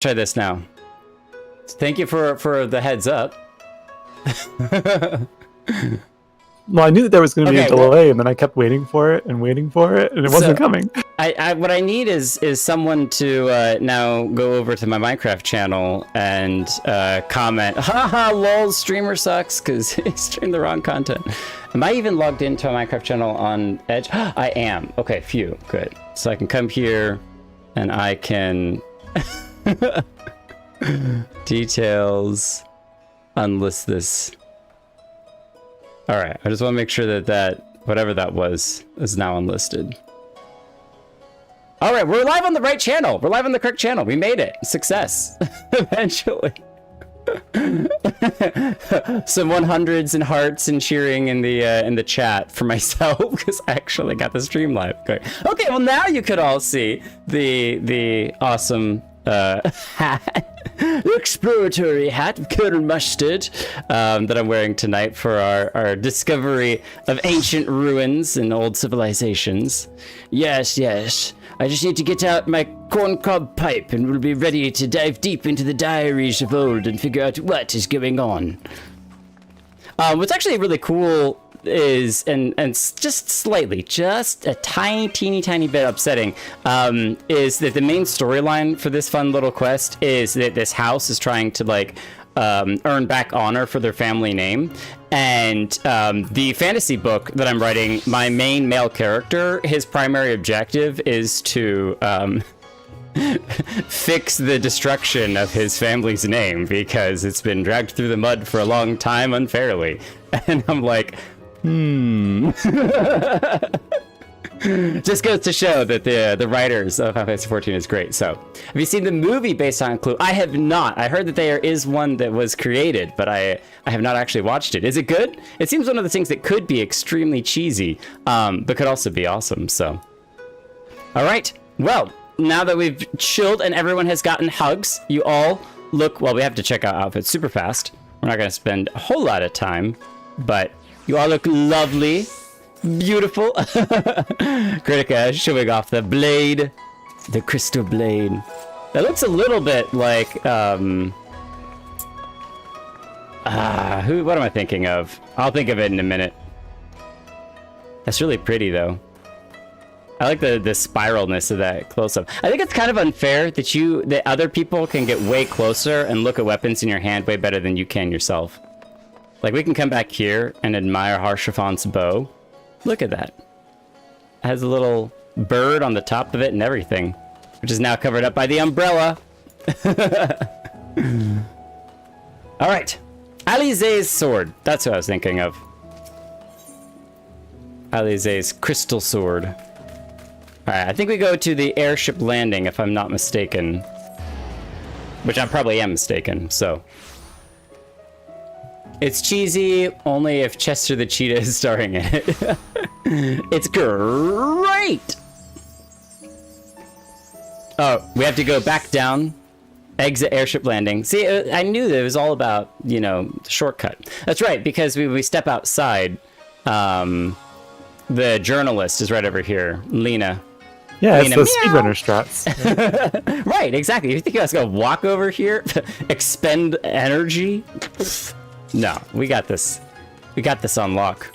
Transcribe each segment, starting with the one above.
Try this now. Thank you for the heads up. Well, I knew that there was going to be a delay, and then I kept waiting for it, and it wasn't coming. What I need is someone to now go over to my Minecraft channel and comment, haha, lol, streamer sucks, because he streamed the wrong content. Am I even logged into a Minecraft channel on Edge? I am. Okay, phew, good. So I can come here, and I can... Details, unlist this. All right, I just want to make sure that whatever that was is now unlisted. All right, we're live on the right channel. We're live on the correct channel. We made it. Success. Eventually. Some 100s and hearts and cheering in the chat for myself because I actually got the stream live. Okay, well now you could all see the awesome hat. Exploratory hat of Colonel Mustard that I'm wearing tonight for our discovery of ancient ruins and old civilizations. Yes, yes. I just need to get out my corncob pipe and we'll be ready to dive deep into the diaries of old and figure out what is going on. What's actually really cool is, and just slightly, just a teeny bit upsetting, is that the main storyline for this fun little quest is that this house is trying to like earn back honor for their family name. And the fantasy book that I'm writing, my main male character, his primary objective is to fix the destruction of his family's name because it's been dragged through the mud for a long time unfairly. And I'm like, Just goes to show that the writers of FFXIV is great. So, have you seen the movie based on Clue? I have not. I heard that there is one that was created, but I have not actually watched it. Is it good? It seems one of the things that could be extremely cheesy, but could also be awesome. So, all right. Well, now that we've chilled and everyone has gotten hugs, you all look, well, we have to check out outfits super fast. We're not going to spend a whole lot of time, but you all look lovely. Beautiful. Critica showing off the blade, the crystal blade. That looks a little bit like what am I thinking of? I'll think of it in a minute. That's really pretty though. I like the spiralness of that close-up. I think it's kind of unfair that other people can get way closer and look at weapons in your hand way better than you can yourself. Like, we can come back here and admire Harshafon's bow. Look at that. It has a little bird on the top of it and everything, which is now covered up by the umbrella. All right. Alize's sword. That's what I was thinking of. Alize's crystal sword. All right, I think we go to the airship landing, if I'm not mistaken. Which I probably am mistaken, so. It's cheesy only if Chester the Cheetah is starring in it. It's great! Oh, we have to go back down, exit airship landing. See, I knew that it was all about, you know, the shortcut. That's right, because we step outside. The journalist is right over here, Lena. Yeah, Lena, it's the speedrunner strats. Yeah. Right, exactly. You think I was gonna walk over here, expend energy? No, we got this. We got this on lock.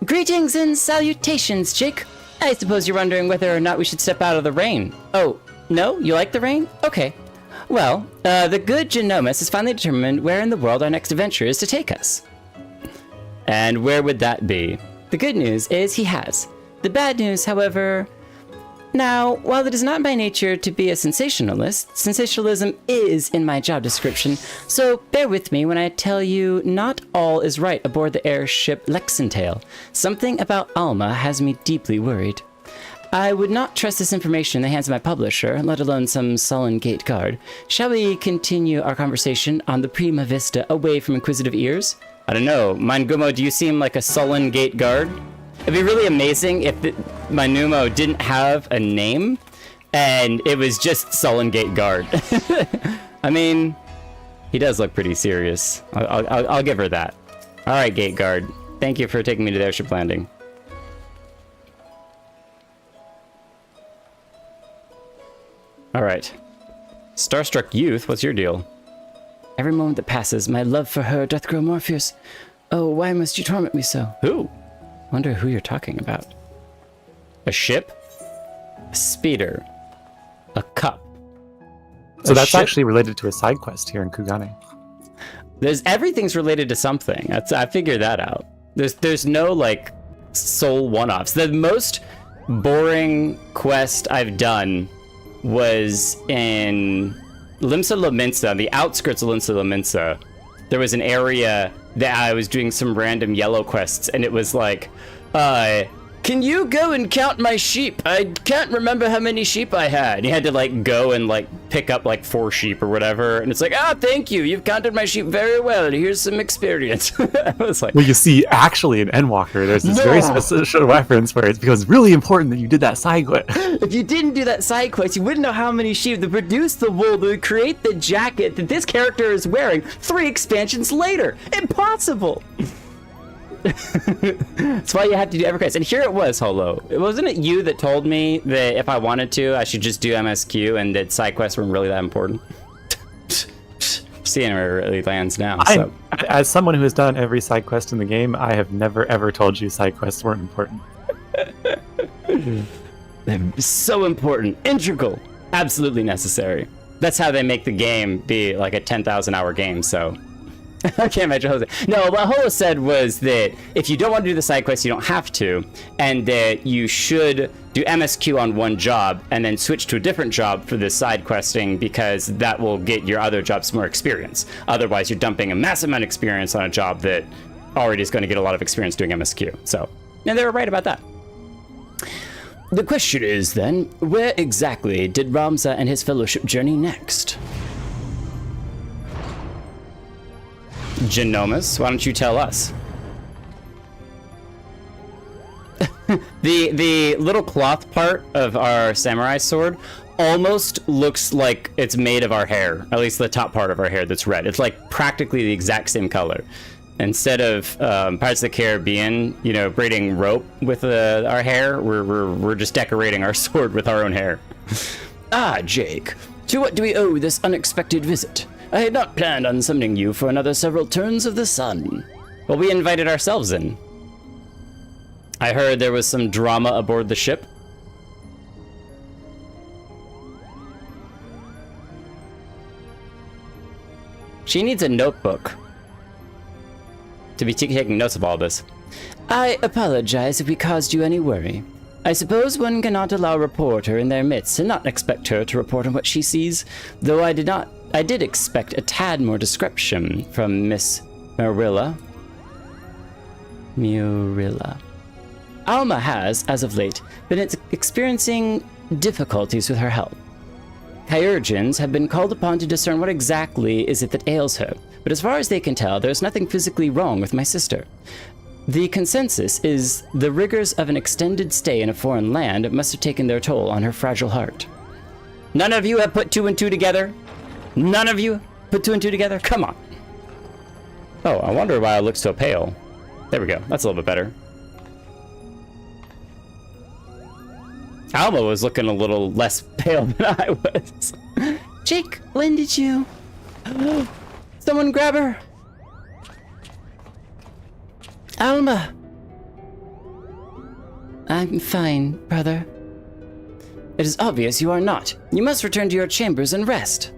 Greetings and salutations, Jake. I suppose you're wondering whether or not we should step out of the rain. Oh, no? You like the rain? Okay. Well, the good Genomus has finally determined where in the world our next adventure is to take us. And where would that be? The good news is he has. The bad news, however... Now, while it is not my nature to be a sensationalist, sensationalism is in my job description, so bear with me when I tell you not all is right aboard the airship Lexingale. Something about Alma has me deeply worried. I would not trust this information in the hands of my publisher, let alone some sullen gate guard. Shall we continue our conversation on the Prima Vista away from inquisitive ears? I don't know, Mangumo, do you seem like a sullen gate guard? It'd be really amazing if my Numo didn't have a name and it was just Sullen Gate Guard. I mean, he does look pretty serious. I'll give her that. All right, Gate Guard. Thank you for taking me to the airship landing. All right. Starstruck youth, what's your deal? Every moment that passes, my love for her doth grow more fierce. Oh, why must you torment me so? Who? Wonder who you're talking about. A ship? A speeder? A cup? So that's actually related to a side quest here in Kugane. Everything's related to something. I figured that out. There's no like sole one-offs. The most boring quest I've done was in Limsa Lominsa, the outskirts of Limsa Lominsa. There was an area that I was doing some random yellow quests, and it was like, can you go and count my sheep? I can't remember how many sheep I had. And you had to like go and like pick up like 4 sheep or whatever. And it's like, thank you. You've counted my sheep very well. Here's some experience. I was like, well, you see, actually in Endwalker, there's this very specific reference where it's because it's really important that you did that side quest. If you didn't do that side quest, you wouldn't know how many sheep to produce the wool to create the jacket that this character is wearing 3 expansions later. Impossible. That's why you have to do every quest. And here it was, Holo. Wasn't it you that told me that if I wanted to, I should just do MSQ and that side quests weren't really that important? Seeing where it really lands now. So. As someone who has done every side quest in the game, I have never ever told you side quests weren't important. They're so important, integral, absolutely necessary. That's how they make the game be like a 10,000 hour game, so. I can't imagine Jose. No, what Holo said was that if you don't want to do the side quest, you don't have to, and that you should do MSQ on one job and then switch to a different job for the side questing because that will get your other jobs more experience. Otherwise, you're dumping a massive amount of experience on a job that already is going to get a lot of experience doing MSQ. So, and they were right about that. The question is then, where exactly did Ramza and his fellowship journey next? Genomus, why don't you tell us? The little cloth part of our samurai sword almost looks like it's made of our hair, at least the top part of our hair that's red. It's like practically the exact same color. Instead of Pirates of the Caribbean, you know, braiding rope with our hair, we're just decorating our sword with our own hair. Jake, to what do we owe this unexpected visit? I had not planned on summoning you for another several turns of the sun. Well, we invited ourselves in. I heard there was some drama aboard the ship. She needs a notebook to be taking notes of all this. I apologize if we caused you any worry. I suppose one cannot allow a reporter in their midst and not expect her to report on what she sees, though I did expect a tad more description from Miss Murilla. Alma has, as of late, been experiencing difficulties with her health. Kyurgens have been called upon to discern what exactly is it that ails her, but as far as they can tell, there is nothing physically wrong with my sister. The consensus is the rigors of an extended stay in a foreign land must have taken their toll on her fragile heart. None of you have put 2 and 2 together? None of you put 2 and 2 together? Come on. Oh, I wonder why it looks so pale. There we go. That's a little bit better. Alma was looking a little less pale than I was. Jake, when did you... Someone grab her. Alma. I'm fine, brother. It is obvious you are not. You must return to your chambers and rest.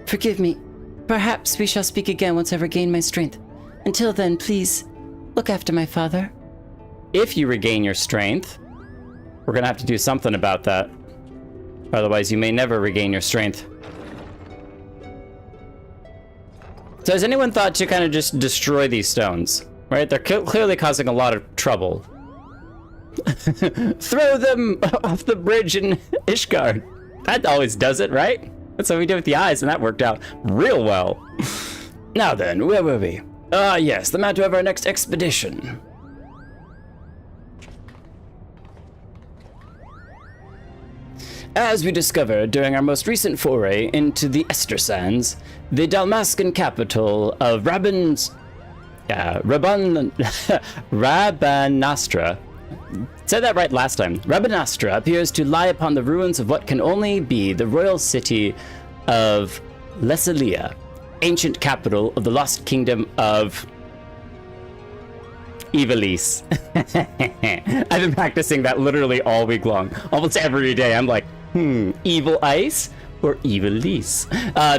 Forgive me. Perhaps we shall speak again once I regain my strength. Until then, please, look after my father. If you regain your strength, we're gonna have to do something about that. Otherwise, you may never regain your strength. So has anyone thought to kind of just destroy these stones? Right? They're clearly causing a lot of trouble. Throw them off the bridge in Ishgard. That always does it, right? That's what we did with the eyes, and that worked out real well. Now then, where were we? Yes, the matter of our next expedition. As we discovered during our most recent foray into the Ester Sands, the Dalmascan capital of Rabanastra. Said that right last time. Rabanastra appears to lie upon the ruins of what can only be the royal city of Lesalia, ancient capital of the lost kingdom of Ivalice. I've been practicing that literally all week long. Almost every day I'm like, evil ice or Ivalice?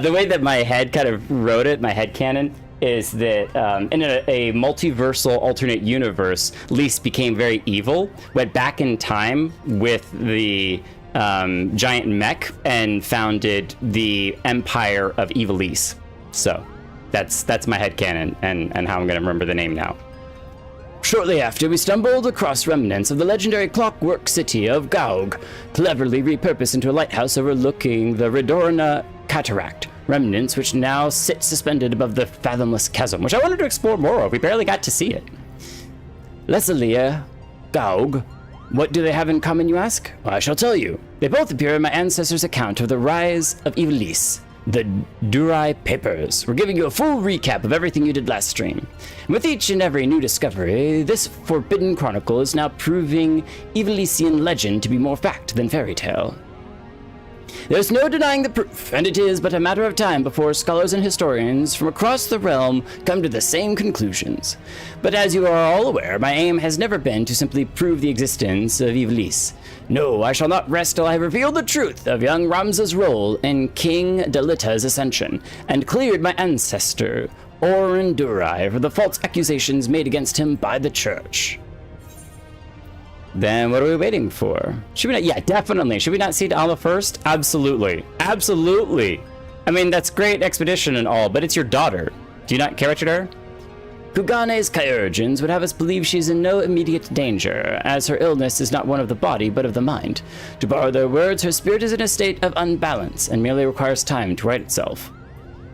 The way that my head kind of wrote it, my headcanon, is that in a multiversal alternate universe, Lys became very evil, went back in time with the giant mech, and founded the Empire of Ivalice. So that's my headcanon and how I'm going to remember the name now. Shortly after, we stumbled across remnants of the legendary clockwork city of Gaug, cleverly repurposed into a lighthouse overlooking the Redorna Cataract. Remnants which now sit suspended above the fathomless chasm, which I wanted to explore more of. We barely got to see it. Lesalia, Gaug, what do they have in common, you ask? Well, I shall tell you. They both appear in my ancestors' account of the rise of Ivalice, the Durai Papers. We're giving you a full recap of everything you did last stream. And with each and every new discovery, this forbidden chronicle is now proving Ivalician legend to be more fact than fairy tale. There's no denying the proof, and it is but a matter of time before scholars and historians from across the realm come to the same conclusions. But as you are all aware, my aim has never been to simply prove the existence of Ivalice. No, I shall not rest till I have revealed the truth of young Ramza's role in King Dalita's ascension, and cleared my ancestor, Orin Durai, for the false accusations made against him by the church. Then what are we waiting for? Should we not? Yeah, definitely. Should we not see Alma first? Absolutely. Absolutely. I mean, that's great expedition and all, but it's your daughter. Do you not care about your daughter? Kugane's Kyurgens would have us believe she's in no immediate danger, as her illness is not one of the body, but of the mind. To borrow their words, her spirit is in a state of unbalance, and merely requires time to right itself.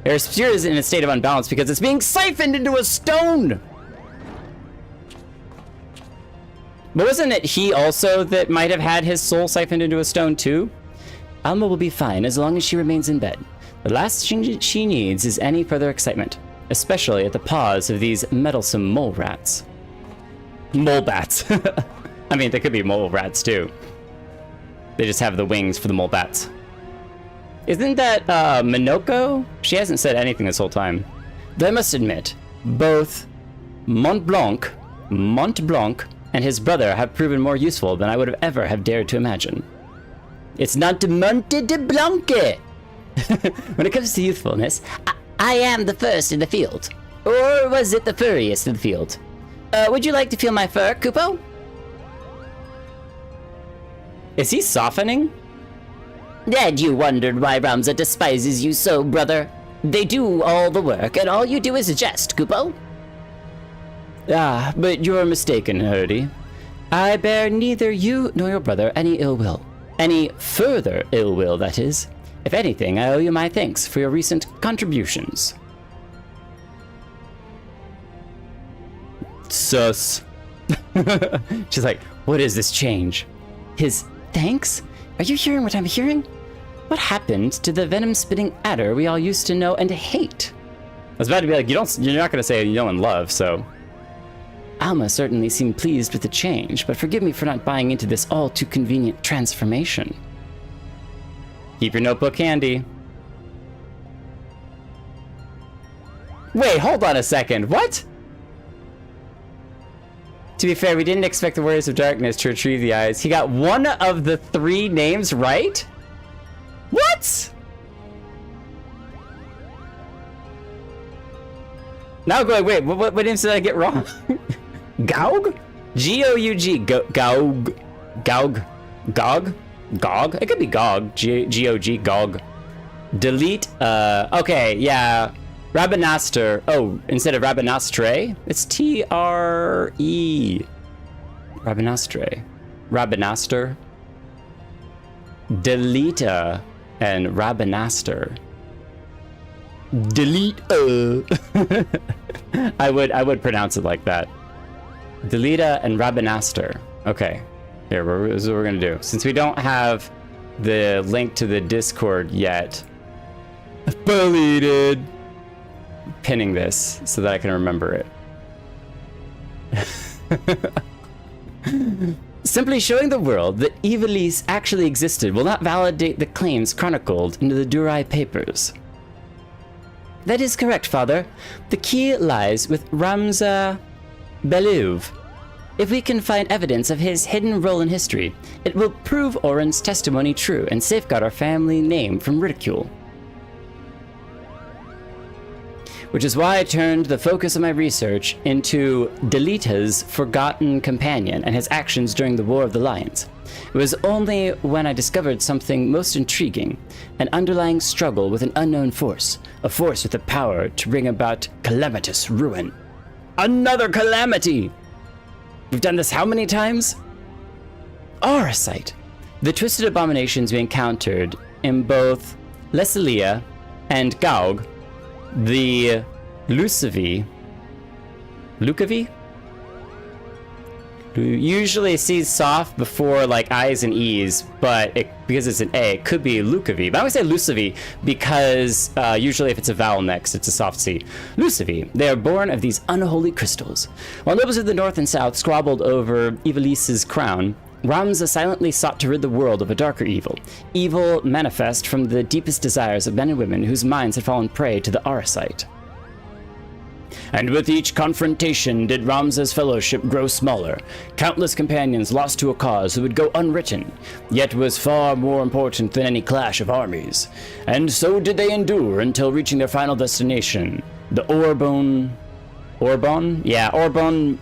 Her spirit is in a state of unbalance because it's being siphoned into a stone! But wasn't it he also that might have had his soul siphoned into a stone too? Alma will be fine as long as she remains in bed. The last thing she needs is any further excitement, especially at the paws of these meddlesome mole rats. Mole bats. I mean, they could be mole rats too. They just have the wings for the mole bats. Isn't that Minoko? She hasn't said anything this whole time. Though I must admit, both Mont Blanc, and his brother have proven more useful than I would have ever have dared to imagine. It's not Monte de Blanque! When it comes to youthfulness, I am the first in the field. Or was it the furriest in the field? Would you like to feel my fur, Kupo? Is he softening? Had you wondered why Ramza despises you so, brother? They do all the work, and all you do is jest, Kupo. Ah, but you're mistaken, Herdy. I bear neither you nor your brother any ill will. Any further ill will, that is. If anything, I owe you my thanks for your recent contributions. Sus. She's like, what is this change? His thanks? Are you hearing what I'm hearing? What happened to the venom-spitting adder we all used to know and hate? I was about to be like, you're not going to say you know and love, so... Alma certainly seemed pleased with the change, but forgive me for not buying into this all-too-convenient transformation. Keep your notebook handy. Wait, hold on a second, what? To be fair, we didn't expect the Warriors of Darkness to retrieve the eyes. He got one of the 3 names right? What? Now going, wait, what names did I get wrong? Gaug? G-O-U-G. Gaug. Gaug. Gog? Gog? It could be Gog. G-O-G. Gog. Delete. Okay, yeah. Rabanaster. Oh, instead of Rabanastre, it's T-R-E. Rabanastre. Rabanaster. Deleta and Rabanaster. Delete. I would pronounce it like that. Deleta and Rabanaster. Okay. Here, this is what we're gonna do. Since we don't have the link to the Discord yet, deleted. Pinning this so that I can remember it. Simply showing the world that Ivalice actually existed will not validate the claims chronicled in the Durai papers. That is correct, Father. The key lies with Ramza Beluv. If we can find evidence of his hidden role in history, it will prove Oren's testimony true and safeguard our family name from ridicule. Which is why I turned the focus of my research into Delita's forgotten companion and his actions during the War of the Lions. It was only when I discovered something most intriguing, an underlying struggle with an unknown force, a force with the power to bring about calamitous ruin. Another calamity! We've done this how many times? Arasite, the twisted abominations we encountered in both Lesilia and Gaug, the Lucavi, usually sees soft before like I's and E's, but because it's an A, it could be Lucavi. But I would say Lucavi because usually if it's a vowel next, it's a soft C. Lucavi, they are born of these unholy crystals. While nobles of the north and south squabbled over Ivalice's crown, Ramza silently sought to rid the world of a darker evil. Evil manifest from the deepest desires of men and women whose minds had fallen prey to the Arasite. And with each confrontation did Ramza's fellowship grow smaller. Countless companions lost to a cause who would go unwritten, yet was far more important than any clash of armies. And so did they endure until reaching their final destination, the Orbon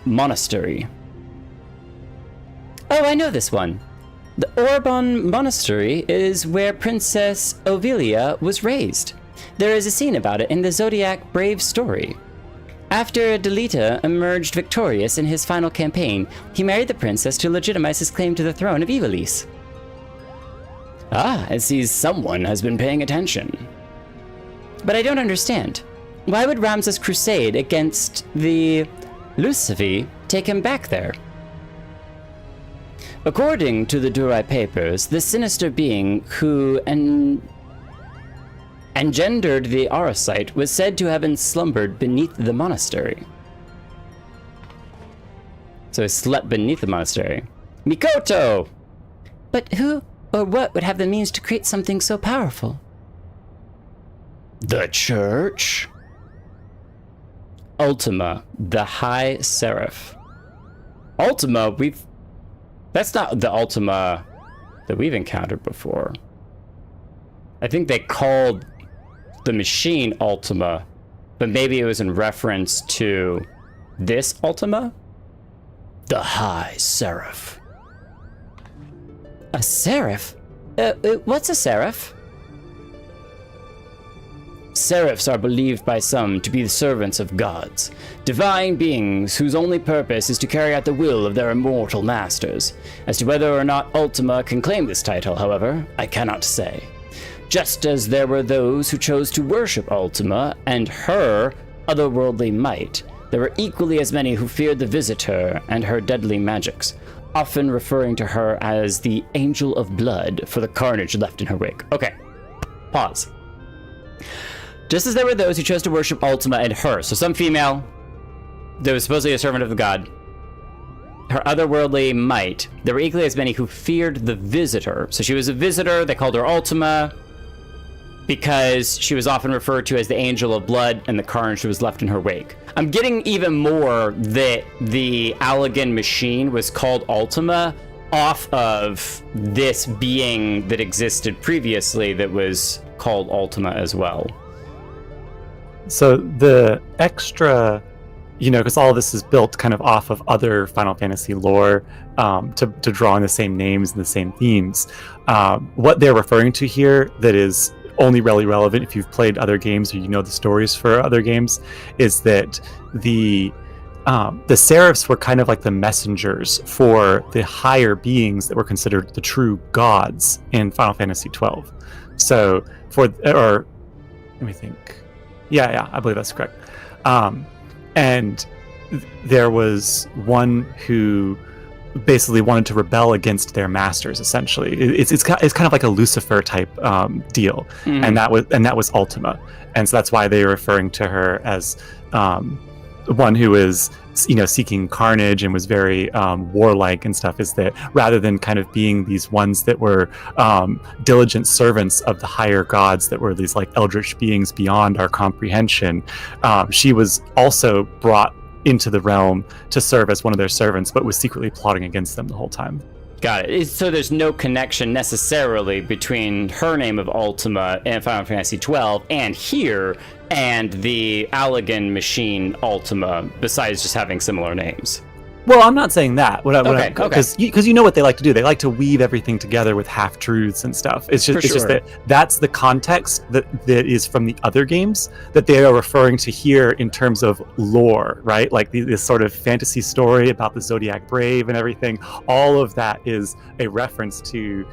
Monastery. Oh, I know this one. The Orbon Monastery is where Princess Ovilia was raised. There is a scene about it in the Zodiac Brave story. After Delita emerged victorious in his final campaign, he married the princess to legitimize his claim to the throne of Ivalice. Ah, it seems someone has been paying attention. But I don't understand. Why would Ramza's crusade against the Lucavi take him back there? According to the Durai papers, the sinister being who engendered the Arasite was said to have slumbered beneath the monastery. So he slept beneath the monastery. Mikoto! But who or what would have the means to create something so powerful? The church? Ultima, the High Seraph. Ultima, that's not the Ultima that we've encountered before. I think they called the machine Ultima, but maybe it was in reference to this Ultima? The High Seraph. A Seraph? What's a Seraph? Seraphs are believed by some to be the servants of gods, divine beings whose only purpose is to carry out the will of their immortal masters. As to whether or not Ultima can claim this title, however, I cannot say. Just as there were those who chose to worship Ultima and her otherworldly might, there were equally as many who feared the Visitor and her deadly magics, often referring to her as the Angel of Blood for the carnage left in her wake. Okay, pause. Just as there were those who chose to worship Ultima and her, so some female that was supposedly a servant of the god, her otherworldly might, there were equally as many who feared the Visitor. So she was a visitor, they called her Ultima, because she was often referred to as the Angel of Blood and the carnage that was left in her wake. I'm getting even more that the Allagan machine was called Ultima off of this being that existed previously that was called Ultima as well. So the extra, because all this is built kind of off of other Final Fantasy lore to draw on the same names and the same themes. What they're referring to here that is only really relevant if you've played other games or you know the stories for other games is that the Seraphs were kind of like the messengers for the higher beings that were considered the true gods in Final Fantasy XII. So let me think. Yeah, I believe that's correct. And there was one who basically wanted to rebel against their masters. Essentially, it's kind of like a Lucifer type deal, and that was Ultima, and so that's why they were referring to her as one who is, seeking carnage and was very warlike and stuff, is that rather than kind of being these ones that were diligent servants of the higher gods, that were these like eldritch beings beyond our comprehension, she was also brought into the realm to serve as one of their servants, but was secretly plotting against them the whole time. Got it. So there's no connection necessarily between her name of Ultima and Final Fantasy XII and here and the Allagan machine Ultima, besides just having similar names. Well, I'm not saying that. Okay. Because you know what they like to do. They like to weave everything together with half truths and stuff. It's just that that's the context that is from the other games that they are referring to here in terms of lore, right? Like this sort of fantasy story about the Zodiac Brave and everything. All of that is a reference to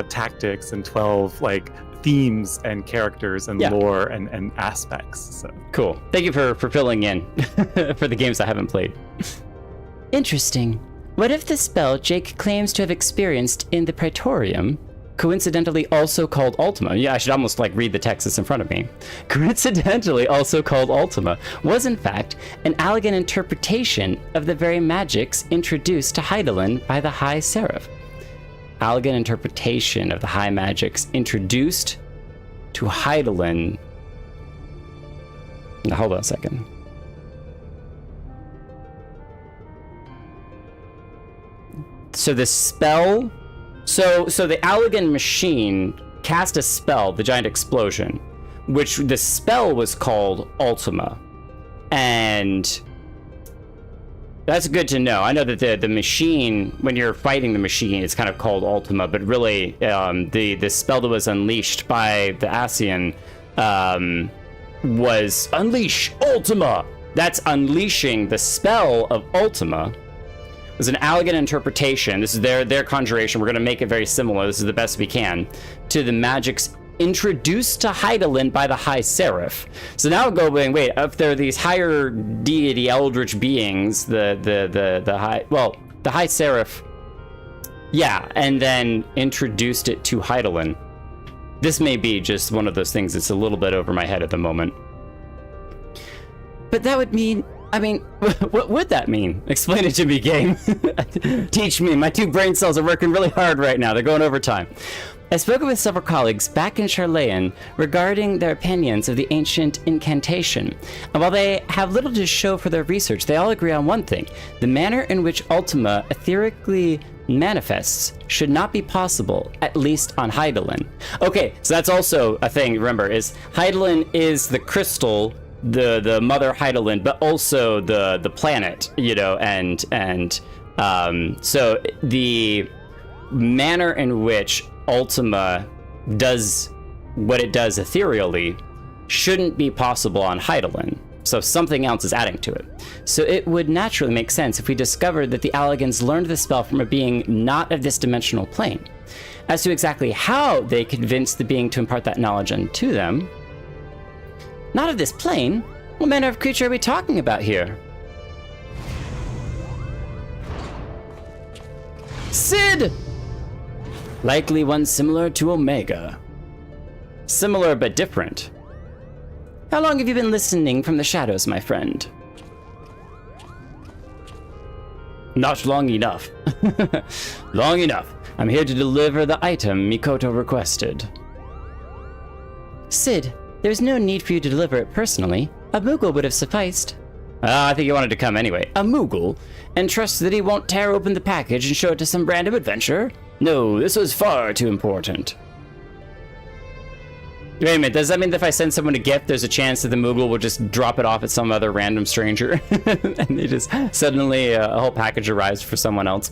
tactics and 12 like themes and characters and lore and aspects. So cool. Thank you for filling in for the games I haven't played. Interesting. What if the spell Jake claims to have experienced in the Praetorium, coincidentally also called Ultima, yeah, I should almost like read the text that's in front of me, coincidentally also called Ultima, was in fact an Allagan interpretation of the very magics introduced to Hydaelyn by the High Seraph. Allagan interpretation of the high magics introduced to Hydaelyn. Now hold on a second. So the spell, so the Allagan machine cast a spell, the giant explosion, which the spell was called Ultima, and that's good to know. I know that the machine, when you're fighting the machine, it's kind of called Ultima, but really the spell that was unleashed by the Ascian was Unleash Ultima. That's unleashing the spell of Ultima. It was an Allagan interpretation. This is their conjuration. We're going to make it very similar. This is the best we can to the magics introduced to Hydaelyn by the High Seraph. So now we're going, wait, if there are these higher deity eldritch beings, the High Seraph, yeah, and then introduced it to Hydaelyn. This may be just one of those things that's a little bit over my head at the moment. But that would mean, what would that mean? Explain it to me, game. Teach me. My 2 brain cells are working really hard right now. They're going overtime. I've spoken with several colleagues back in Charlayan regarding their opinions of the ancient incantation. And while they have little to show for their research, they all agree on one thing. The manner in which Ultima etherically manifests should not be possible, at least on Hydaelyn. Okay, so that's also a thing, remember, is Hydaelyn is the crystal, the mother Hydaelyn, but also the planet, and so the manner in which Ultima does what it does ethereally shouldn't be possible on Hydaelyn. So something else is adding to it. So it would naturally make sense if we discovered that the Allagans learned the spell from a being not of this dimensional plane. As to exactly how they convinced the being to impart that knowledge unto them, not of this plane, what manner of creature are we talking about here? Sid! Likely one similar to Omega. Similar but different. How long have you been listening from the shadows, my friend? Not long enough. Long enough. I'm here to deliver the item Mikoto requested. Sid, there's no need for you to deliver it personally. A Moogle would have sufficed. I think he wanted to come anyway. A Moogle? And trust that he won't tear open the package and show it to some random adventurer? No, this was far too important. Wait a minute, does that mean that if I send someone a gift, there's a chance that the Moogle will just drop it off at some other random stranger? And they just suddenly a whole package arrives for someone else?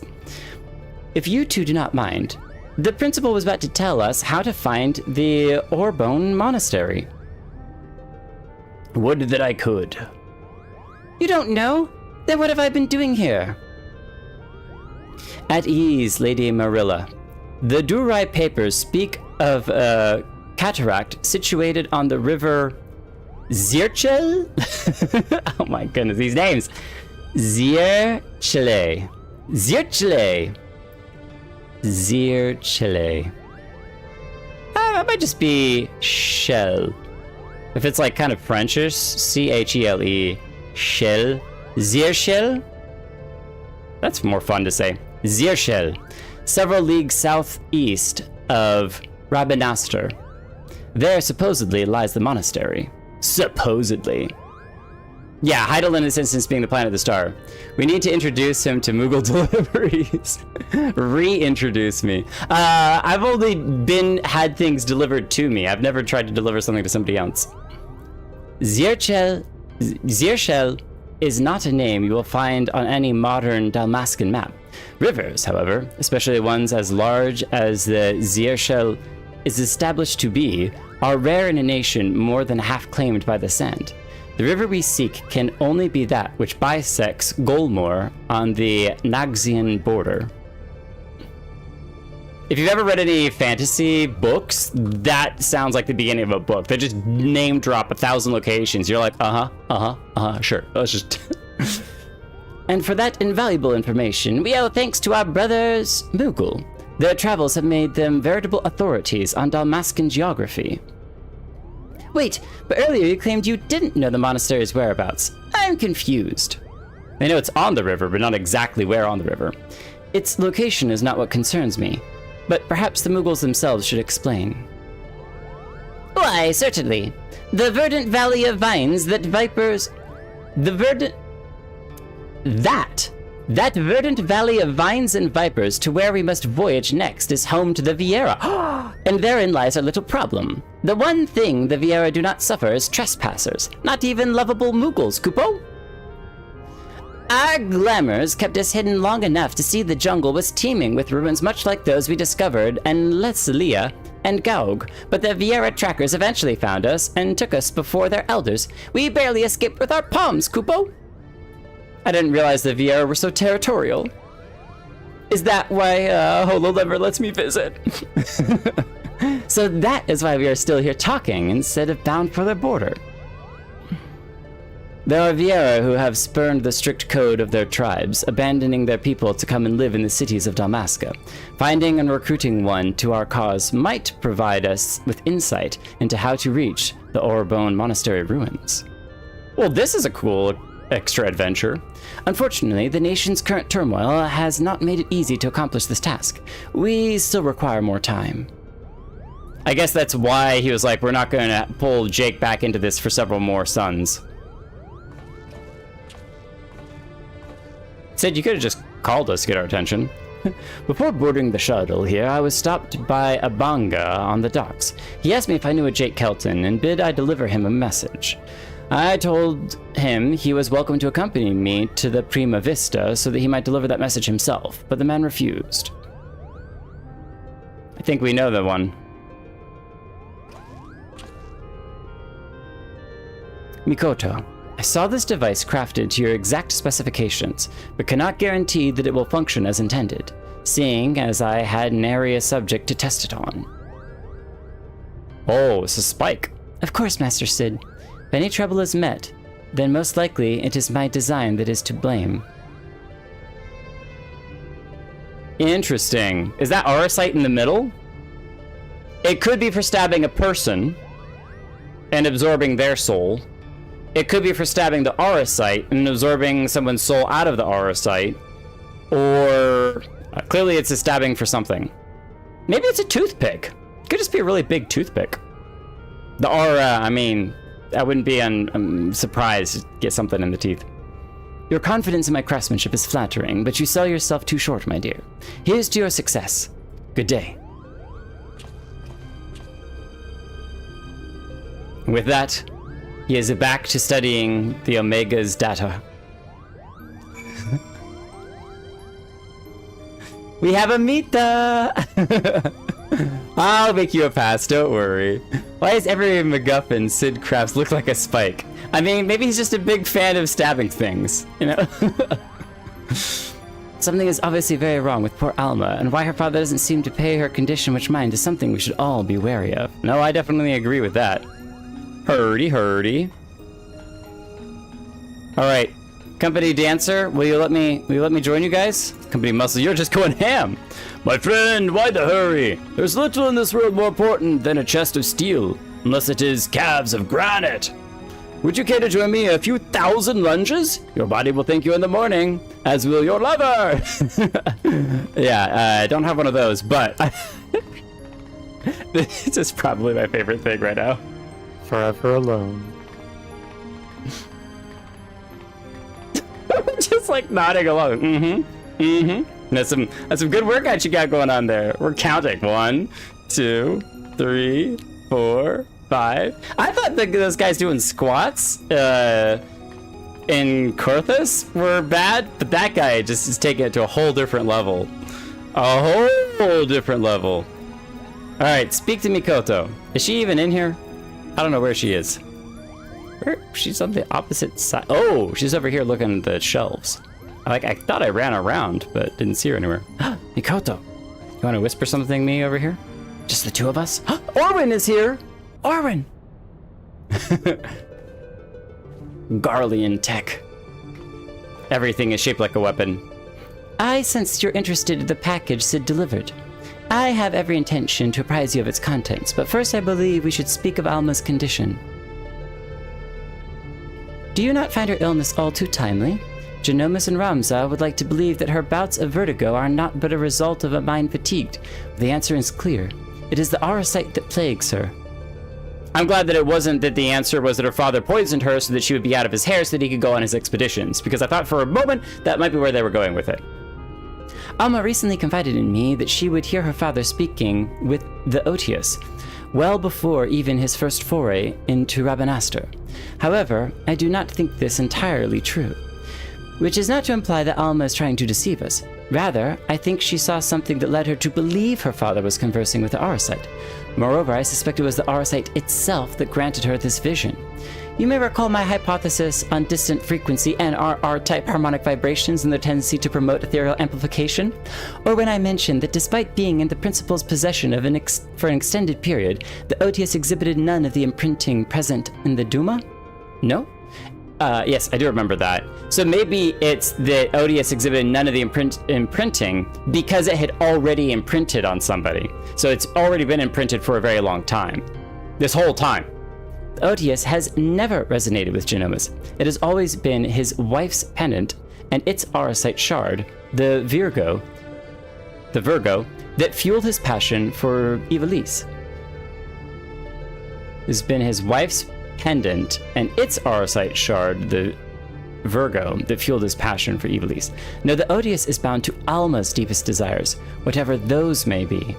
If you two do not mind, the principal was about to tell us how to find the Orbone Monastery. Would that I could. You don't know? Then what have I been doing here? At ease, Lady Marilla. The Durai papers speak of a cataract situated on the river Zirchel? Oh my goodness, these names. Zirchele. Zirchele. Zirchele. That might just be Shell. If it's like kind of Frenchish, Chele. Ziershell. Ziershell? That's more fun to say. Ziershell, several leagues southeast of Rabinaster. There supposedly lies the monastery. Supposedly. Yeah, Heidel in this instance being the planet of the star. We need to introduce him to Moogle deliveries. Reintroduce me. I've only had things delivered to me. I've never tried to deliver something to somebody else. Ziershell is not a name you will find on any modern Dalmascan map. Rivers, however, especially ones as large as the Ziershell is established to be, are rare in a nation more than half claimed by the sand. The river we seek can only be that which bisects Golmor on the Naxian border. If you've ever read any fantasy books, that sounds like the beginning of a book. They just name drop 1,000 locations. You're like, sure. Let's just... And for that invaluable information, we owe thanks to our brothers Moogle. Their travels have made them veritable authorities on Dalmascan geography. Wait, but earlier you claimed you didn't know the monastery's whereabouts. I'm confused. I know it's on the river, but not exactly where on the river. Its location is not what concerns me, but perhaps the Moogles themselves should explain. Why, certainly. The verdant valley of vines that vipers... That verdant valley of vines and vipers to where we must voyage next is home to the Viera. And therein lies our little problem. The one thing the Viera do not suffer is trespassers, not even lovable Moogles, Kupo. Our glamours kept us hidden long enough to see the jungle was teeming with ruins much like those we discovered in Lesalia and Gaug, but the Viera trackers eventually found us and took us before their elders. We barely escaped with our palms, Kupo. I didn't realize the Viera were so territorial. Is that why Holo never lets me visit? So that is why we are still here talking instead of bound for their border. There are Viera who have spurned the strict code of their tribes, abandoning their people to come and live in the cities of Dalmasca. Finding and recruiting one to our cause might provide us with insight into how to reach the Orbone Monastery ruins. Well, this is a cool extra adventure. Unfortunately, the nation's current turmoil has not made it easy to accomplish this task. We still require more time. I guess that's why he was like, we're not going to pull Jake back into this for several more suns. Said you could have just called us to get our attention. Before boarding the shuttle here, I was stopped by a Banga on the docks. He asked me if I knew a Jake Kelton and bid I deliver him a message. I told him he was welcome to accompany me to the Prima Vista so that he might deliver that message himself, but the man refused. I think we know the one. Mikoto, I saw this device crafted to your exact specifications, but cannot guarantee that it will function as intended, seeing as I had an area subject to test it on. Oh, it's a spike. Of course, Master Sid. If any trouble is met, then most likely it is my design that is to blame. Interesting. Is that Auracite in the middle? It could be for stabbing a person and absorbing their soul. It could be for stabbing the Auracite and absorbing someone's soul out of the Auracite. Or clearly it's a stabbing for something. Maybe it's a toothpick. It could just be a really big toothpick. The aura, I mean, I wouldn't be surprised to get something in the teeth. Your confidence in my craftsmanship is flattering, but you sell yourself too short, my dear. Here's to your success. Good day. With that, he is back to studying the Omega's data. We have a Mita! I'll make you a pass, don't worry. Why is every MacGuffin Sid crafts look like a spike? I mean, maybe he's just a big fan of stabbing things, you know? Something is obviously very wrong with poor Alma, and why her father doesn't seem to pay her condition much mind is something we should all be wary of. No, I definitely agree with that. Hurdy. Alright. Company Dancer, will you let me join you guys? Company Muscle, you're just going ham. My friend, why the hurry? There's little in this world more important than a chest of steel, unless it is calves of granite. Would you care to join me a few thousand lunges? Your body will thank you in the morning, as will your lover. Yeah, I don't have one of those, but this is probably my favorite thing right now. Forever alone. Just like nodding along. That's some good workout you got going on there. We're counting. 1, 2, 3, 4, 5. I thought those guys doing squats in Korthus were bad, but that guy just is taking it to a whole different level. A whole different level. All right, speak to Mikoto. Is she even in here? I don't know where she is. She's on the opposite side. Oh, she's over here looking at the shelves. I thought I ran around, but didn't see her anywhere. Mikoto, you want to whisper something to me over here? Just the two of us? Orwin is here! Orwin! Garlean tech. Everything is shaped like a weapon. I sensed you're interested in the package Sid delivered. I have every intention to apprise you of its contents, but first I believe we should speak of Alma's condition. Do you not find her illness all too timely? Genomus and Ramza would like to believe that her bouts of vertigo are not but a result of a mind fatigued. The answer is clear. It is the aurosite that plagues her. I'm glad that it wasn't that the answer was that her father poisoned her so that she would be out of his hair so that he could go on his expeditions, because I thought for a moment that might be where they were going with it. Alma recently confided in me that she would hear her father speaking with the Otius, well before even his first foray into Rabanastre. However, I do not think this entirely true. Which is not to imply that Alma is trying to deceive us. Rather, I think she saw something that led her to believe her father was conversing with the aurosite. Moreover, I suspect it was the aurosite itself that granted her this vision. You may recall my hypothesis on distant frequency NRR-type harmonic vibrations and their tendency to promote ethereal amplification, or when I mentioned that despite being in the principal's possession of for an extended period, the Otius exhibited none of the imprinting present in the Duma? No? Yes, I do remember that. So maybe it's that Otius exhibited none of the imprinting because it had already imprinted on somebody. So it's already been imprinted for a very long time. This whole time. Otius has never resonated with Genomus. It has always been his wife's pendant and its aurosite shard, the Virgo, that fueled his passion for Ivalice. It's been his wife's pendant and its aurosite shard, the Virgo, that fueled his passion for Ivalice. Now, the Otius is bound to Alma's deepest desires, whatever those may be.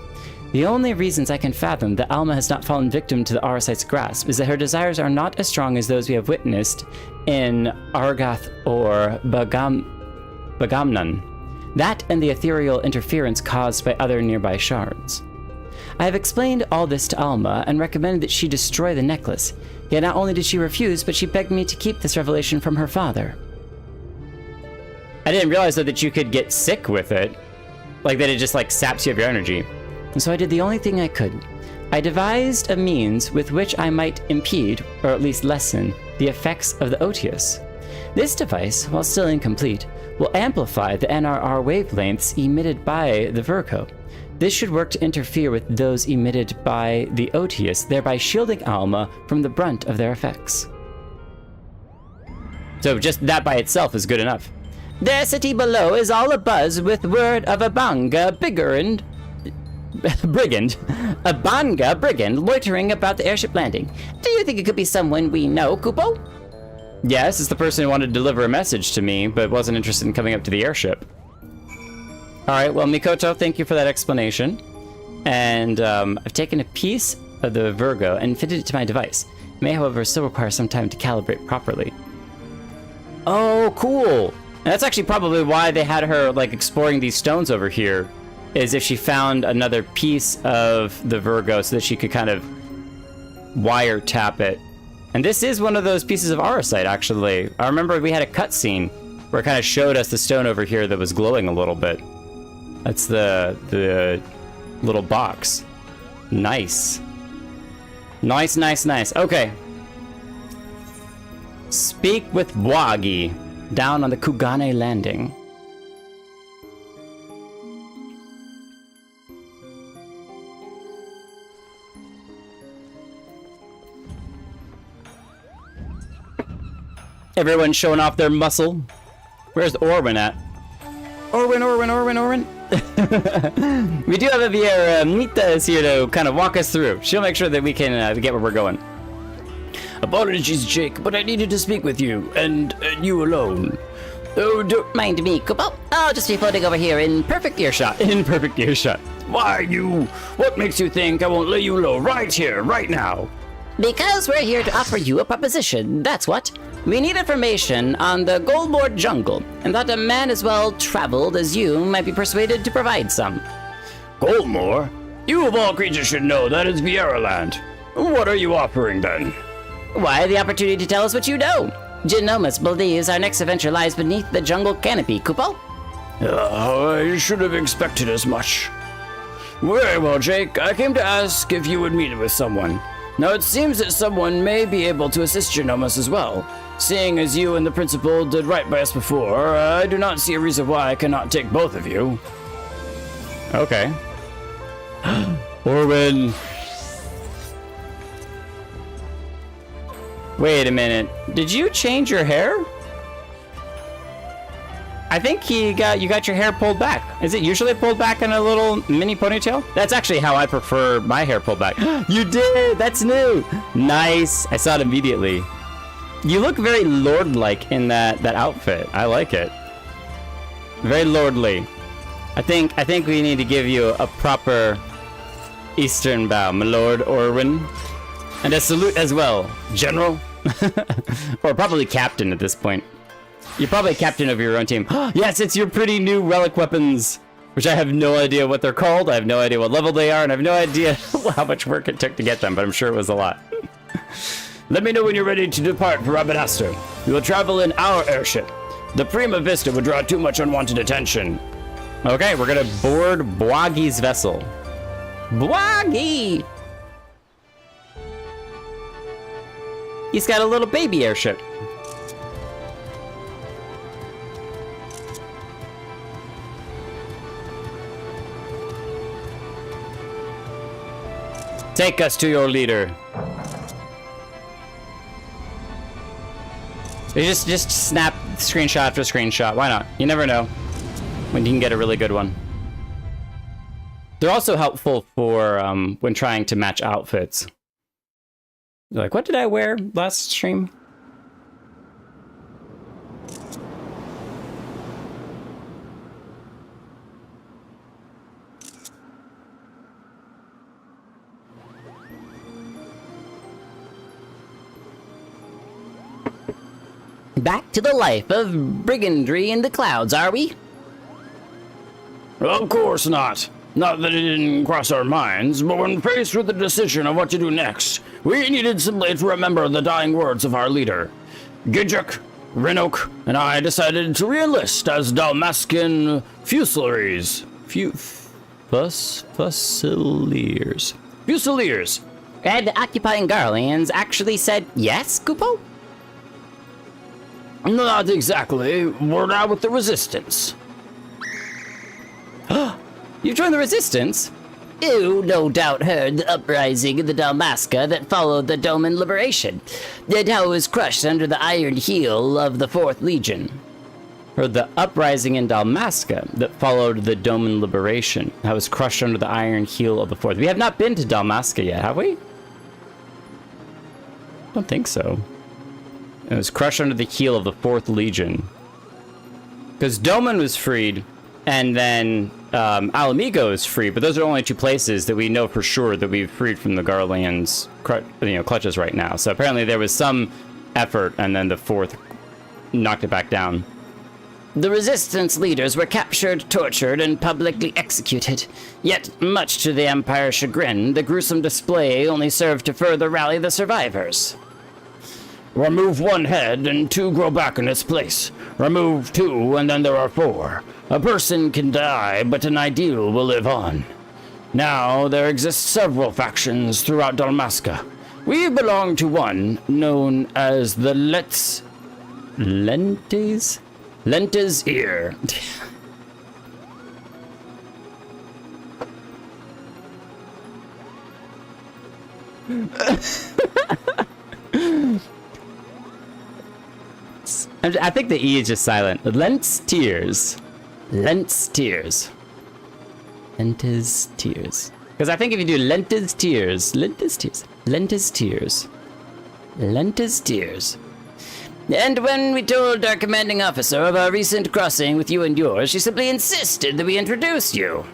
The only reasons I can fathom that Alma has not fallen victim to the aurosite's grasp is that her desires are not as strong as those we have witnessed in Argath or Bagamnan. That and the ethereal interference caused by other nearby shards. I have explained all this to Alma and recommended that she destroy the necklace. Yet not only did she refuse, but she begged me to keep this revelation from her father. I didn't realize, though, that you could get sick with it. Like, that it just, saps you of your energy. And so I did the only thing I could. I devised a means with which I might impede, or at least lessen, the effects of the Otius. This device, while still incomplete, will amplify the NRR wavelengths emitted by the Virgo. This should work to interfere with those emitted by the Otius, thereby shielding Alma from the brunt of their effects. So just that by itself is good enough. Their city below is all abuzz with word of a Banga brigand loitering about the airship landing. Do you think it could be someone we know, Kupo? Yes, it's the person who wanted to deliver a message to me, but wasn't interested in coming up to the airship. Alright, well, Mikoto, thank you for that explanation. And I've taken a piece of the Virgo and fitted it to my device. It may, however, still require some time to calibrate properly. Oh, cool! And that's actually probably why they had her, exploring these stones over here, is if she found another piece of the Virgo so that she could kind of wiretap it. And this is one of those pieces of aurosite, actually. I remember we had a cutscene where it kind of showed us the stone over here that was glowing a little bit. That's the little box. Nice. Nice, nice, nice. Okay. Speak with Wagi down on the Kugane landing. Everyone's showing off their muscle. Where's Orwin at? Orwin. We do have a Viera. Mita is here to kind of walk us through. She'll make sure that we can get where we're going. Apologies, Jake, but I needed to speak with you, and you alone. Oh, don't mind me, Kupo. I'll just be floating over here in perfect earshot. In perfect earshot. Why, you? What makes you think I won't lay you low right here, right now? Because we're here to offer you a proposition, that's what. We need information on the Goldboard jungle, and that a man as well-traveled as you might be persuaded to provide some. Goldmore? You of all creatures should know that is Viera land. What are you offering then? Why, the opportunity to tell us what you know. Genomus believes our next adventure lies beneath the jungle canopy, Kupo. I should have expected as much. Very well, Jake. I came to ask if you would meet with someone. Now, it seems that someone may be able to assist Genomus as well. Seeing as you and the principal did right by us before, I do not see a reason why I cannot take both of you. Okay. Orwin. Wait a minute. Did you change your hair? I think you got your hair pulled back. Is it usually pulled back in a little mini ponytail? That's actually how I prefer my hair pulled back. You did! That's new! Nice! I saw it immediately. You look very lord-like in that outfit. I like it. Very lordly. I think we need to give you a proper Eastern bow, my lord Orwin. And a salute as well, General. Or probably Captain at this point. You're probably captain of your own team. Yes, it's your pretty new relic weapons, which I have no idea what they're called. I have no idea what level they are, and I have no idea how much work it took to get them, but I'm sure it was a lot. Let me know when you're ready to depart for Rabadaster. We will travel in our airship. The Prima Vista would draw too much unwanted attention. Okay, we're gonna board Bwagi's vessel. Bwagi! He's got a little baby airship. Take us to your leader. They just snap screenshot after screenshot. Why not? You never know when you can get a really good one. They're also helpful for when trying to match outfits. You're like, what did I wear last stream? Back to the life of brigandry in the clouds, are we? Of course not. Not that it didn't cross our minds, but when faced with the decision of what to do next, we needed simply to remember the dying words of our leader. Gidjuk, Renok, and I decided to re-enlist as Dalmascan Fusiliers. Fusiliers. Fusiliers. And the occupying Garleans actually said yes, Kupo? Not exactly. We're now with the Resistance. You joined the Resistance? You no doubt heard the uprising in the Dalmasca that followed the Doman liberation, and how it was crushed under the iron heel of the 4th Legion. Heard the uprising in Dalmasca that followed the Doman liberation, how it was crushed under the iron heel of the 4th. We have not been to Dalmasca yet, have we? I don't think so. It was crushed under the heel of the 4th Legion. Because Doman was freed, and then Alamigo is free, but those are only 2 places that we know for sure that we've freed from the Garleans' clutches right now. So apparently there was some effort, and then the 4th knocked it back down. The Resistance leaders were captured, tortured, and publicly executed. Yet, much to the Empire's chagrin, the gruesome display only served to further rally the survivors. Remove 1 head and 2 grow back in its place. Remove 2 and then there are 4. A person can die, but an ideal will live on. Now, there exist several factions throughout Dalmasca. We belong to one known as the Lentes Ear. I think the E is just silent. Lent's tears. Lent's tears. Lent's tears. Because I think if you do Lent's tears, Lent's tears, Lent's tears, Lent's tears. And when we told our commanding officer of our recent crossing with you and yours, she simply insisted that we introduce you.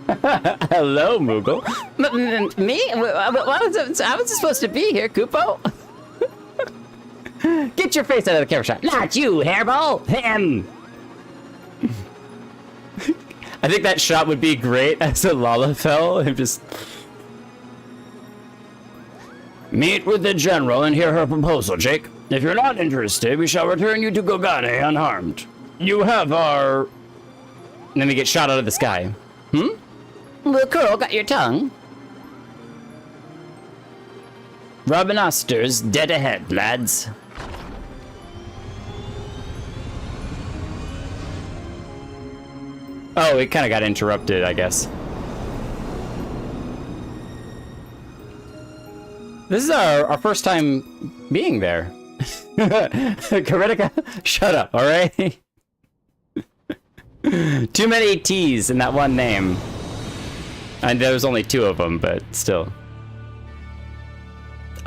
Hello, Moogle. Me? I was supposed to be here, Kupo. Get your face out of the camera shot. Not you, hairball. Him. I think that shot would be great as a Lalafell and just... Meet with the general and hear her proposal, Jake. If you're not interested, we shall return you to Gogane unharmed. You have our... And then we get shot out of the sky. Well, Curl got your tongue. Robin Oster's dead ahead, lads. Oh, it kind of got interrupted, I guess. This is our first time being there. Karetica, shut up, alright? Too many T's in that one name. And there was only 2 of them, but still.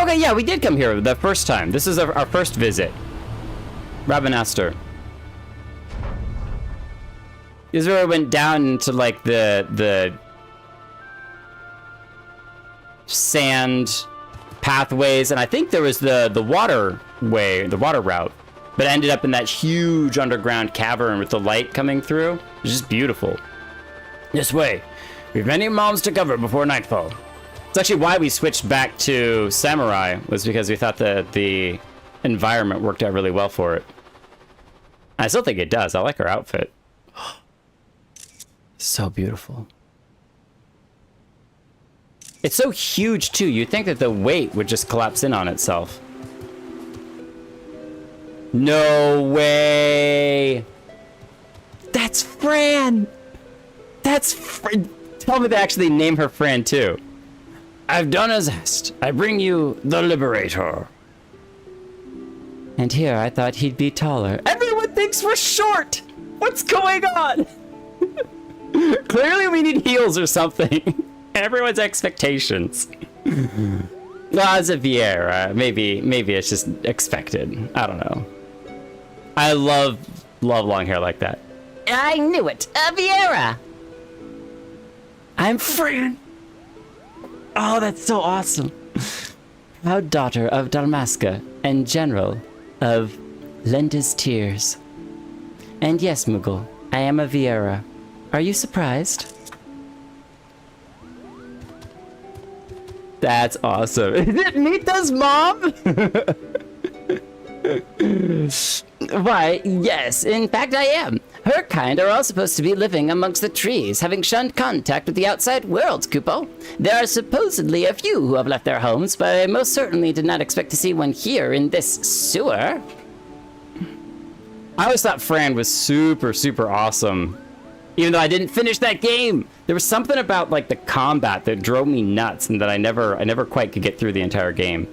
Okay, yeah, we did come here the first time. This is our first visit. Robin Astor. This is where we went down into like the sand pathways, and I think there was the water route, but ended up in that huge underground cavern with the light coming through. It's just beautiful. This way. We've many miles to cover before nightfall. It's actually why we switched back to Samurai, was because we thought that the environment worked out really well for it. I still think it does. I like her outfit. So beautiful. It's so huge, too. You'd think that the weight would just collapse in on itself. No way! That's Fran! That's Fran! Tell me they actually name her Fran, too. I've done as asked. I bring you the Liberator. And here I thought he'd be taller. Everyone thinks we're short! What's going on? Clearly we need heels or something. Everyone's expectations. As a Vieira, maybe it's just expected. I don't know. I love long hair like that. I knew it. A Vieira. I'm Fran. Oh, that's so awesome. Proud daughter of Dalmasca and general of Lenda's Tears. And yes, Moogle, I am a Vieira. Are you surprised? That's awesome. Is it Mita's mom? Why, yes, in fact I am. Her kind are all supposed to be living amongst the trees, having shunned contact with the outside world, Kupo. There are supposedly a few who have left their homes, but I most certainly did not expect to see one here in this sewer. I always thought Fran was super, super awesome. Even though I didn't finish that game. There was something about like the combat that drove me nuts and that I never quite could get through the entire game.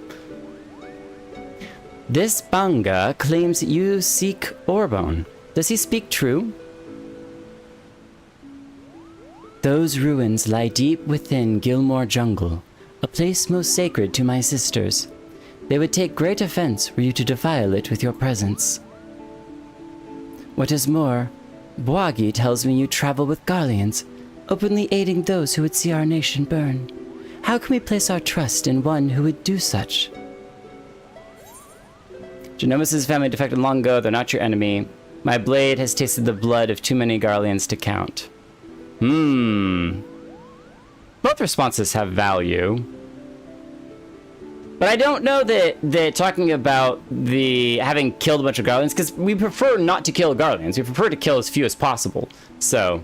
This Banga claims you seek Orbone. Does he speak true? Those ruins lie deep within Gilmore Jungle, a place most sacred to my sisters. They would take great offense were you to defile it with your presence. What is more, Boagi tells me you travel with Garleans, openly aiding those who would see our nation burn. How can we place our trust in one who would do such? Genomus' family defected long ago. They're not your enemy. My blade has tasted the blood of too many Garleans to count. Both responses have value. But I don't know that talking about the having killed a bunch of Garleans, because we prefer not to kill Garleans. We prefer to kill as few as possible. So,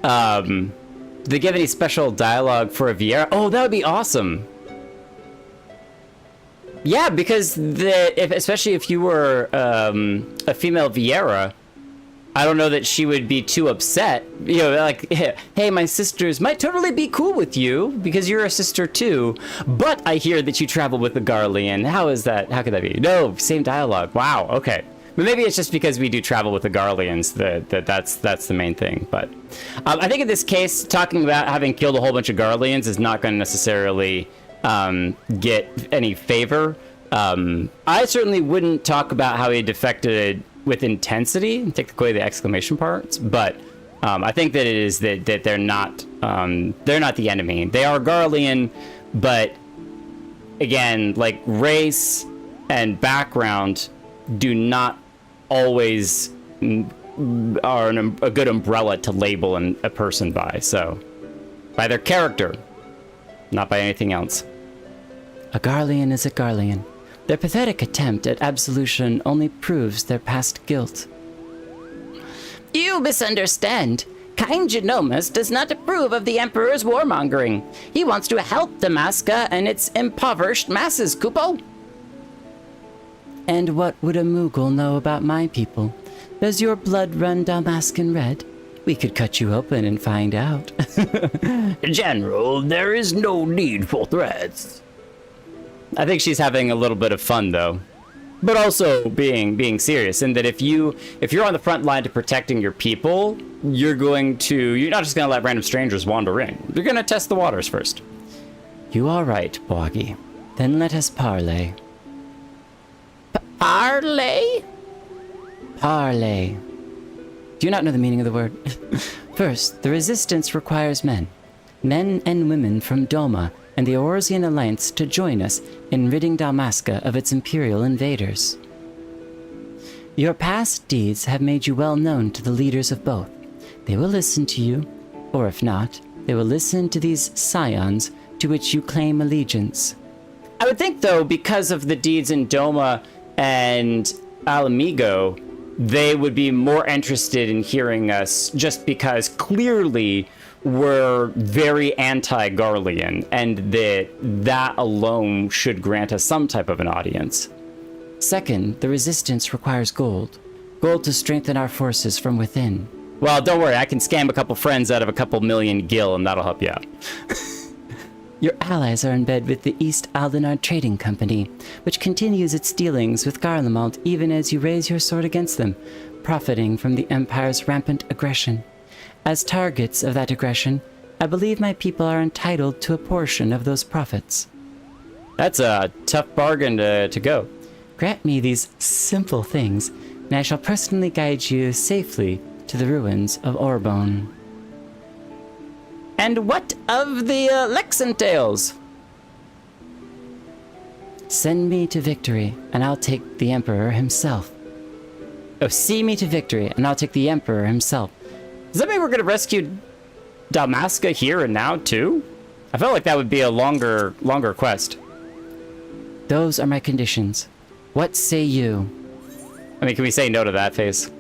do they give any special dialogue for a Vieira? Oh, that would be awesome. Yeah, because especially if you were a female Vieira, I don't know that she would be too upset. You know, like, hey, my sisters might totally be cool with you because you're a sister too. But I hear that you travel with the Garlean. How is that? How could that be? No, same dialogue. Wow. Okay. But maybe it's just because we do travel with the Garleans that's the main thing. But I think in this case, talking about having killed a whole bunch of Garleans is not going to necessarily get any favor. I certainly wouldn't talk about how he defected with intensity and take away the exclamation parts, but I think that it is that they're not the enemy. They are Garlean, but again, like race and background do not always are a good umbrella to label a person by. So by their character, not by anything else. A Garlean is a Garlean. Their pathetic attempt at absolution only proves their past guilt. You misunderstand. Kind Genomus does not approve of the Emperor's warmongering. He wants to help Damaska and its impoverished masses, Kupo. And what would a Moogle know about my people? Does your blood run Damascan red? We could cut you open and find out. General, there is no need for threats. I think she's having a little bit of fun though, but also being serious in that if you're on the front line to protecting your people, you're not just gonna let random strangers wander in. You're gonna test the waters first. You are right, Boggy. Then let us parley. Parley? Parley. Do you not know the meaning of the word? First, the resistance requires men and women from Doma and the Orosian Alliance to join us in ridding Dalmasca of its imperial invaders. Your past deeds have made you well known to the leaders of both. They will listen to you, or if not, they will listen to these scions to which you claim allegiance. I would think though, because of the deeds in Doma and Alamigo, they would be more interested in hearing us just because clearly we're very anti-Garlean, and that alone should grant us some type of an audience. Second, the resistance requires gold. Gold to strengthen our forces from within. Well, don't worry, I can scam a couple friends out of a couple million gil, and that'll help you out. Your allies are in bed with the East Aldenar Trading Company, which continues its dealings with Garlemald even as you raise your sword against them, profiting from the Empire's rampant aggression. As targets of that aggression, I believe my people are entitled to a portion of those profits. That's a tough bargain to go. Grant me these simple things, and I shall personally guide you safely to the ruins of Orbone. And what of the Lexentales? Send me to victory, and I'll take the Emperor himself. Oh, see me to victory, and I'll take the Emperor himself. Does that mean we're going to rescue Dalmasca here and now, too? I felt like that would be a longer quest. Those are my conditions. What say you? I mean, can we say no to that face?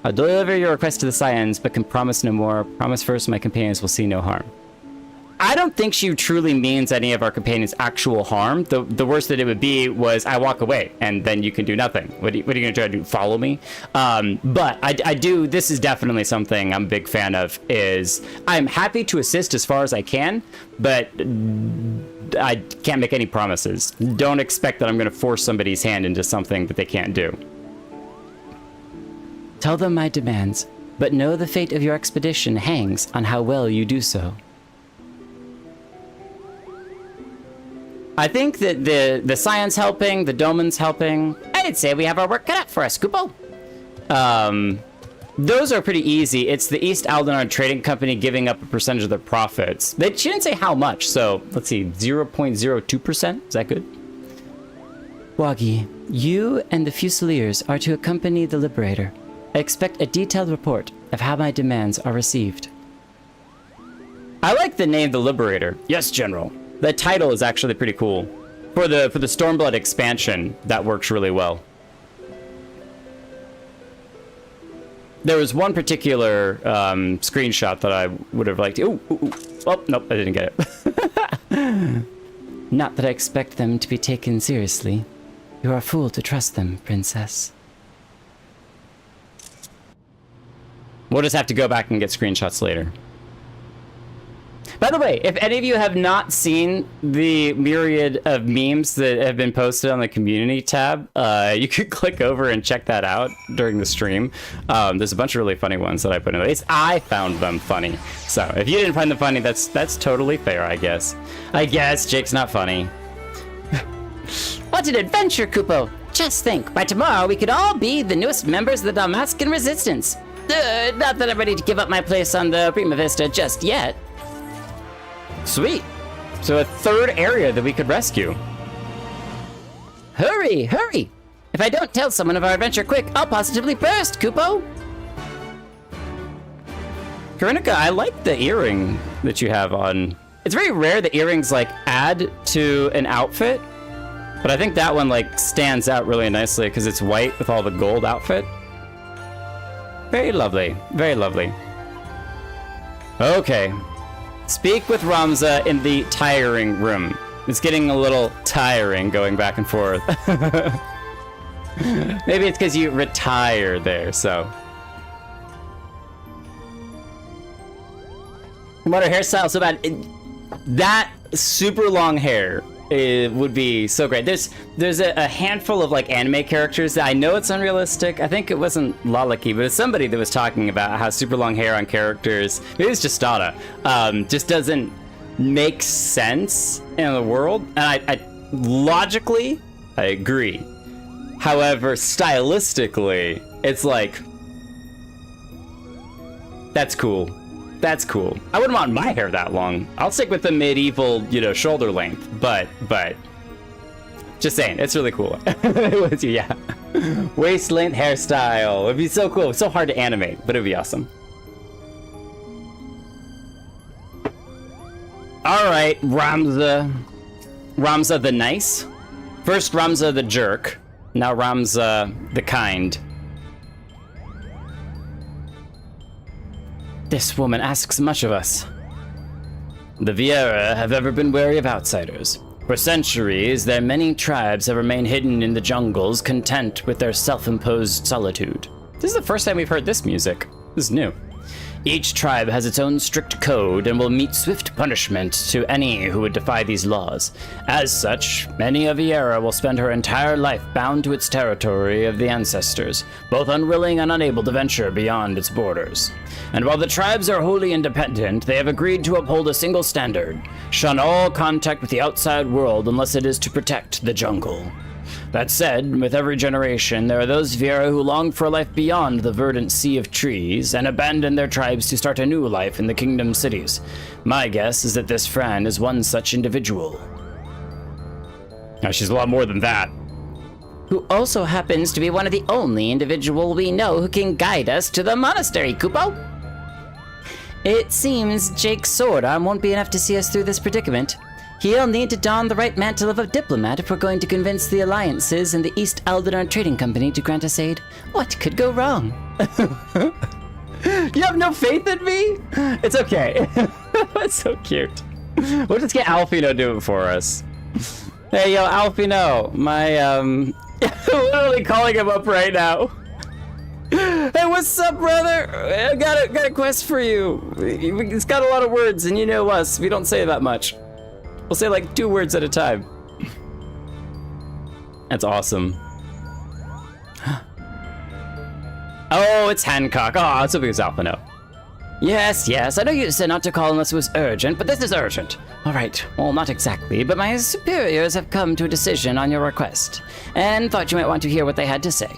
I'll deliver your request to the Scions, but can promise no more. Promise first my companions will see no harm. I don't think she truly means any of our companions' actual harm. The worst that it would be was I walk away, and then you can do nothing. What are you going to try to do, follow me? But I do, this is definitely something I'm a big fan of, is I'm happy to assist as far as I can, but I can't make any promises. Don't expect that I'm going to force somebody's hand into something that they can't do. Tell them my demands, but know the fate of your expedition hangs on how well you do so. I think that the Scion's helping, the Doman's helping. I'd say we have our work cut out for us, Kupo. Those are pretty easy. It's the East Aldenar Trading Company giving up a percentage of their profits. She didn't say how much, so let's see, 0.02%? Is that good? Wagi, you and the Fusiliers are to accompany the Liberator. I expect a detailed report of how my demands are received. I like the name The Liberator. Yes, General. The title is actually pretty cool. For the Stormblood expansion, that works really well. There was one particular screenshot that I would have liked. Ooh. Oh, nope, I didn't get it. Not that I expect them to be taken seriously. You are a fool to trust them, Princess. We'll just have to go back and get screenshots later. By the way, if any of you have not seen the myriad of memes that have been posted on the community tab, you could click over and check that out during the stream. There's a bunch of really funny ones that I put in place. I found them funny. So if you didn't find them funny, that's totally fair, I guess. I guess Jake's not funny. What an adventure, Kupo! Just think, by tomorrow we could all be the newest members of the Dalmascan Resistance. Not that I'm ready to give up my place on the Prima Vista just yet. Sweet. So a third area that we could rescue. Hurry, hurry! If I don't tell someone of our adventure quick, I'll positively burst, Kupo! Karinika, I like the earring that you have on. It's very rare that earrings like add to an outfit, but I think that one like stands out really nicely because it's white with all the gold outfit. Very lovely, very lovely. Okay. Speak with Ramza in the tiring room. It's getting a little tiring going back and forth. Maybe it's because you retire there, so. What her hairstyle so bad. That super long hair would be so great. There's a handful of like anime characters that I know it's unrealistic. I think it wasn't Lalaki, but it's somebody that was talking about how super long hair on characters, maybe it's just Dada, just doesn't make sense in the world. And I logically, I agree. However, stylistically, it's like, that's cool. That's cool. I wouldn't want my hair that long. I'll stick with the medieval, shoulder length, but just saying, it's really cool. It was, yeah. Waist length hairstyle. It'd be so cool. It's so hard to animate, but it'd be awesome. All right, Ramza. Ramza the nice. First Ramza the jerk. Now Ramza the kind. This woman asks much of us. The Viera have ever been wary of outsiders. For centuries, their many tribes have remained hidden in the jungles, content with their self-imposed solitude. This is the first time we've heard this music. This is new. Each tribe has its own strict code and will meet swift punishment to any who would defy these laws. As such, many a Viera will spend her entire life bound to its territory of the ancestors, both unwilling and unable to venture beyond its borders. And while the tribes are wholly independent, they have agreed to uphold a single standard: shun all contact with the outside world unless it is to protect the jungle. That said, with every generation, there are those Viera who long for a life beyond the verdant sea of trees and abandon their tribes to start a new life in the kingdom cities. My guess is that this Fran is one such individual. Now, she's a lot more than that. Who also happens to be one of the only individual we know who can guide us to the monastery, Kupo. It seems Jake's sword arm won't be enough to see us through this predicament. He'll need to don the right mantle of a diplomat if we're going to convince the alliances and the East Aldenar Trading Company to grant us aid. What could go wrong? You have no faith in me? It's okay. That's so cute. We'll just get Alfino do it for us. Hey, yo, Alfino, my, literally calling him up right now. Hey, what's up, brother? I got a quest for you. It's got a lot of words, and you know us. We don't say that much. We'll say like 2 words at a time. That's awesome. Oh, it's Hancock. Oh, it's something Alfino. Yes, I know you said not to call unless it was urgent, but this is urgent. All right, well, not exactly, but my superiors have come to a decision on your request, and thought you might want to hear what they had to say.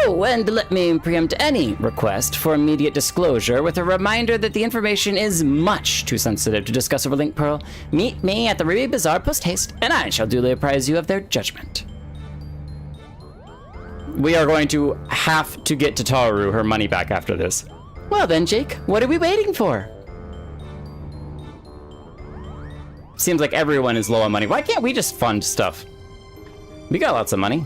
Oh, and let me preempt any request for immediate disclosure with a reminder that the information is much too sensitive to discuss over Link Pearl. Meet me at the Ruby Bazaar post-haste, and I shall duly apprise you of their judgment. We are going to have to get Tataru her money back after this. Well then, Jake, what are we waiting for? Seems like everyone is low on money. Why can't we just fund stuff? We got lots of money.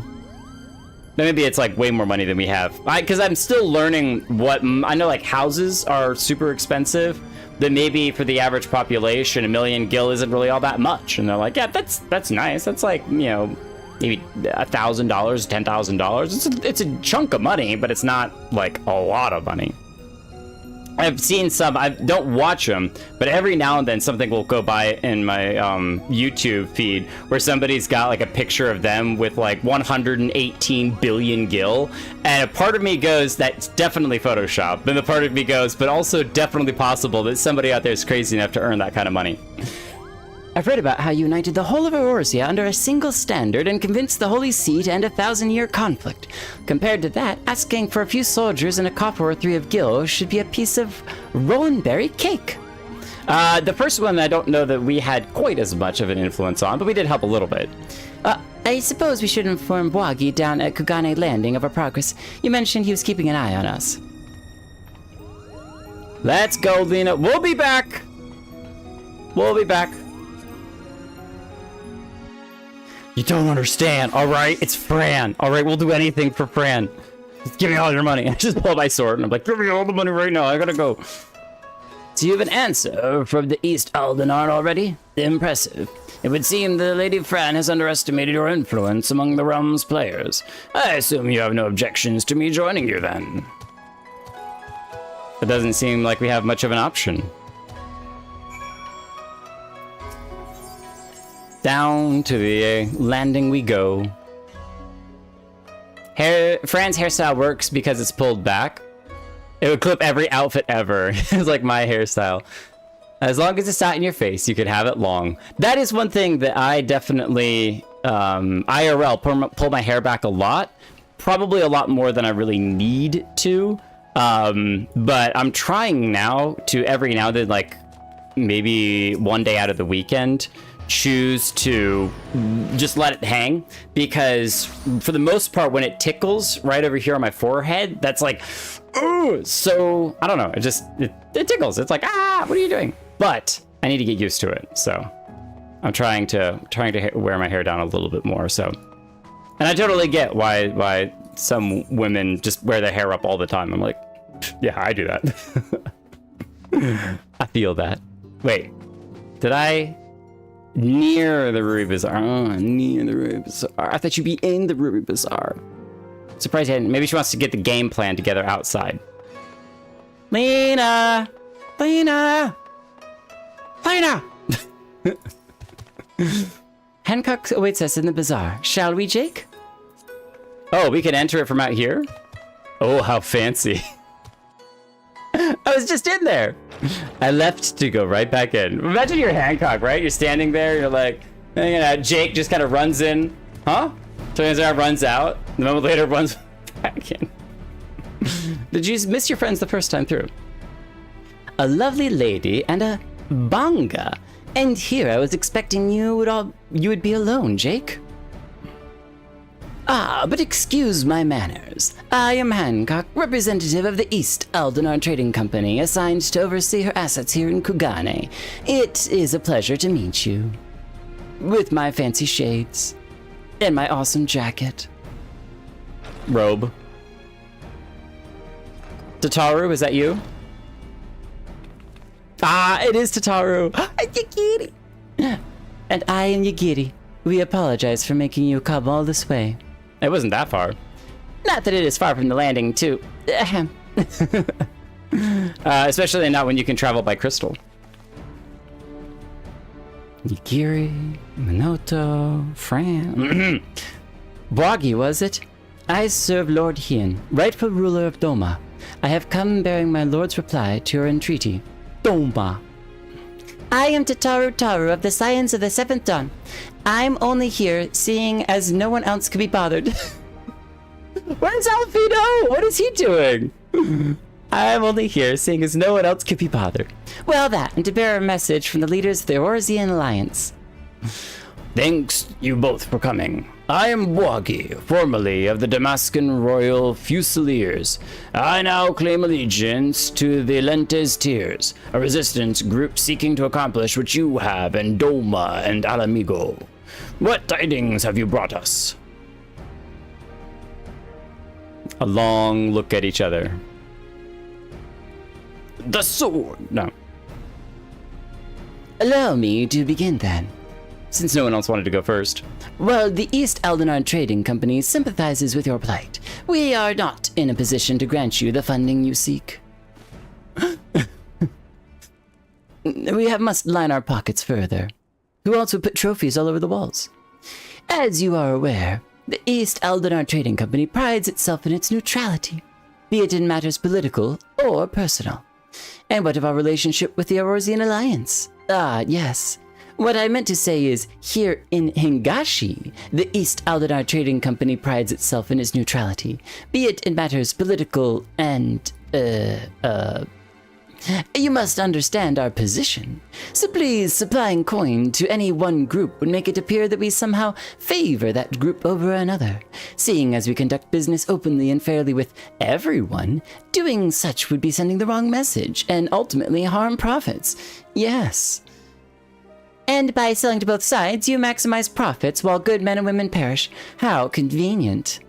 Maybe it's like way more money than we have. Because I'm still learning what, I know like houses are super expensive. That maybe for the average population, 1 million gil isn't really all that much. And they're like, yeah, that's nice. That's like, maybe $1,000, $10,000. It's a chunk of money, but it's not like a lot of money. I've seen some. I don't watch them, but every now and then something will go by in my YouTube feed where somebody's got like a picture of them with like 118 billion gil, and a part of me goes, that's definitely Photoshop. And the part of me goes, but also definitely possible that somebody out there is crazy enough to earn that kind of money. I've read about how you united the whole of Eorzea under a single standard and convinced the Holy See to end a 1,000-year conflict. Compared to that, asking for a few soldiers and a copper or 3 of gil should be a piece of rowanberry cake. The first one I don't know that we had quite as much of an influence on, but we did help a little bit. I suppose we should inform Bwagi down at Kugane Landing of our progress. You mentioned he was keeping an eye on us. Let's go, Lena. We'll be back. We'll be back. You don't understand, all right? It's Fran. All right, we'll do anything for Fran. Just give me all your money. I just pull my sword and I'm like, give me all the money right now. I gotta go. So you have an answer from the East Aldenar already? Impressive. It would seem the Lady Fran has underestimated your influence among the realm's players. I assume you have no objections to me joining you then. It doesn't seem like we have much of an option. Down to the landing we go. Fran's hairstyle works because it's pulled back. It would clip every outfit ever. It's like my hairstyle. As long as it's not in your face, you can have it long. That is one thing that I definitely, IRL, pull my hair back a lot. Probably a lot more than I really need to. But I'm trying now to every now and then, like maybe one day out of the weekend, choose to just let it hang, because for the most part when it tickles right over here on my forehead, that's like, oh, so I don't know, it tickles. It's like, what are you doing? But I need to get used to it, so I'm trying to wear my hair down a little bit more. So, and I totally get why some women just wear their hair up all the time. I'm like, yeah, I do that. I feel that. Wait, did I? Near the Ruby Bazaar. Oh, near the Ruby Bazaar. I thought you'd be in the Ruby Bazaar. Surprised I hadn't. Maybe she wants to get the game plan together outside. Lena! Lena! Lena! Hancock awaits us in the bazaar. Shall we, Jake? Oh, we can enter it from out here? Oh, how fancy. I was just in there. I left to go right back in. Imagine you're Hancock, right? You're standing there, you're like, Jake just kind of runs in. Huh? Turns around, runs out. A moment later, runs back in. Did you miss your friends the first time through? A lovely lady and a banga. And here I was expecting you would be alone, Jake. But excuse my manners. I am Hancock, representative of the East Aldenar Trading Company, assigned to oversee her assets here in Kugane. It is a pleasure to meet you. With my fancy shades. And my awesome jacket. Robe. Tataru, is that you? It is Tataru. Yagiri. And I am Yagiri. We apologize for making you come all this way. It wasn't that far. Not that it is far from the landing, too. Especially not when you can travel by crystal. Yagiri, Minoto, Fran. Bwagi, was it? I serve Lord Hien, rightful ruler of Doma. I have come bearing my lord's reply to your entreaty. Doma. I am Tataru Taru of the Science of the Seventh Dawn. I'm only here seeing as no one else could be bothered. Where's Alfino? What is he doing? I'm only here seeing as no one else could be bothered. Well, that, and to bear a message from the leaders of the Eorzean Alliance. Thanks you both for coming. I am Bwagi, formerly of the Damascan Royal Fusiliers. I now claim allegiance to the Lentes Tiers, a resistance group seeking to accomplish what you have in Doma and Alamigo. What tidings have you brought us? A long look at each other. The sword! No. Allow me to begin then. Since no one else wanted to go first. Well, the East Aldenar Trading Company sympathizes with your plight. We are not in a position to grant you the funding you seek. We must line our pockets further. Who else would put trophies all over the walls? As you are aware, the East Aldenar Trading Company prides itself in its neutrality, be it in matters political or personal. And what of our relationship with the Aurorsian Alliance? Ah, yes. What I meant to say is, here in Hingashi, the East Aldenar Trading Company prides itself in its neutrality, be it in matters political and, You must understand our position. Simply supplying coin to any one group would make it appear that we somehow favor that group over another. Seeing as we conduct business openly and fairly with everyone, doing such would be sending the wrong message and ultimately harm profits. Yes. And by selling to both sides, you maximize profits while good men and women perish. How convenient.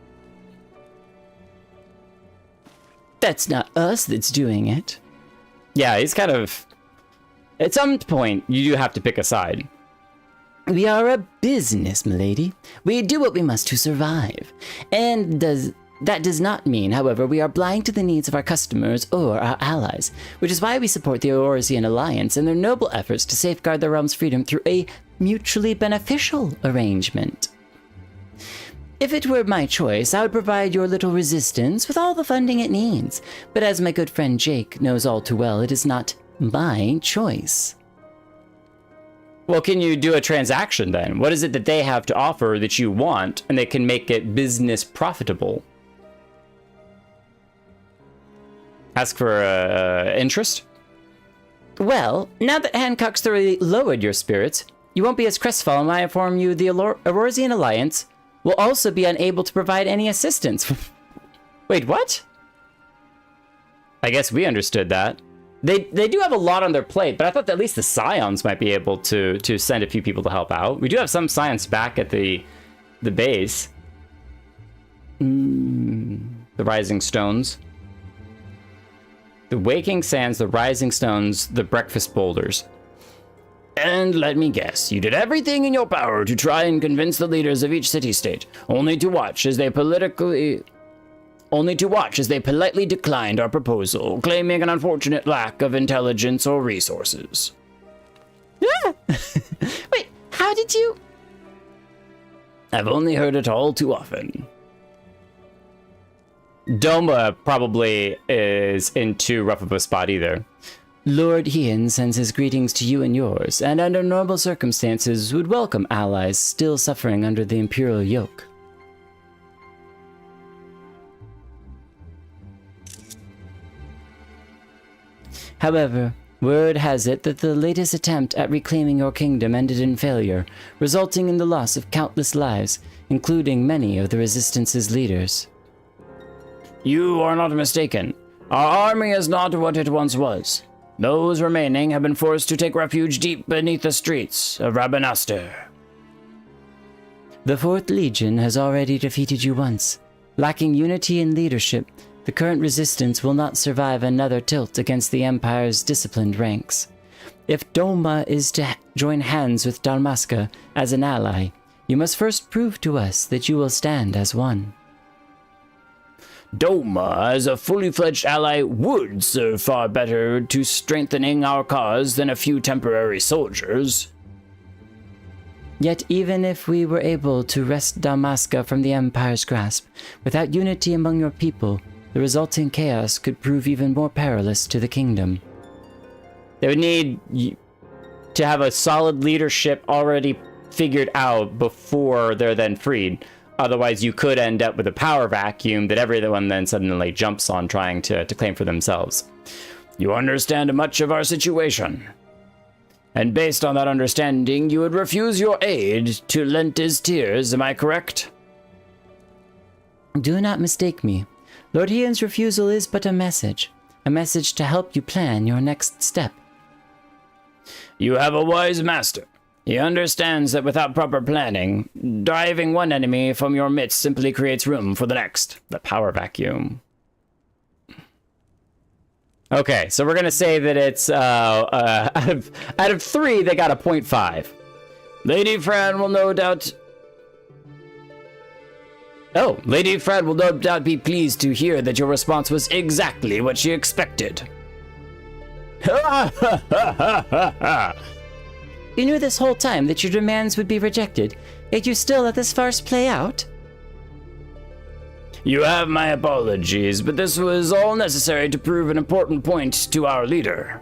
That's not us that's doing it. Yeah, he's kind of... At some point, you do have to pick a side. We are a business, milady. We do what we must to survive. And that does not mean, however, we are blind to the needs of our customers or our allies, which is why we support the Aurorsian Alliance in their noble efforts to safeguard the realm's freedom through a mutually beneficial arrangement. If it were my choice, I would provide your little resistance with all the funding it needs. But as my good friend Jake knows all too well, it is not my choice. Well, can you do a transaction then? What is it that they have to offer that you want, and they can make it business profitable? Ask for interest? Well, now that Hancock's thoroughly lowered your spirits, you won't be as crestfallen when I inform you the Aurorsian Alliance will also be unable to provide any assistance. Wait, what? I guess we understood that. They do have a lot on their plate, but I thought that at least the Scions might be able to send a few people to help out. We do have some Scions back at the base. The Rising Stones. The Waking Sands, the Rising Stones, the Breakfast Boulders. And let me guess, you did everything in your power to try and convince the leaders of each city-state, only to watch as they politely declined our proposal, claiming an unfortunate lack of intelligence or resources. Yeah. Wait, how did you... I've only heard it all too often. Doma probably is in too rough of a spot either. Lord Hien sends his greetings to you and yours, and under normal circumstances would welcome allies still suffering under the imperial yoke. However, word has it that the latest attempt at reclaiming your kingdom ended in failure, resulting in the loss of countless lives, including many of the Resistance's leaders. You are not mistaken. Our army is not what it once was. Those remaining have been forced to take refuge deep beneath the streets of Rabanastre. The 4th Legion has already defeated you once. Lacking unity and leadership, the current resistance will not survive another tilt against the Empire's disciplined ranks. If Doma is to join hands with Dalmasca as an ally, you must first prove to us that you will stand as one. Doma, as a fully fledged ally, would serve far better to strengthening our cause than a few temporary soldiers. Yet even if we were able to wrest Dalmasca from the Empire's grasp, without unity among your people, the resulting chaos could prove even more perilous to the kingdom. They would need to have a solid leadership already figured out before they're then freed. Otherwise, you could end up with a power vacuum that everyone then suddenly jumps on trying to claim for themselves. You understand much of our situation. And based on that understanding, you would refuse your aid to Lenta's tears, am I correct? Do not mistake me. Lord Hien's refusal is but a message to help you plan your next step. You have a wise master. He understands that without proper planning, driving one enemy from your midst simply creates room for the next. The power vacuum. Okay, so we're gonna say that it's out of 3, they got a 0.5. Lady Fran will no doubt. Oh, Lady Fran will no doubt be pleased to hear that your response was exactly what she expected. You knew this whole time that your demands would be rejected, yet you still let this farce play out? You have my apologies, but this was all necessary to prove an important point to our leader.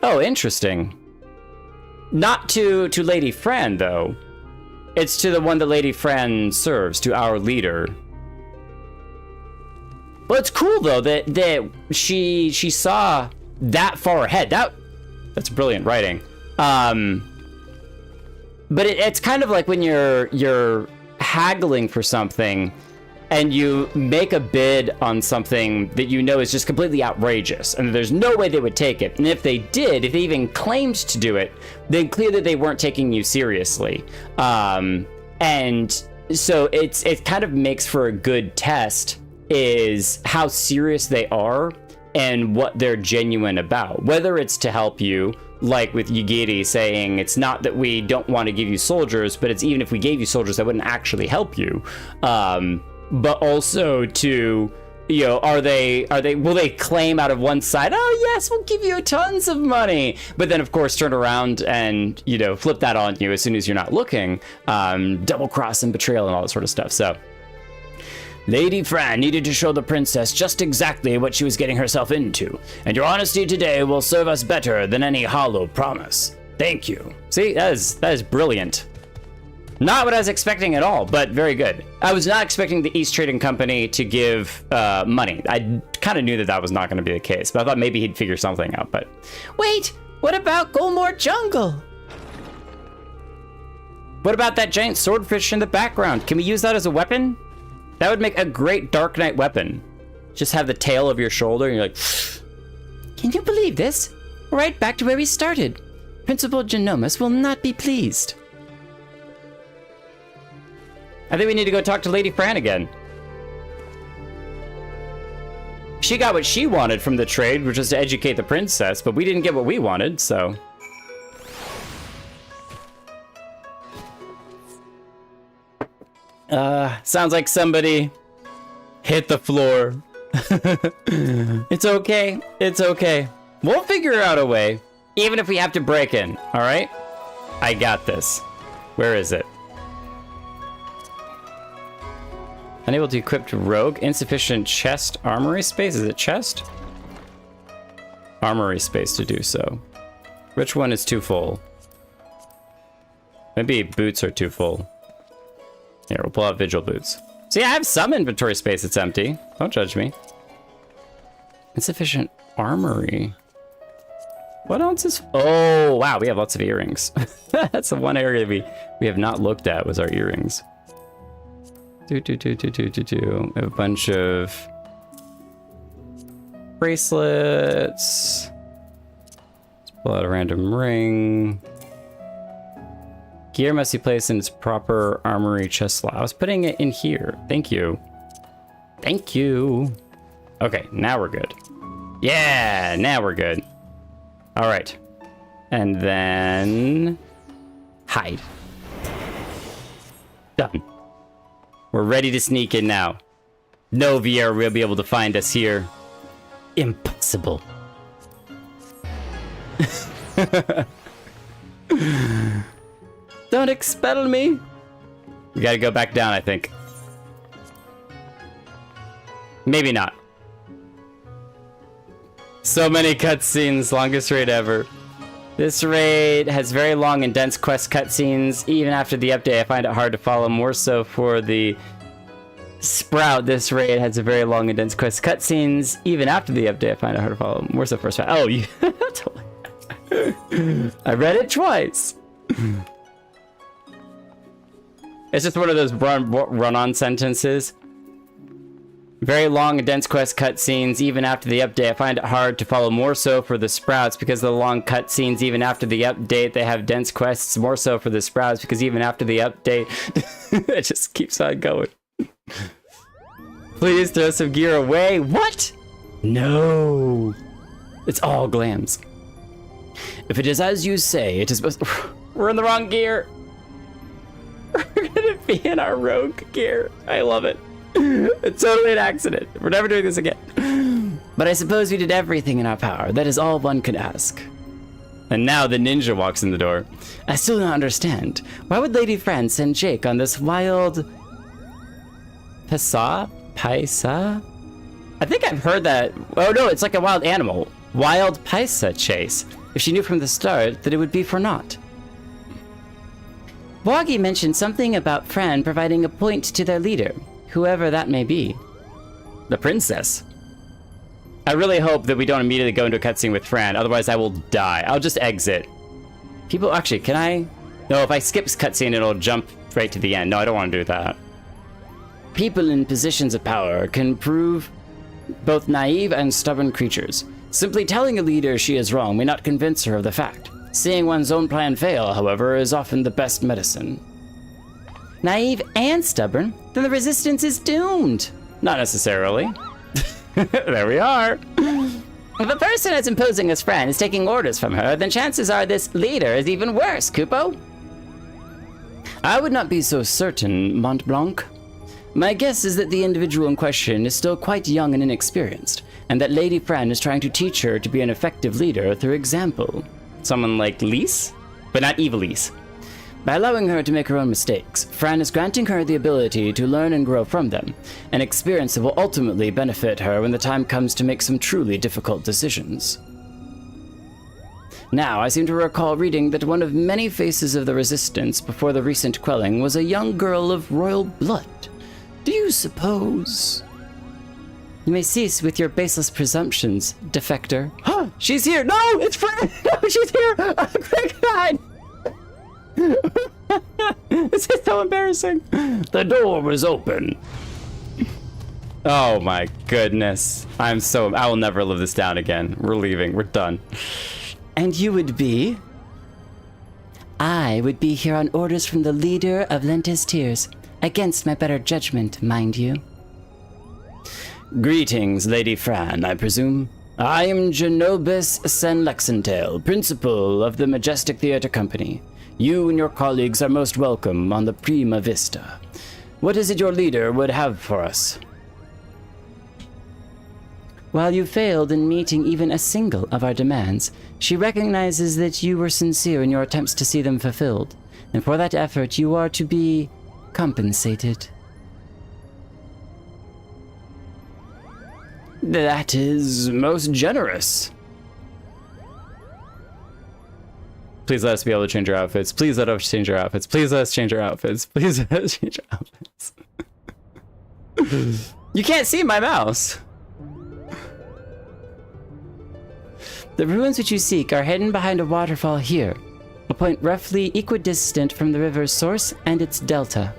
Oh, interesting. Not to Lady Fran, though. It's to the one that Lady Fran serves, to our leader. Well, it's cool, though, that she saw that far ahead. That's brilliant writing. But it's kind of like when you're haggling for something and you make a bid on something that you know is just completely outrageous and there's no way they would take it. And if they did, if they even claimed to do it, then clearly they weren't taking you seriously. And so it kind of makes for a good test is how serious they are and what they're genuine about. Whether it's to help you, like with Yigiri saying, it's not that we don't want to give you soldiers, but it's even if we gave you soldiers, that wouldn't actually help you. But also to, you know, will they claim out of one side, oh yes, we'll give you tons of money, but then of course turn around and, you know, flip that on you as soon as you're not looking, double cross and betrayal and all that sort of stuff. So Lady Fran needed to show the princess just exactly what she was getting herself into, and your honesty today will serve us better than any hollow promise. Thank you. See, that is brilliant. Not what I was expecting at all, but very good. I was not expecting the East Trading Company to give money. I kind of knew that was not going to be the case, but I thought maybe he'd figure something out. But Wait, what about Golmore Jungle? what about that giant swordfish in the background? Can we use that as a weapon? That would make a great Dark Knight weapon. Just have the tail of your shoulder and you're like... Can you believe this? Right back to where we started. Principal Genomus will not be pleased. I think we need to go talk to Lady Fran again. She got what she wanted from the trade, which was to educate the princess, but we didn't get what we wanted, so... sounds like somebody hit the floor. It's okay. It's okay. We'll figure out a way, even if we have to break in, all right? I got this. Where is it? Unable to equip rogue. Insufficient chest armory space. Is it chest? Armory space to do so. Which one is too full? Maybe boots are too full. Here, we'll pull out Vigil boots. See, I have some inventory space that's empty. Don't judge me. Insufficient armory. What else is... Oh, wow, we have lots of earrings. That's the one area we have not looked at was our earrings. We have a bunch of bracelets. Let's pull out a random ring. Gear must be placed in its proper armory chest slot. I was putting it in here. Thank you. Thank you. Okay, now we're good. Yeah, now we're good. All right. And then hide. Done. We're ready to sneak in now. No VR will be able to find us here. Impossible. Don't expel me. We gotta go back down, I think. Maybe not. So many cutscenes, longest raid ever. This raid has very long and dense quest cutscenes. Even after the update, I find it hard to follow, more so for the Sprout. This raid has a very long and dense quest cutscenes. Even after the update, I find it hard to follow, more so for Sprout. Oh, you... I read it twice. It's just one of those run-on sentences. Very long and dense quest cutscenes. Even after the update, I find it hard to follow, more so for the Sprouts because of the long cutscenes. Even after the update, they have dense quests, more so for the Sprouts because even after the update, it just keeps on going. Please throw some gear away. What? No. It's all glams. If it is as you say, it is... We're in the wrong gear. We're gonna be in our rogue gear. I love it. It's totally an accident. We're never doing this again. But I suppose we did everything in our power. That is all one could ask. And now the ninja walks in the door. I still don't understand. Why would Lady Fran send Jake on this wild... Paisa? I think I've heard that. Oh no, it's like a wild animal. Wild Paisa chase. If she knew from the start that it would be for naught. Wagi mentioned something about Fran providing a point to their leader, whoever that may be. The princess. I really hope that we don't immediately go into a cutscene with Fran, otherwise I will die. I'll just exit. People, actually, can I? No, if I skip cutscene, it'll jump right to the end. No, I don't want to do that. People in positions of power can prove both naive and stubborn creatures. Simply telling a leader she is wrong may not convince her of the fact. Seeing one's own plan fail, however, is often the best medicine. Naive and stubborn? Then the resistance is doomed. Not necessarily. There we are. If a person as imposing as Fran is taking orders from her, then chances are this leader is even worse, Kupo. I would not be so certain, Mont Blanc. My guess is that the individual in question is still quite young and inexperienced, and that Lady Fran is trying to teach her to be an effective leader through example. Someone like Lise? But not evil Lise. By allowing her to make her own mistakes, Fran is granting her the ability to learn and grow from them, an experience that will ultimately benefit her when the time comes to make some truly difficult decisions. Now, I seem to recall reading that one of many faces of the resistance before the recent quelling was a young girl of royal blood. Do you suppose... You may cease with your baseless presumptions, defector. Huh, she's here! No, it's Fran! No, she's here! Oh, quick, God! This is so embarrassing. The door was open. Oh my goodness. I will never live this down again. We're leaving. We're done. And you would be? I would be here on orders from the leader of Lentis Tears. Against my better judgment, mind you. Greetings, Lady Fran, I presume. I am Genobus Senlexentail, principal of the Majestic Theater Company. You and your colleagues are most welcome on the Prima Vista. What is it your leader would have for us? While you failed in meeting even a single of our demands, she recognizes that you were sincere in your attempts to see them fulfilled, and for that effort you are to be compensated. That is most generous. Please let us be able to change our outfits. Please let us change our outfits. Please let us change our outfits. Please let us change our outfits. You can't see my mouse. The ruins which you seek are hidden behind a waterfall here, a point roughly equidistant from the river's source and its delta.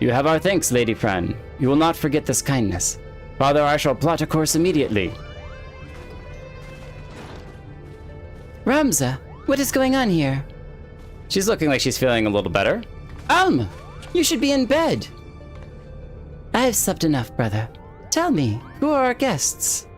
You have our thanks, Lady Fran. You will not forget this kindness. Father, I shall plot a course immediately. Ramza, what is going on here? She's looking like she's feeling a little better. Alma, you should be in bed. I have slept enough, brother. Tell me, who are our guests?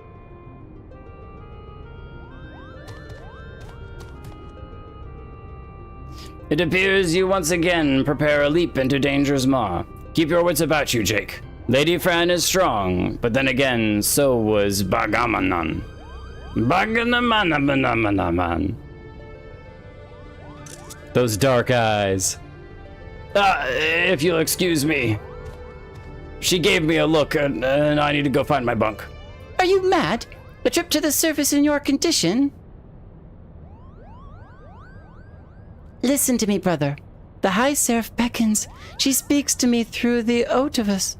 It appears you once again prepare a leap into danger's maw. Keep your wits about you, Jake. Lady Fran is strong, but then again, so was Bagamanan. Baganamanamanamanaman. Those dark eyes. If you'll excuse me. She gave me a look, and I need to go find my bunk. Are you mad? A trip to the surface in your condition? Listen to me, brother. The High Seraph beckons. She speaks to me through the Otius.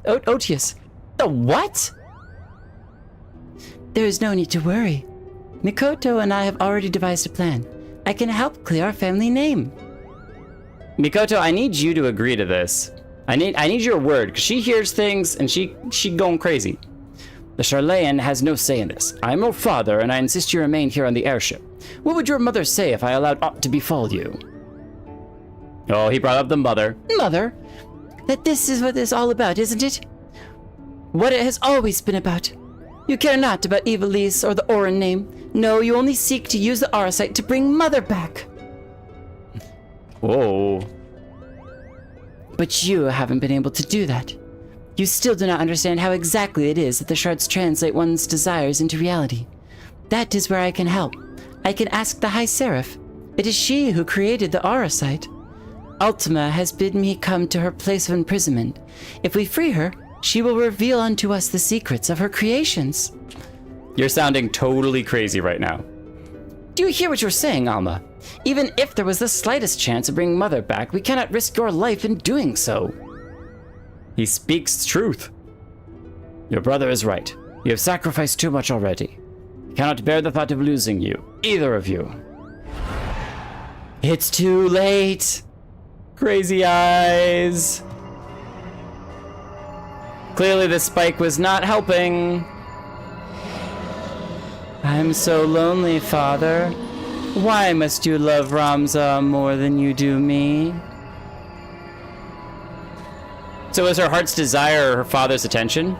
The what? There is no need to worry. Mikoto and I have already devised a plan. I can help clear our family name. Mikoto, I need you to agree to this. I need your word, because she hears things and she going crazy. The Charlayan has no say in this. I am your father, and I insist you remain here on the airship. What would your mother say if I allowed aught to befall you? Oh, he brought up the mother. Mother? That this is what it's all about, isn't it? What it has always been about. You care not about Evilise or the Orin name. No, you only seek to use the Arasite to bring Mother back. Whoa. But you haven't been able to do that. You still do not understand how exactly it is that the shards translate one's desires into reality. That is where I can help. I can ask the High Seraph. It is she who created the aura site. Ultima has bid me come to her place of imprisonment. If we free her, she will reveal unto us the secrets of her creations. You're sounding totally crazy right now. Do you hear what you're saying, Alma? Even if there was the slightest chance of bringing Mother back, we cannot risk your life in doing so. He speaks truth. Your brother is right. You have sacrificed too much already. I cannot bear the thought of losing you, either of you. It's too late. Crazy eyes. Clearly the spike was not helping. I'm so lonely, Father. Why must you love Ramza more than you do me? So is her heart's desire her father's attention?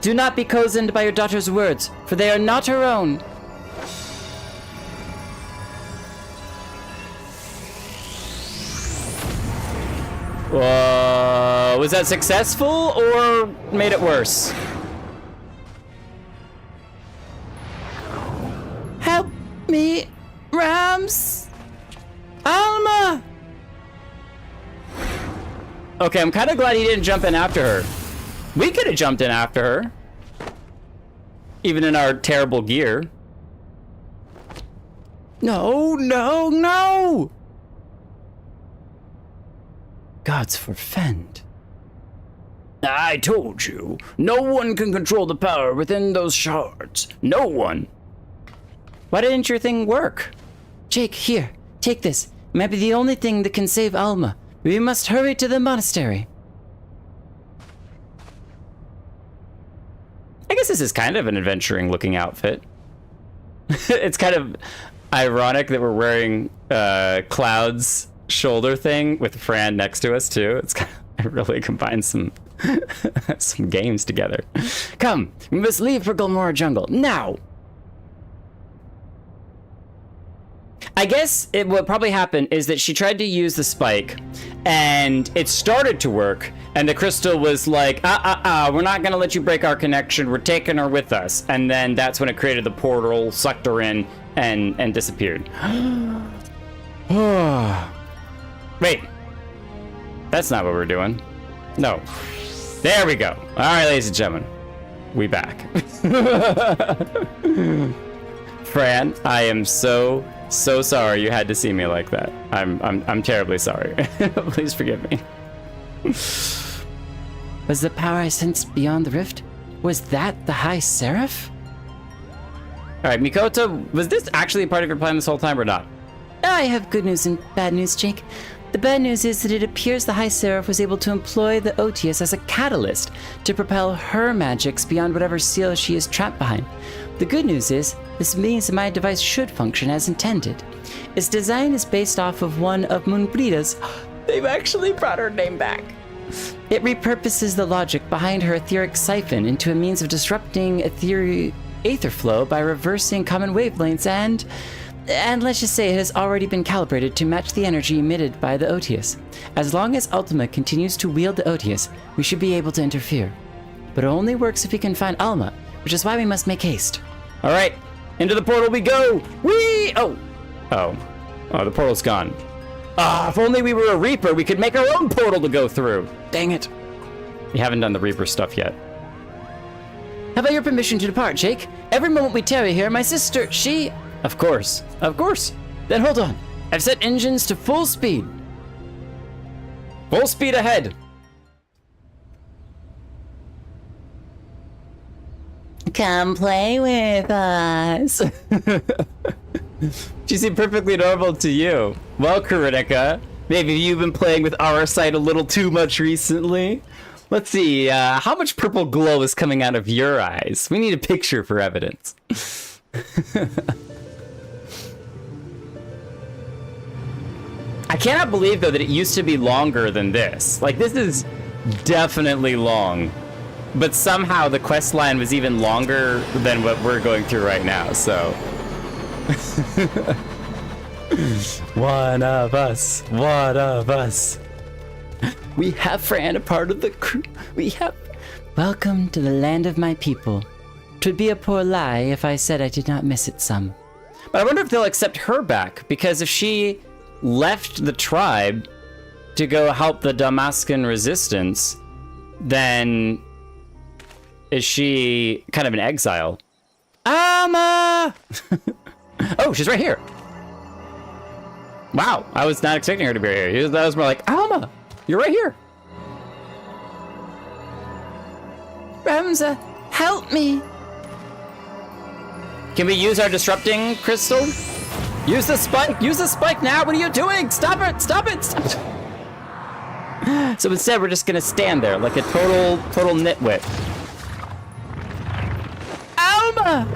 Do not be cozened by your daughter's words, for they are not her own. Was that successful or made it worse? Help me, Rams! Alma! Okay, I'm kind of glad he didn't jump in after her. We could have jumped in after her. Even in our terrible gear. No, no, no! Gods forfend. I told you, no one can control the power within those shards. No one. Why didn't your thing work? Jake, here, take this. It might be the only thing that can save Alma. We must hurry to the monastery. I guess this is kind of an adventuring looking outfit. It's kind of ironic that we're wearing Cloud's shoulder thing with Fran next to us too. It's kind of, it really combines some some games together. Come, we must leave for Gulmora Jungle, now! I guess what probably happened is that she tried to use the spike and it started to work and the crystal was like, we're not gonna let you break our connection, we're taking her with us. And then that's when it created the portal, sucked her in and disappeared. Wait, that's not what we're doing. No, there we go. All right, ladies and gentlemen, we back. Fran, I am so sorry you had to see me like that. I'm terribly sorry. Please forgive me. Was the power I sensed beyond the rift? Was that the High Seraph? All right, Mikoto, was this actually a part of your plan this whole time or not? I have good news and bad news, Jake. The bad news is that it appears the High Seraph was able to employ the Otius as a catalyst to propel her magics beyond whatever seal she is trapped behind. The good news is, this means that my device should function as intended. Its design is based off of one of Moonbrida's. They've actually brought her name back. It repurposes the logic behind her etheric siphon into a means of disrupting aether flow by reversing common wavelengths and let's just say it has already been calibrated to match the energy emitted by the Otius. As long as Ultima continues to wield the Otius, we should be able to interfere. But it only works if we can find Alma, which is why we must make haste. All right, into the portal we go. Whee! Oh, the portal's gone. If only we were a Reaper, we could make our own portal to go through. Dang it. We haven't done the Reaper stuff yet. Have I your permission to depart, Jake? Every moment we tarry here, my sister, she... Of course. Then hold on. I've set engines to full speed. Full speed ahead. Come play with us. She seemed perfectly normal to you. Well, Karinika, maybe you've been playing with our site a little too much recently. Let's see, how much purple glow is coming out of your eyes? We need a picture for evidence. I cannot believe, though, that it used to be longer than this. Like, this is definitely long. But somehow the quest line was even longer than what we're going through right now, so... One of us. We have Fran, a part of the crew. We have... Welcome to the land of my people. 'Twould be a poor lie if I said I did not miss it some. But I wonder if they'll accept her back, because if she left the tribe to go help the Damascan resistance, then is she kind of an exile? Alma! Oh, she's right here. Wow, I was not expecting her to be right here. That was more like, Alma, you're right here. Ramza, help me! Can we use our disrupting crystal? Use the spike! Use the spike now! What are you doing? Stop it! Stop it! Stop it! So instead, we're just gonna stand there like a total nitwit. Alma!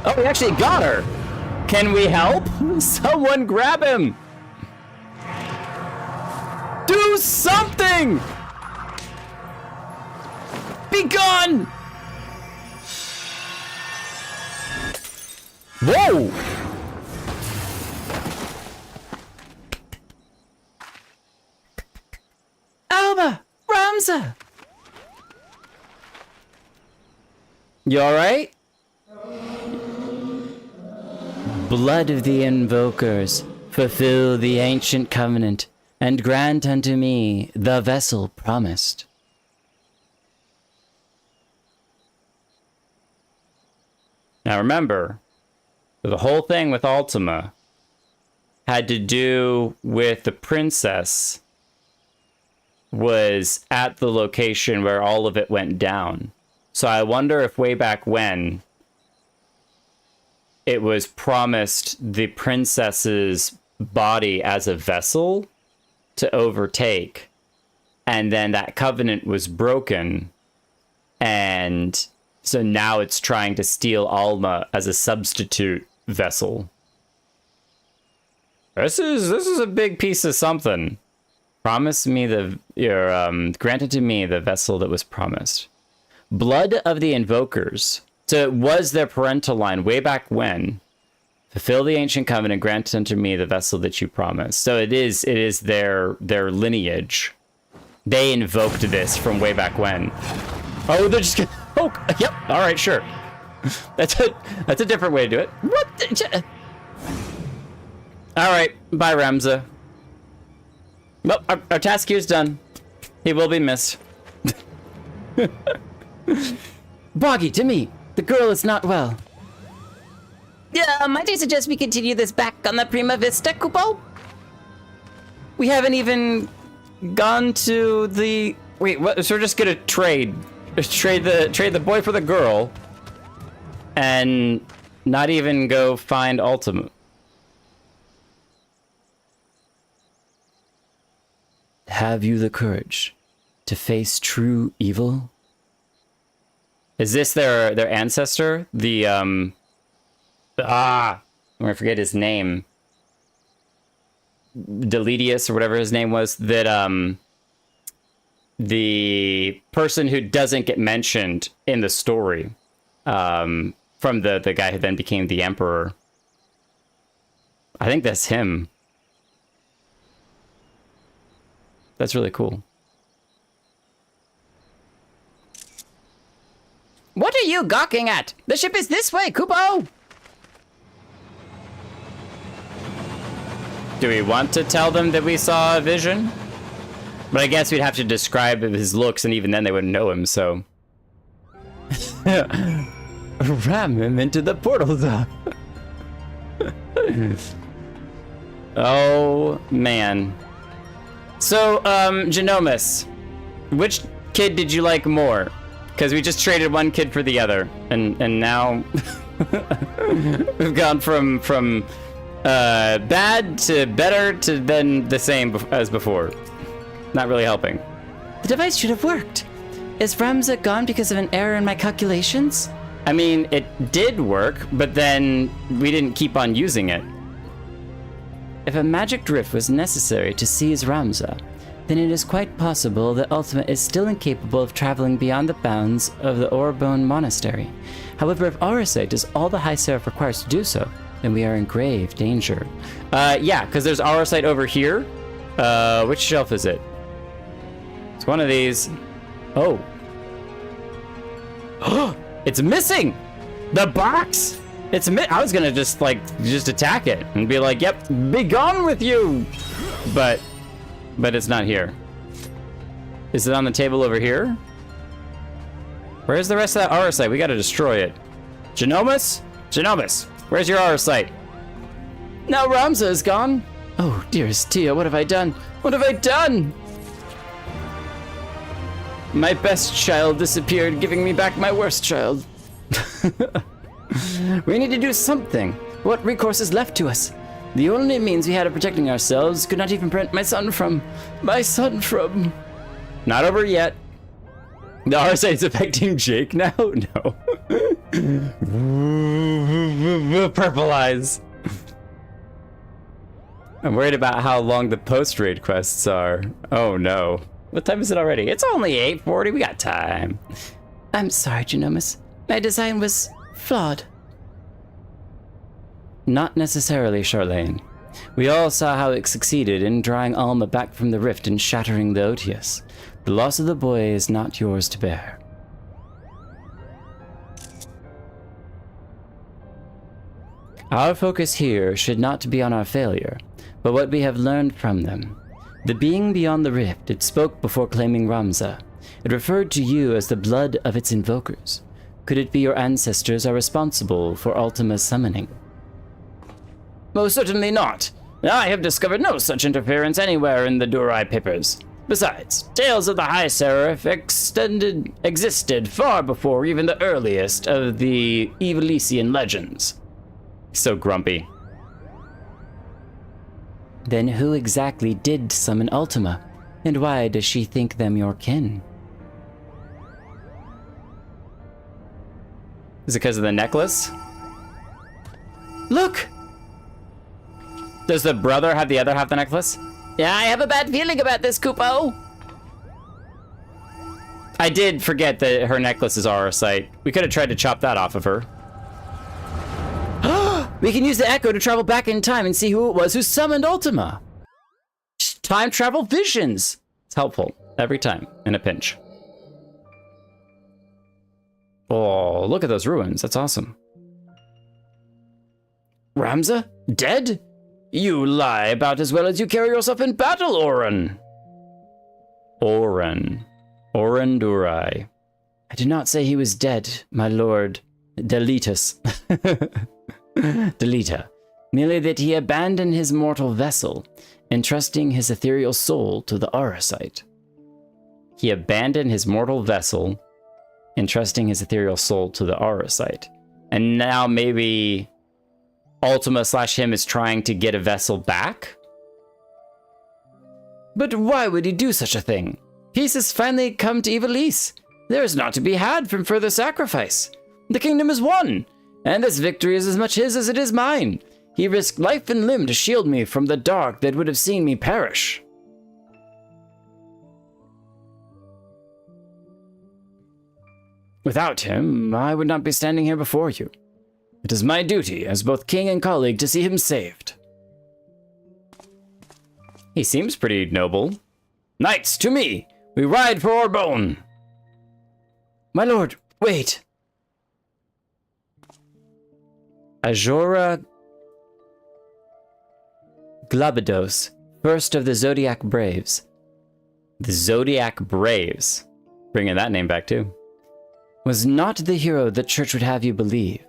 Oh, we actually got her! Can we help? Someone grab him! Do something! Be gone! Whoa! Alma! Ramza! You alright? Blood of the invokers, fulfill the ancient covenant, and grant unto me the vessel promised. Now remember, the whole thing with Ultima had to do with the princess was at the location where all of it went down. So I wonder if way back when it was promised the princess's body as a vessel to overtake, and then that covenant was broken, and so now it's trying to steal Alma as a substitute vessel. This is a big piece of something. Promise me granted to me the vessel that was promised. Blood of the invokers. So it was their parental line way back when. Fulfill the ancient covenant, grant unto me the vessel that you promised. So it is their lineage. They invoked this from way back when. Oh, they're just gonna... Oh, yep. All right, sure. That's a different way to do it. What the... All right, bye, Ramza. Well, our task here's done. He will be missed. Boggy, to me. The girl is not well. Yeah, might I suggest we continue this back on the Prima Vista, Kupo? We haven't even gone to the... Wait, what? So we're just gonna trade the boy for the girl, and not even go find Ultima. Have you the courage to face true evil? Is this their ancestor? The I'm gonna forget his name. Deletius or whatever his name was. That the person who doesn't get mentioned in the story, from the guy who then became the emperor. I think that's him. That's really cool. What are you gawking at? The ship is this way, Kupo! Do we want to tell them that we saw a vision? But I guess we'd have to describe his looks, and even then they wouldn't know him, so... Ram him into the portal, though. Oh, man. So, Genomus, which kid did you like more? Because we just traded one kid for the other, and now we've gone from bad to better to then the same as before. Not really helping. The device should have worked. Is Ramza gone because of an error in my calculations? I mean, it did work, but then we didn't keep on using it. If a magic drift was necessary to seize Ramza, then it is quite possible that Ultima is still incapable of traveling beyond the bounds of the Orbone Monastery. However, if our sight is all the High Seraph requires to do so, then we are in grave danger. Yeah, because there's our site over here. Which shelf is it? It's one of these. Oh. It's missing! The box! I was gonna just attack it and be like, yep, be gone with you! But it's not here. Is it on the table over here? Where's the rest of that aurosite? We gotta destroy it. Genomus? Genomus, where's your aurosite? Now Ramza is gone. Oh, dearest Tia, what have I done? What have I done? My best child disappeared, giving me back my worst child. We need to do something. What recourse is left to us? The only means we had of protecting ourselves could not even prevent my son from... Not over yet. The aurosite is affecting Jake now? No. Purple eyes. I'm worried about how long the post-raid quests are. Oh no. What time is it already? It's only 8:40. We got time. I'm sorry, Genomus. My design was flawed. Not necessarily, Charlene. We all saw how it succeeded in drawing Alma back from the rift and shattering the Otius. The loss of the boy is not yours to bear. Our focus here should not be on our failure, but what we have learned from them. The being beyond the rift, it spoke before claiming Ramza. It referred to you as the blood of its invokers. Could it be your ancestors are responsible for Ultima's summoning? Most certainly not. I have discovered no such interference anywhere in the Durai papers. Besides, tales of the High Seraph existed far before even the earliest of the Evilisian legends. So grumpy. Then who exactly did summon Ultima, and why does she think them your kin? Is it because of the necklace? Look! Does the brother have the other half of the necklace? Yeah, I have a bad feeling about this, Kupo. I did forget that her necklace is aurosite. We could have tried to chop that off of her. We can use the Echo to travel back in time and see who it was who summoned Ultima. Time travel visions. It's helpful every time in a pinch. Oh, look at those ruins. That's awesome. Ramza? Dead? You lie about as well as you carry yourself in battle, Oren. Oren Durai. I did not say he was dead, my lord. Deletus. Deleta. Merely that he abandoned his mortal vessel, entrusting his ethereal soul to the aurosite. He abandoned his mortal vessel, entrusting his ethereal soul to the aurosite. And now maybe Ultima / him is trying to get a vessel back? But why would he do such a thing? Peace has finally come to Ivalice. There is naught to be had from further sacrifice. The kingdom is won, and this victory is as much his as it is mine. He risked life and limb to shield me from the dark that would have seen me perish. Without him, I would not be standing here before you. It is my duty as both king and colleague to see him saved. He seems pretty noble. Knights, to me! We ride for Orbone! My lord, wait! Ajora Glabados, first of the Zodiac Braves. The Zodiac Braves. Bringing that name back too. Was not the hero the church would have you believe.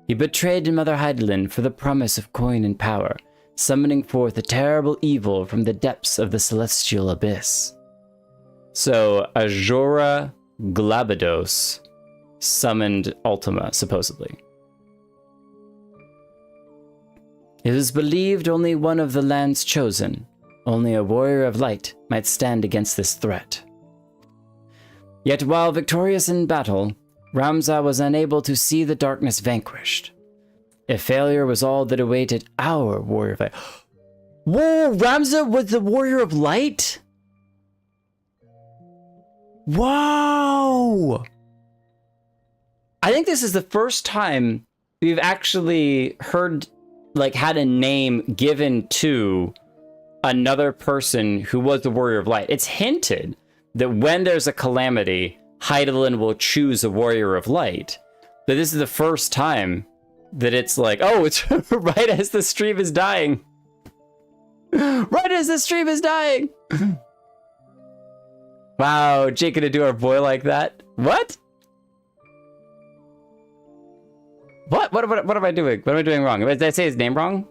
He betrayed Mother Heidelin for the promise of coin and power, summoning forth a terrible evil from the depths of the celestial abyss. So Ajora Glabados summoned Ultima, supposedly. It was believed only one of the land's chosen, only a warrior of light, might stand against this threat. Yet while victorious in battle, Ramza was unable to see the darkness vanquished. A failure was all that awaited our warrior of light. Whoa, Ramza was the warrior of light? Wow! I think this is the first time we've actually heard, had a name given to another person who was the warrior of light. It's hinted, that when there's a calamity, Hydaelyn will choose a warrior of light. But this is the first time that it's like, oh, it's right as the stream is dying. Right as the stream is dying. Wow, Jake gonna do our boy like that? What? What am I doing? What am I doing wrong? Did I say his name wrong?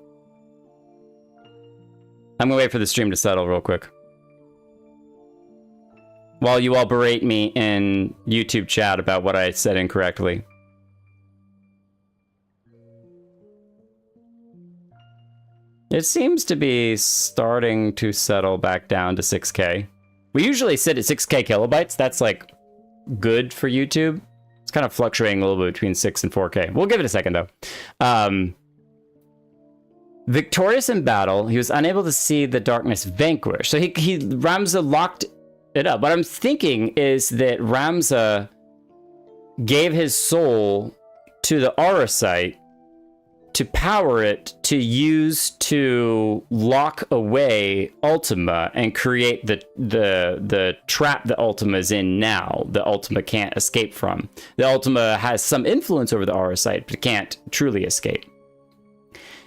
I'm gonna wait for the stream to settle real quick. While you all berate me in YouTube chat about what I said incorrectly. It seems to be starting to settle back down to 6K. We usually sit at 6K kilobytes. That's like good for YouTube. It's kind of fluctuating a little bit between 6 and 4K. We'll give it a second though. Victorious in battle, he was unable to see the darkness vanquish. So Ramza locked it up. What I'm thinking is that Ramza gave his soul to the Aurosite to power it to use to lock away Ultima and create the trap that Ultima is in now, that Ultima can't escape from. The Ultima has some influence over the Aurosite, but can't truly escape.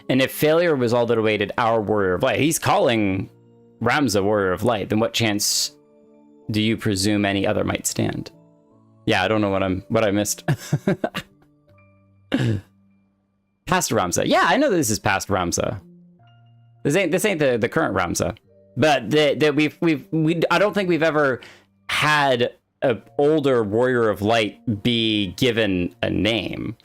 And if failure was all that awaited our Warrior of Light, he's calling Ramza Warrior of Light, then what chance do you presume any other might stand? Yeah, I don't know what I missed. Past Ramza. Yeah, I know this is past Ramza. This ain't the current Ramza. But I don't think we've ever had an older Warrior of Light be given a name.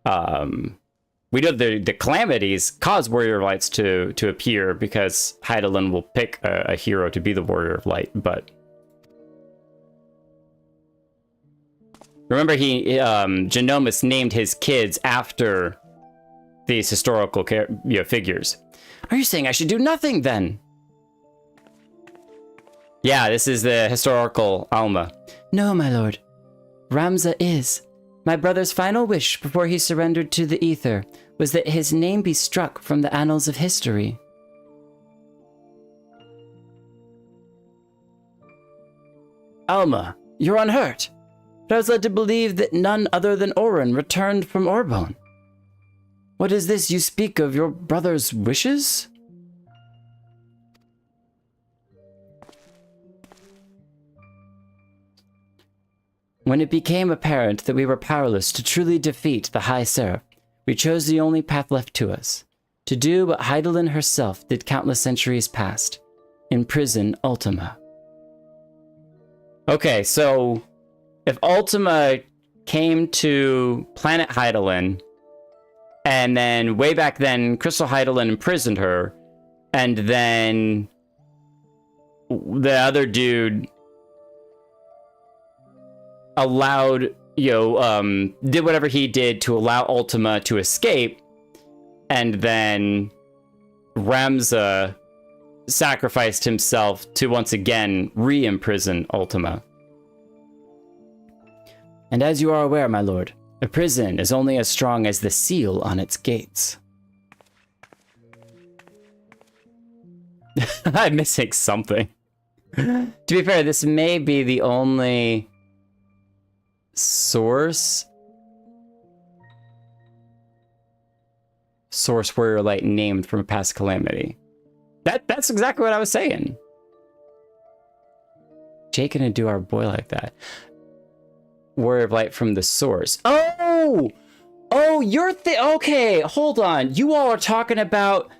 We know the calamities cause Warrior of Lights to appear because Hydaelyn will pick a hero to be the Warrior of Light, but remember Genomus named his kids after these historical figures. Are you saying I should do nothing then? Yeah, this is the historical Alma. No, my lord. Ramza is. My brother's final wish before he surrendered to the Ether was that his name be struck from the annals of history. Alma, you're unhurt. But I was led to believe that none other than Orin returned from Orbone. What is this you speak of your brother's wishes? When it became apparent that we were powerless to truly defeat the High Seraph, we chose the only path left to us, to do what Hydaelyn herself did countless centuries past, imprison Ultima. Okay, so if Ultima came to planet Hydaelyn, and then way back then, Crystal Hydaelyn imprisoned her, and then the other dude allowed, did whatever he did to allow Ultima to escape, and then Ramza sacrificed himself to once again re-imprison Ultima. And as you are aware, my lord, a prison is only as strong as the seal on its gates. I'm missing something. To be fair, this may be the only source Warrior Light named from a past calamity. That's exactly what I was saying. Jake gonna do our boy like that. Warrior of Light from the source. Oh, you're okay, hold on. You all are talking about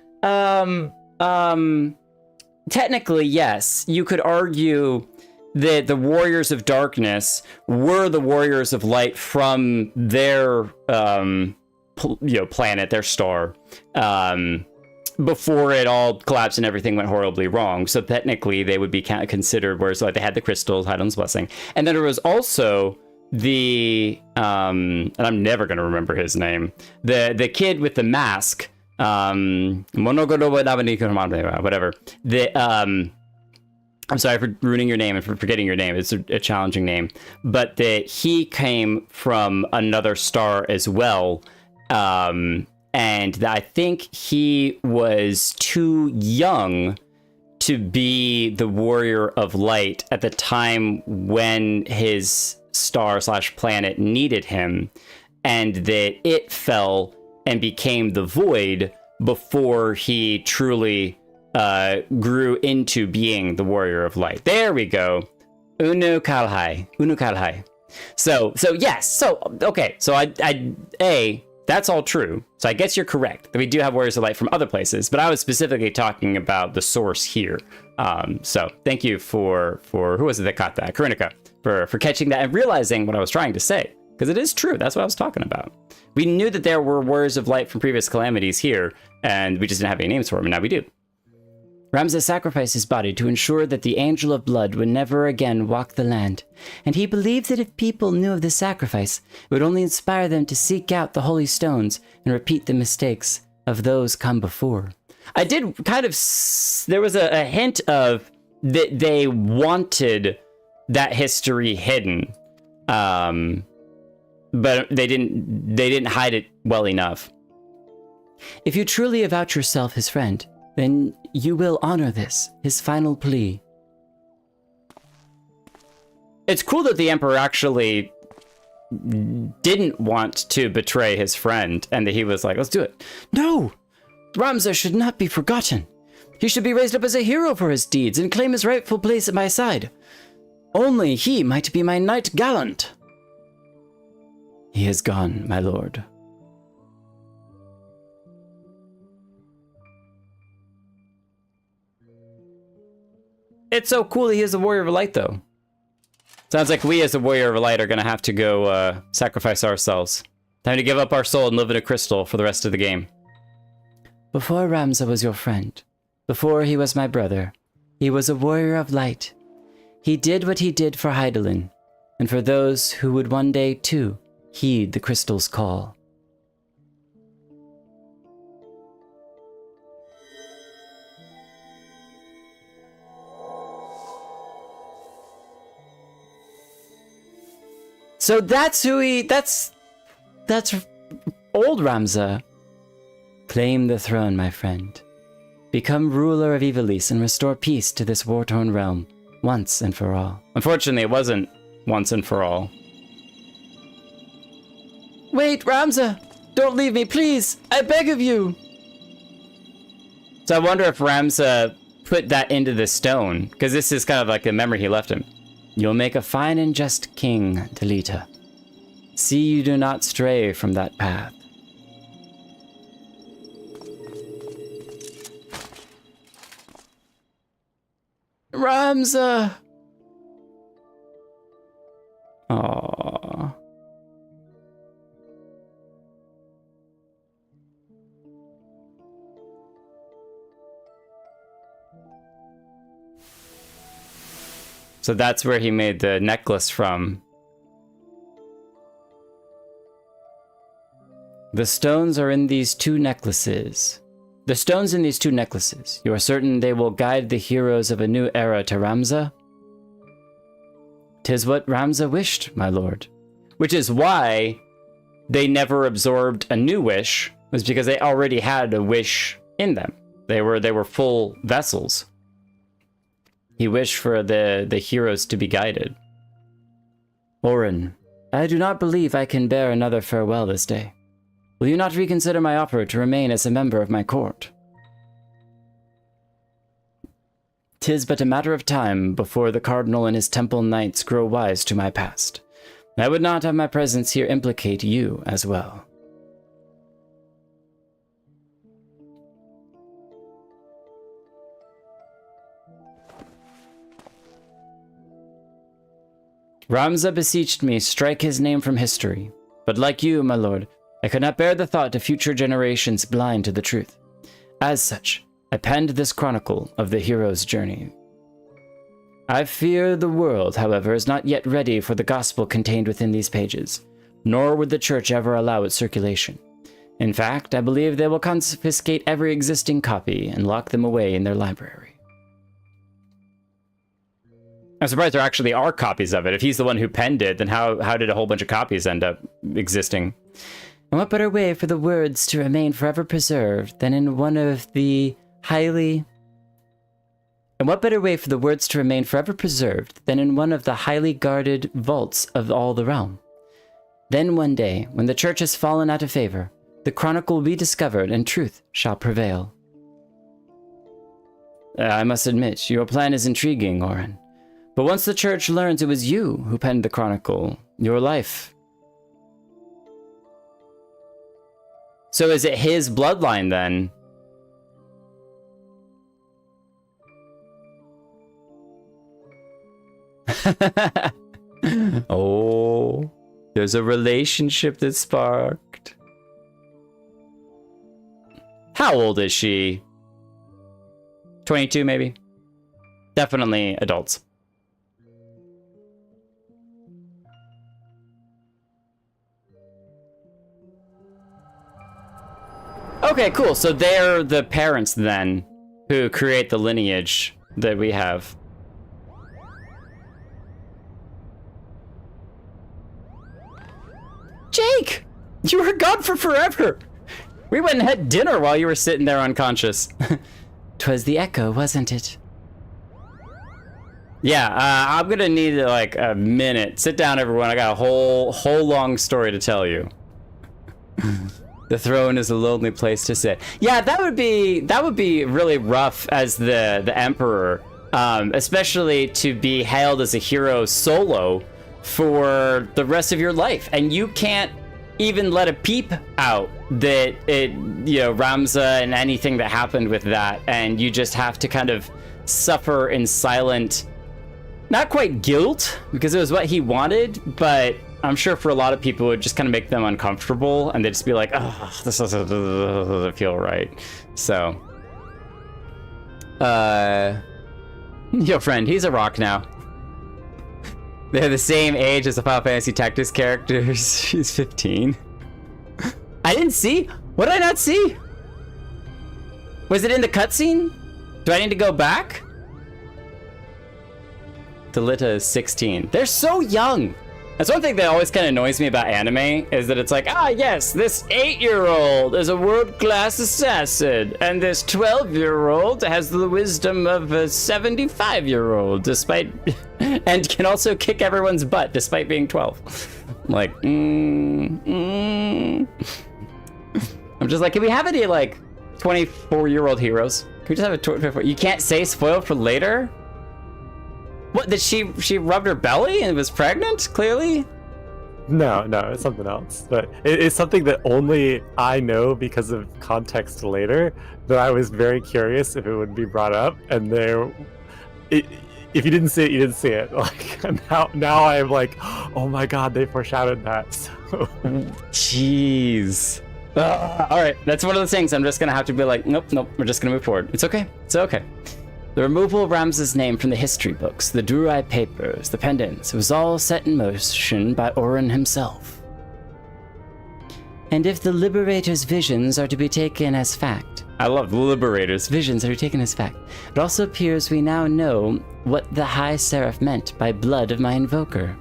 technically, yes, you could argue that the Warriors of Darkness were the Warriors of Light from their planet, their star, before it all collapsed and everything went horribly wrong. So technically they would be considered Warriors of Light. They had the crystals, Hydaelyn's blessing. And then there was also the and I'm never gonna remember his name, the kid with the mask, whatever, I'm sorry for ruining your name and for forgetting your name. It's a challenging name, but that he came from another star as well, and I think he was too young to be the Warrior of Light at the time when his star/planet needed him, and that it fell and became the Void before he truly grew into being the Warrior of Light. There we go. Unu Kalhai. So yes. So okay. So that's all true. So I guess you're correct that we do have Warriors of Light from other places, but I was specifically talking about the source here. So thank you for who was it that caught that? Karinika, for catching that and realizing what I was trying to say, because it is true. That's what I was talking about. We knew that there were Warriors of Light from previous calamities here, and we just didn't have any names for them, and now we do. Ramza sacrificed his body to ensure that the Angel of Blood would never again walk the land, and he believed that if people knew of the sacrifice, it would only inspire them to seek out the holy stones and repeat the mistakes of those come before. I did kind of... There was a hint of that they wanted that history hidden, but they didn't hide it well enough. If you truly avouch yourself his friend, then you will honor this, his final plea. It's cool that the Emperor actually didn't want to betray his friend, and that he was like, let's do it. No! Ramza should not be forgotten. He should be raised up as a hero for his deeds and claim his rightful place at my side. Only he might be my knight gallant. He is gone, my lord. It's so cool he is a Warrior of Light, though. Sounds like we as a Warrior of Light are going to have to go sacrifice ourselves. Time to give up our soul and live in a crystal for the rest of the game. Before Ramza was your friend, before he was my brother, he was a Warrior of Light. He did what he did for Hydaelyn, and for those who would one day, too, heed the crystal's call. So that's who that's old Ramza. Claim the throne, my friend. Become ruler of Ivalice and restore peace to this war-torn realm, once and for all. Unfortunately, it wasn't once and for all. Wait, Ramza! Don't leave me, please! I beg of you! So I wonder if Ramza put that into the stone, because this is kind of like a memory he left him. You'll make a fine and just king, Talita. See you do not stray from that path. Ramza! Aww. So that's where he made the necklace from. The stones are in these two necklaces. The stones in these two necklaces. You are certain they will guide the heroes of a new era to Ramza? 'Tis what Ramza wished, my lord. Which is why they never absorbed a new wish, was because they already had a wish in them. They were full vessels. He wished for the heroes to be guided. Orin, I do not believe I can bear another farewell this day. Will you not reconsider my offer to remain as a member of my court? 'Tis but a matter of time before the Cardinal and his temple knights grow wise to my past. I would not have my presence here implicate you as well. Ramza beseeched me strike his name from history, but like you, my lord, I could not bear the thought of future generations blind to the truth. As such, I penned this chronicle of the hero's journey. I fear the world, however, is not yet ready for the gospel contained within these pages, nor would the church ever allow its circulation. In fact, I believe they will confiscate every existing copy and lock them away in their library. I'm surprised there actually are copies of it. If he's the one who penned it, then how did a whole bunch of copies end up existing? And what better way for the words to remain forever preserved than in one of the highly And what better way for the words to remain forever preserved than in one of the highly guarded vaults of all the realm? Then one day, when the church has fallen out of favor, the chronicle will be discovered and truth shall prevail. I must admit, your plan is intriguing, Orin. But once the church learns it was you who penned the chronicle, your life... So is it his bloodline then? Oh, there's a relationship that sparked. How old is she? 22 maybe? Definitely adults. Okay, cool. So they're the parents then who create the lineage that we have. Jake! You were gone for forever! We went and had dinner while you were sitting there unconscious. 'Twas the echo, wasn't it? Yeah, I'm gonna need like a minute. Sit down, everyone. I got a whole long story to tell you. The throne is a lonely place to sit. Yeah, that would be really rough as the emperor, especially to be hailed as a hero solo for the rest of your life, and you can't even let a peep out that Ramza and anything that happened with that, and you just have to kind of suffer in silent, not quite guilt, because it was what he wanted, but I'm sure for a lot of people it would just kind of make them uncomfortable, and they'd just be like, oh, this doesn't feel right. So, yo friend, he's a rock now. They're the same age as the Final Fantasy Tactics characters. She's 15. I didn't see. What did I not see? Was it in the cutscene? Do I need to go back? Delita is 16. They're so young. That's one thing that always kind of annoys me about anime, is that it's like, ah, yes, this 8-year-old is a world-class assassin, and this 12-year-old has the wisdom of a 75-year-old, despite, and can also kick everyone's butt despite being 12. Like, I'm just like, can we have any, like, 24-year-old heroes? Can we just have a 24? You can't say spoiled for later? What, did she rubbed her belly and was pregnant, clearly? No, it's something else. But it's something that only I know because of context later, that I was very curious if it would be brought up. And if you didn't see it, you didn't see it. Like, now I'm like, oh my god, they foreshadowed that. So. Jeez. All right, that's one of those things I'm just going to have to be like, nope, we're just going to move forward. It's okay. The removal of Ramza's name from the history books, the Durai papers, the pendants, was all set in motion by Orin himself. And if the Liberator's visions are to be taken as fact... I love the Liberator's visions are to be taken as fact. It also appears we now know what the High Seraph meant by blood of my invoker.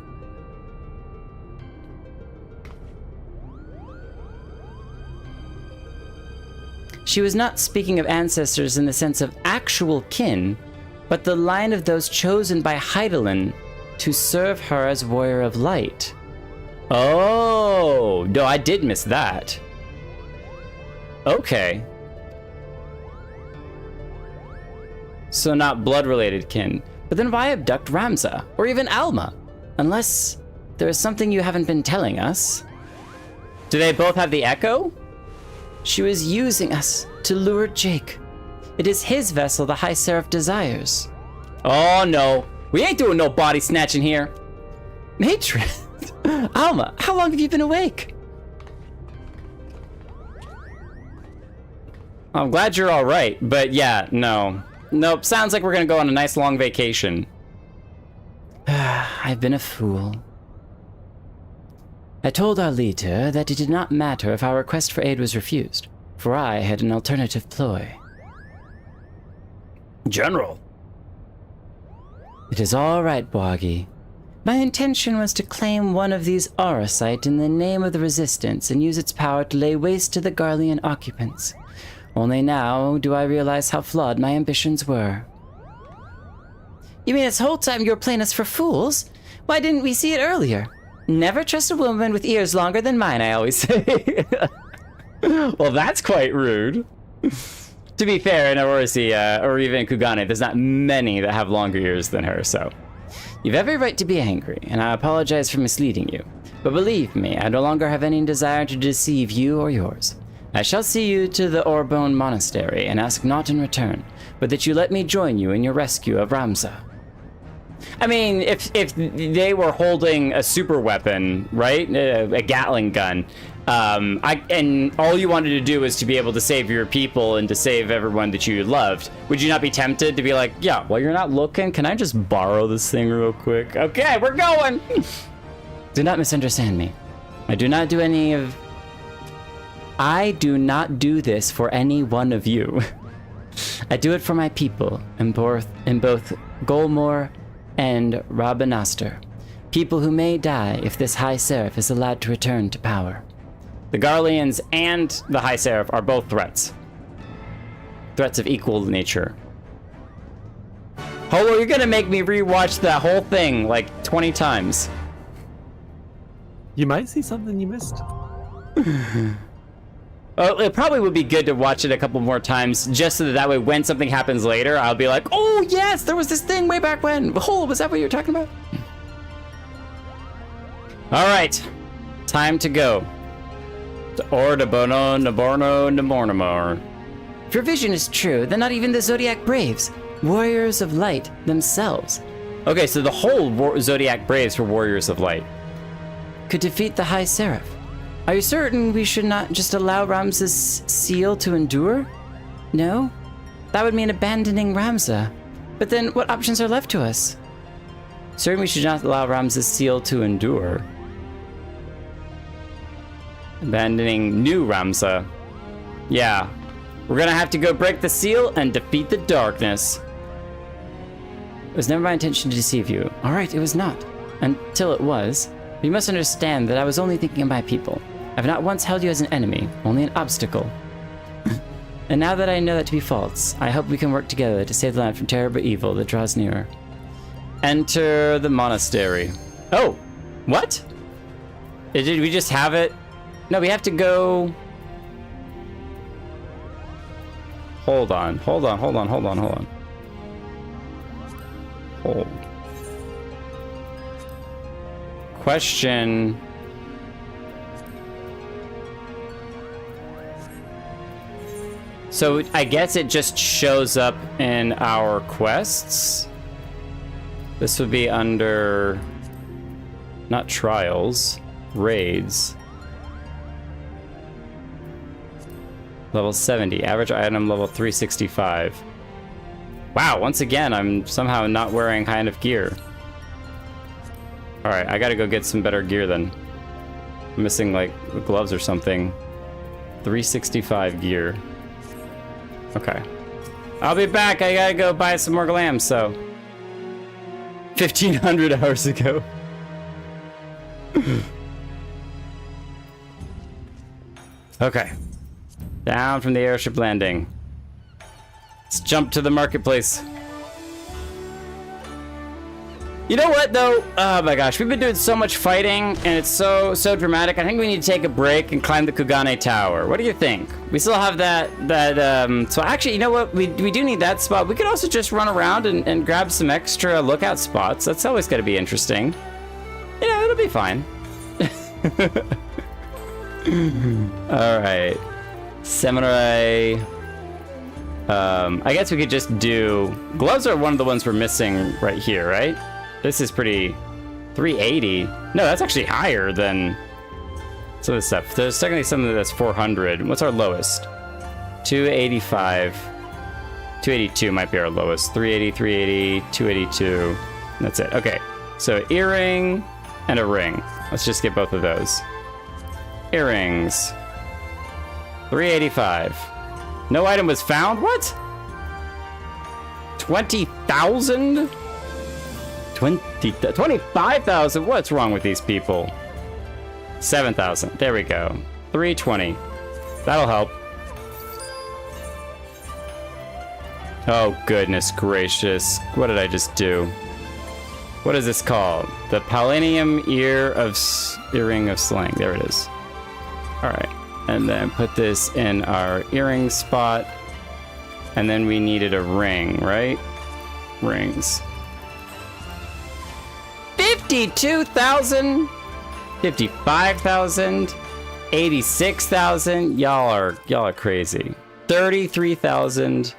She was not speaking of ancestors in the sense of actual kin, but the line of those chosen by Hydaelyn to serve her as warrior of light. Oh, no, I did miss that. Okay. So not blood-related kin. But then why abduct Ramza, or even Alma? Unless there is something you haven't been telling us. Do they both have the echo? She was using us to lure Jake. It is his vessel the High Seraph desires. Oh no, we ain't doing no body snatching here. Matron! Alma, how long have you been awake? I'm glad you're all right, but yeah, nope, sounds like we're gonna go on a nice long vacation. I've been a fool. I told our leader that it did not matter if our request for aid was refused, for I had an alternative ploy. General. It is all right, Boagi. My intention was to claim one of these Auracite in the name of the Resistance and use its power to lay waste to the Garlean occupants. Only now do I realize how flawed my ambitions were. You mean this whole time you were playing us for fools? Why didn't we see it earlier? Never trust a woman with ears longer than mine, I always say. Well, that's quite rude. To be fair, in Orisi, or even in Kugane, there's not many that have longer ears than her, so. You've every right to be angry, and I apologize for misleading you. But believe me, I no longer have any desire to deceive you or yours. I shall see you to the Orbone Monastery, and ask naught in return, but that you let me join you in your rescue of Ramza. I mean, if they were holding a super weapon, right? A Gatling gun, and all you wanted to do was to be able to save your people and to save everyone that you loved, would you not be tempted to be like, yeah, well, you're not looking, can I just borrow this thing real quick? Okay, we're going! Do not misunderstand me. I do not do this for any one of you. I do it for my people in both Golmore and Rabanastor. People who may die if this High Seraph is allowed to return to power. The Garleans and the High Seraph are both threats. Threats of equal nature. Holo, you're gonna make me rewatch that whole thing like 20 times. You might see something you missed. It probably would be good to watch it a couple more times, just so that way when something happens later, I'll be like, oh yes, there was this thing way back when. Oh, was that what you were talking about? All right, time to go. If your vision is true, then not even the Zodiac Braves, warriors of light themselves, Okay, so the whole Zodiac Braves were warriors of light. could defeat the High Seraph. Are you certain we should not just allow Ramza's seal to endure? No? That would mean abandoning Ramza. But then what options are left to us? Certain we should not allow Ramza's seal to endure. Abandoning new Ramza. Yeah. We're gonna have to go break the seal and defeat the darkness. It was never my intention to deceive you. All right, it was not. Until it was. But you must understand that I was only thinking of my people. I've not once held you as an enemy, only an obstacle. And now that I know that to be false, I hope we can work together to save the land from terrible evil that draws nearer. Enter the monastery. Oh, what? Did we just have it? No, we have to go... Hold on. Hold. Question... So I guess it just shows up in our quests. This would be under, not trials, raids. Level 70, average item level 365. Wow, once again, I'm somehow not wearing high enough gear. All right, I gotta go get some better gear then. I'm missing like gloves or something. 365 gear. Okay. I'll be back. I gotta go buy some more glam, so. 1,500 hours ago. Okay. Down from the airship landing. Let's jump to the marketplace. You know what, though? Oh my gosh, we've been doing so much fighting, and it's so dramatic. I think we need to take a break and climb the Kugane Tower. What do you think? We still have that, so actually, you know what? We do need that spot. We could also just run around and grab some extra lookout spots. That's always going to be interesting. Yeah, it'll be fine. All right. Samurai. I guess we could just do... Gloves are one of the ones we're missing right here, right? This is pretty... 380? No, that's actually higher than some of this stuff. There's technically something that's 400. What's our lowest? 285. 282 might be our lowest. 380, 380, 282. That's it. Okay. So earring and a ring. Let's just get both of those. Earrings. 385. No item was found? What? 20,000? 25,000? What's wrong with these people? 7,000. There we go. 320. That'll help. Oh, goodness gracious. What did I just do? What is this called? The Palinium Earring of Slang. There it is. All right. And then put this in our earring spot. And then we needed a ring, right? Rings. 52,000, 55,000, 86,000. Y'all are crazy. 33,000.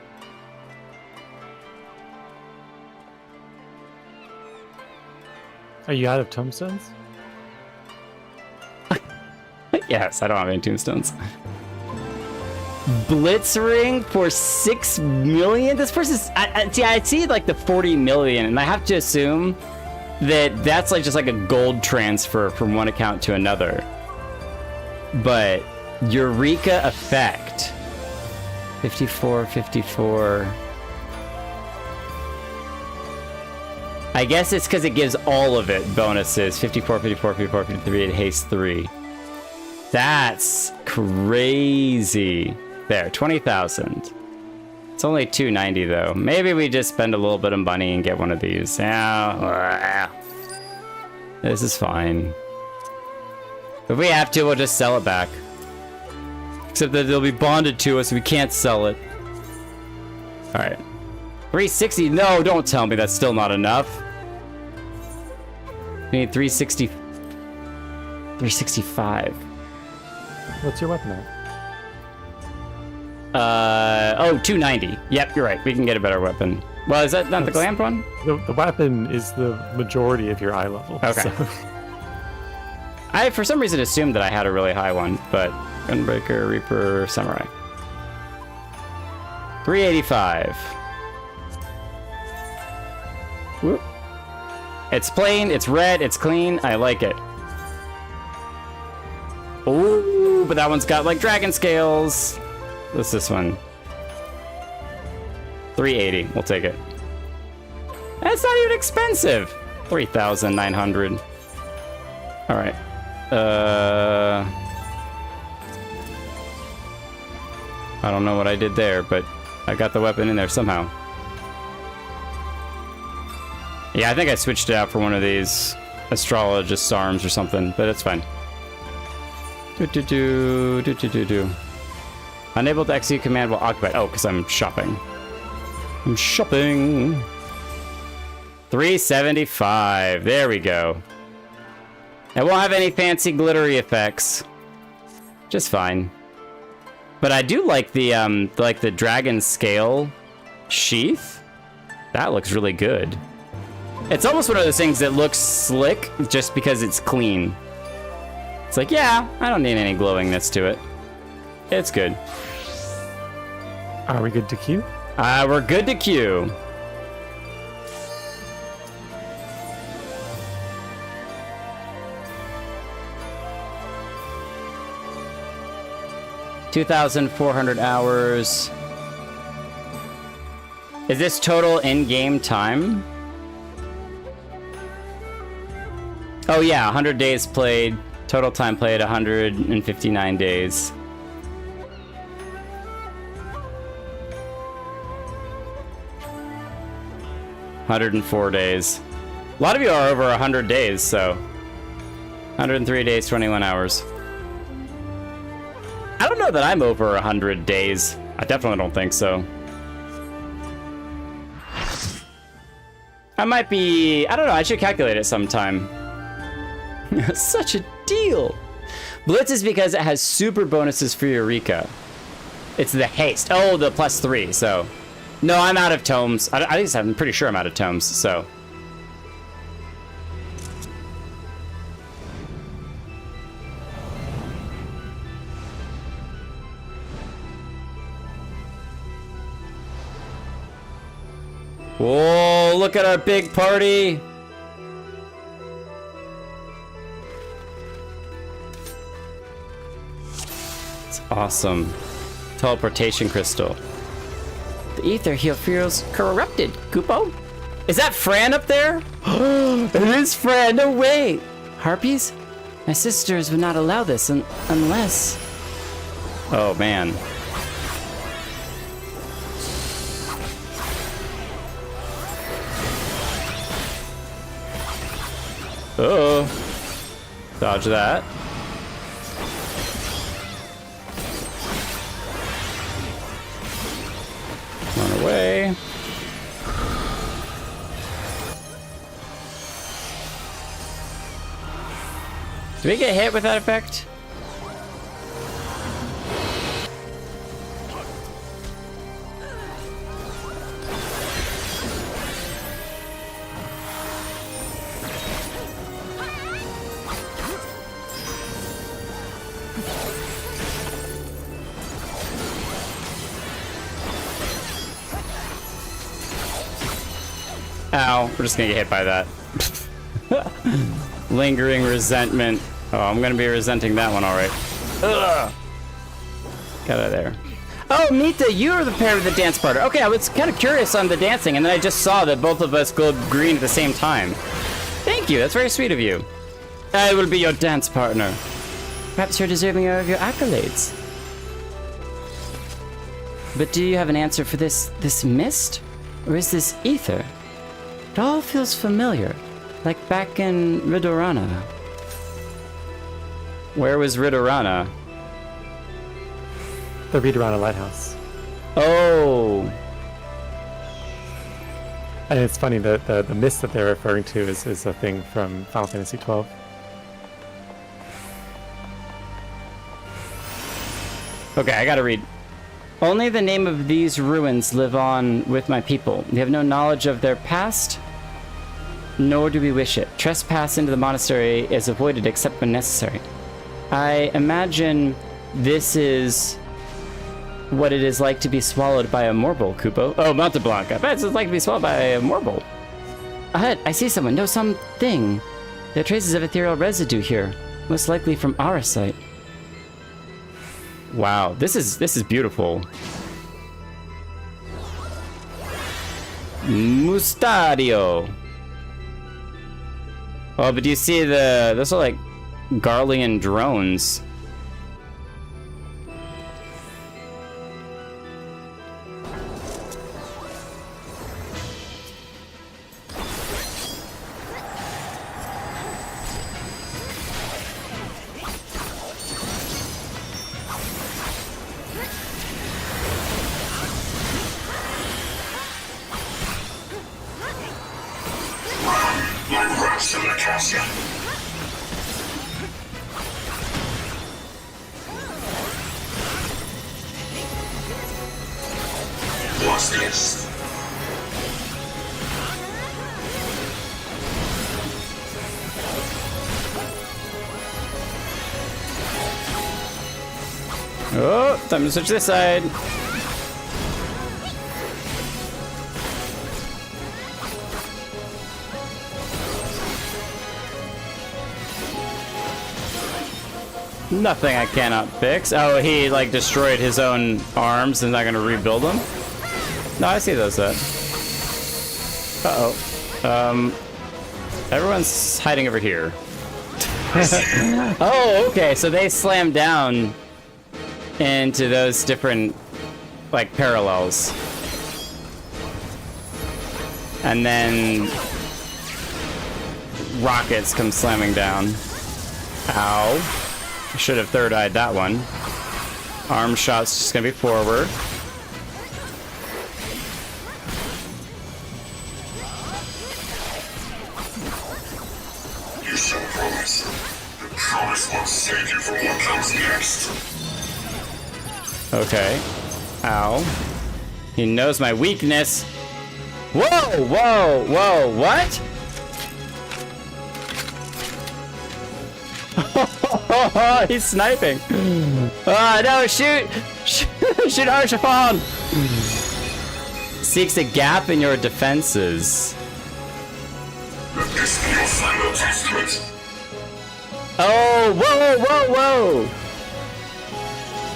Are you out of tombstones? Yes, I don't have any tombstones. Blitzring for 6 million? This person's... I see like the 40 million, and I have to assume that that's like just like a gold transfer from one account to another. But Eureka effect. 54, 54... I guess it's because it gives all of it bonuses. 54, 54, 54, 53, and haste 3. That's crazy. There, 20,000. It's only 290 though. Maybe we just spend a little bit of money and get one of these. Yeah. This is fine. If we have to, we'll just sell it back. Except that they'll be bonded to us, we can't sell it. Alright. 360, no, don't tell me that's still not enough. We need 360. 365. What's your weapon at? Oh, 290. Yep, you're right. We can get a better weapon. Well, is that not the glammed one? The weapon is the majority of your eye level. Okay. So. I, for some reason, assumed that I had a really high one, but Gunbreaker, Reaper, Samurai. 385. Whoop. It's plain, it's red, it's clean. I like it. Ooh, but that one's got like dragon scales. What's this one? 380. We'll take it. That's not even expensive. 3,900. All right. I don't know what I did there, but I got the weapon in there somehow. Yeah, I think I switched it out for one of these astrologist arms or something, but it's fine. Unable to execute command while occupied. Oh, because I'm shopping. I'm shopping. 375. There we go. It won't have any fancy glittery effects. Just fine. But I do like the dragon scale sheath. That looks really good. It's almost one of those things that looks slick just because it's clean. It's like, yeah, I don't need any glowingness to it. It's good. Are we good to queue? We're good to queue. $2,400 hours. Is this total in-game time? Oh yeah, 100 days played. Total time played 159 days. $104 days. A lot of you are over 100 days, so 103 days, 21 hours. I don't know that I'm over 100 days. I definitely don't think so. I might be, I don't know, I should calculate it sometime. Such a deal. Blitz is because it has super bonuses for Eureka. It's the haste. Oh, the +3, so. No, I'm out of tomes. I'm pretty sure I'm out of tomes, so. Whoa, look at our big party. It's awesome. Teleportation crystal. The ether here feels corrupted, Kupo. Is that Fran up there? It is Fran, no way. Harpies? My sisters would not allow this unless... Oh, man. Oh. Dodge that. Run away. Did we get hit with that effect? Ow, we're just gonna get hit by that. Lingering resentment. Oh, I'm gonna be resenting that one, alright. Ugh. Get out of there. Oh, Mita, you're the pair with the dance partner. Okay, I was kind of curious on the dancing, and then I just saw that both of us glowed green at the same time. Thank you, that's very sweet of you. I will be your dance partner. Perhaps you're deserving of your accolades. But do you have an answer for this mist? Or is this ether? It all feels familiar, like back in Ridorana. Where was Ridorana? The Ridorana Lighthouse. Oh. And it's funny that the mist that they're referring to is a thing from Final Fantasy XII. Okay, I gotta read. Only the name of these ruins live on with my people. We have no knowledge of their past, nor do we wish it. Trespass into the monastery is avoided except when necessary. I imagine this is what it is like to be swallowed by a Morbol, Kupo. Oh, Monte Blanca. But it's like to be swallowed by a Morbol. Ahead, I see someone. No, something. There are traces of ethereal residue here, most likely from our site. Wow, this is beautiful. Mustadio. Oh, but do you see those are like Garlean drones. What's this? Oh, time to switch this side. Nothing I cannot fix. Oh, he like destroyed his own arms and not gonna rebuild them? No, I see those then. Uh-oh. Everyone's hiding over here. Oh, okay, so they slammed down into those different, like, parallels. And then rockets come slamming down. Ow. I should have third-eyed that one. Arm shot's just gonna be forward. You shall promise. The promise won't save you from what comes next. Okay. Ow. He knows my weakness. Whoa, whoa, whoa, what? He's sniping. No, shoot! Shoot Archifon! Seeks a gap in your defenses. Let this be your final testament. Oh, whoa, whoa, whoa!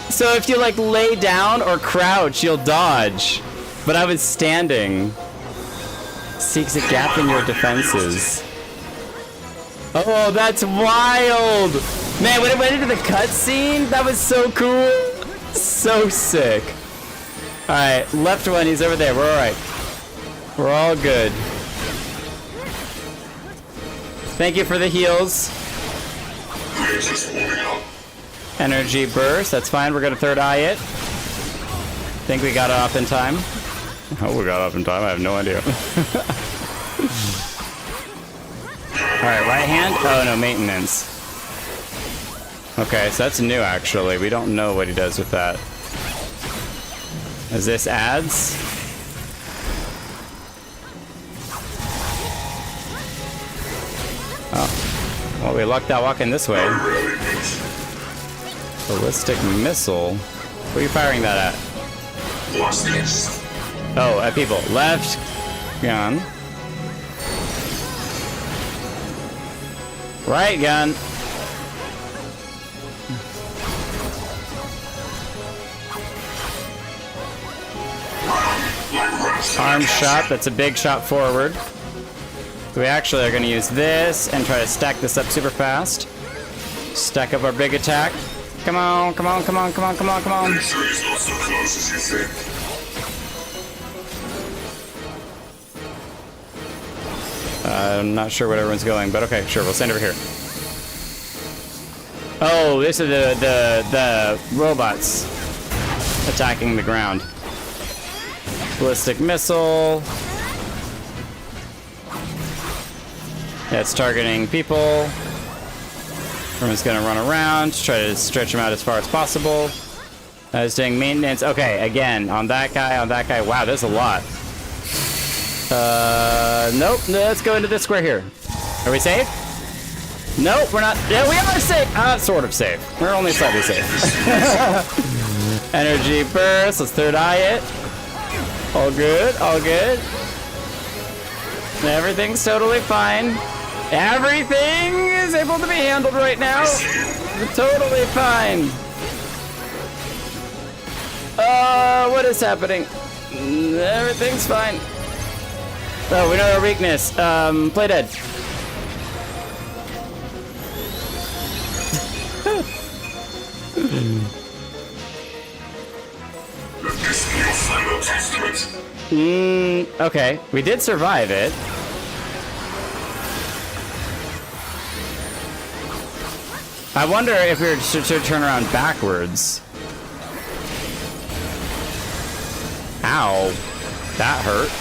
So if you like lay down or crouch, you'll dodge. But I was standing. Seeks a gap in your defenses. Oh, that's wild! Man, when it went into the cutscene, that was so cool. So sick. Alright, left one, he's over there. We're alright. We're all good. Thank you for the heals. We're just warming up. Energy burst. That's fine. We're gonna third eye it. Think we got it off in time. Oh, we got it off in time. I have no idea. All right, right hand. Oh no, maintenance. Okay, so that's new actually. We don't know what he does with that. Is this adds? Oh. Well, we lucked out walking this way. Ballistic missile? Who are you firing that at? What's this? Oh, at people. Left. Gun. Right gun. Arm shot. That's a big shot forward. We actually are going to use this and try to stack this up super fast. Stack up our big attack. Come on, come on, come on, come on, come on, come on. Victory's not so close as you think. I'm not sure where everyone's going, but okay, sure, we'll stand over here. Oh, this is the robots attacking the ground. Ballistic missile. Yeah, it's targeting people. Everyone's gonna run around, try to stretch them out as far as possible. I was doing maintenance. Okay, again, on that guy, on that guy. Wow, there's a lot. Nope. Let's go into this square here. Are we safe? Nope, we're not. Yeah, we are safe. Sort of safe. We're only slightly safe. Energy burst. Let's third eye it. All good. All good. Everything's totally fine. Everything is able to be handled right now. Totally fine. What is happening? Everything's fine. Oh, we know our weakness. Play dead. Let this be your final testament. Okay. We did survive it. I wonder if we were to turn around backwards. Ow. That hurt.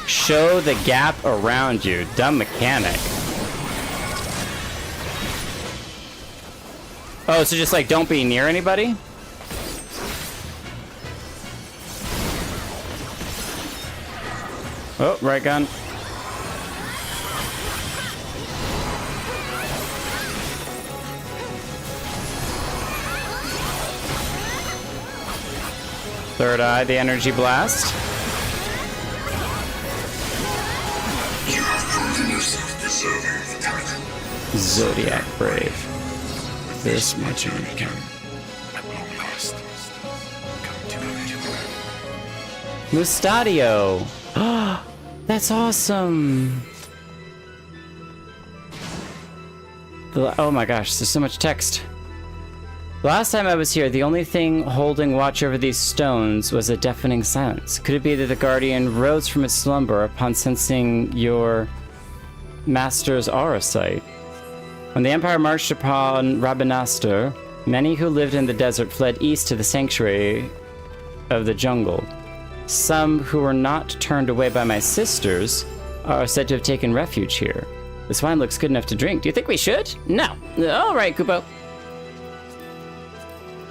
Show the gap around you. Dumb mechanic. Oh, so just like don't be near anybody? Oh, right gun. Third eye, the energy blast. You have proven yourself deserving of the title. Zodiac Brave. This much you can. At long last, come to Mustadio. That's awesome. Oh my gosh, there's so much text. The last time I was here, the only thing holding watch over these stones was a deafening silence. Could it be that the Guardian rose from its slumber upon sensing your master's aura sight? When the Empire marched upon Rabanastur, many who lived in the desert fled east to the sanctuary of the jungle. Some who were not turned away by my sisters are said to have taken refuge here. This wine looks good enough to drink. Do you think we should? No. All right, Kupo.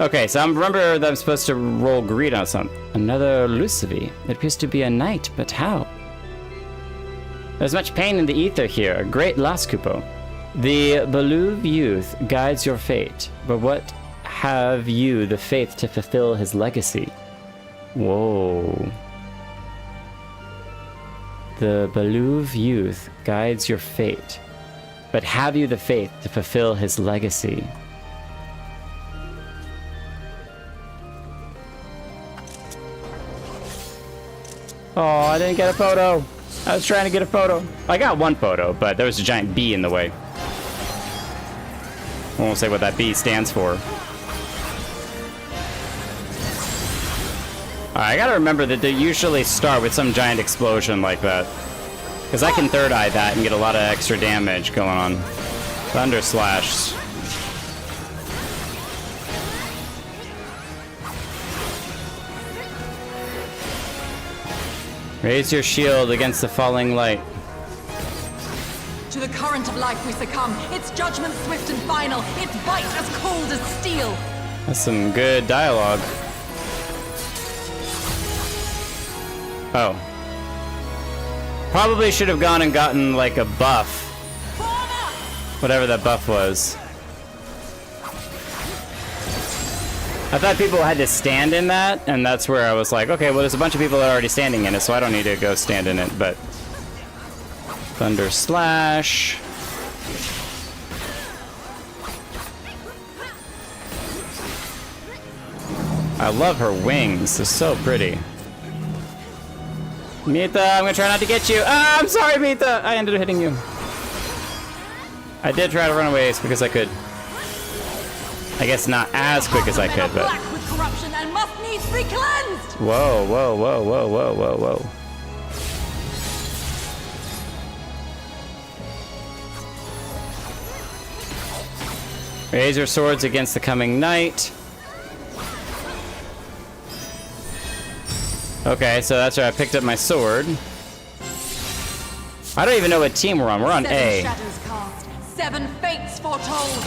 Okay, so I remember that I'm supposed to roll greed on something. Another Lucivi. It appears to be a knight, but how? There's much pain in the ether here. Great loss, Kupo. The Beluve youth guides your fate, but what have you the faith to fulfill his legacy? Whoa. The Beluve youth guides your fate, but have you the faith to fulfill his legacy? Oh, I didn't get a photo. I was trying to get a photo. I got one photo, but there was a giant B in the way. I won't say what that B stands for. I gotta remember that they usually start with some giant explosion like that. Because I can third eye that and get a lot of extra damage going on. Thunder Slash. Raise your shield against the falling light. To the current of life we succumb. Its judgment swift and final. Its bite as cold as steel. That's some good dialogue. Oh. Probably should have gone and gotten like a buff. Whatever that buff was. I thought people had to stand in that, and that's where I was like, okay, well, there's a bunch of people that are already standing in it, so I don't need to go stand in it, but... Thunder Slash... I love her wings, they're so pretty. Mita, I'm gonna try not to get you. Ah, I'm sorry, Mita! I ended up hitting you. I did try to run away as quick as I could. I guess not as quick as I could, but... Black with corruption and must needs be cleansed! Whoa, whoa, whoa, whoa, whoa, whoa, whoa. Raise your swords against the coming night. Okay, so that's where I picked up my sword. I don't even know what team we're on. We're on A. 7 shadows cast, 7 fates foretold. At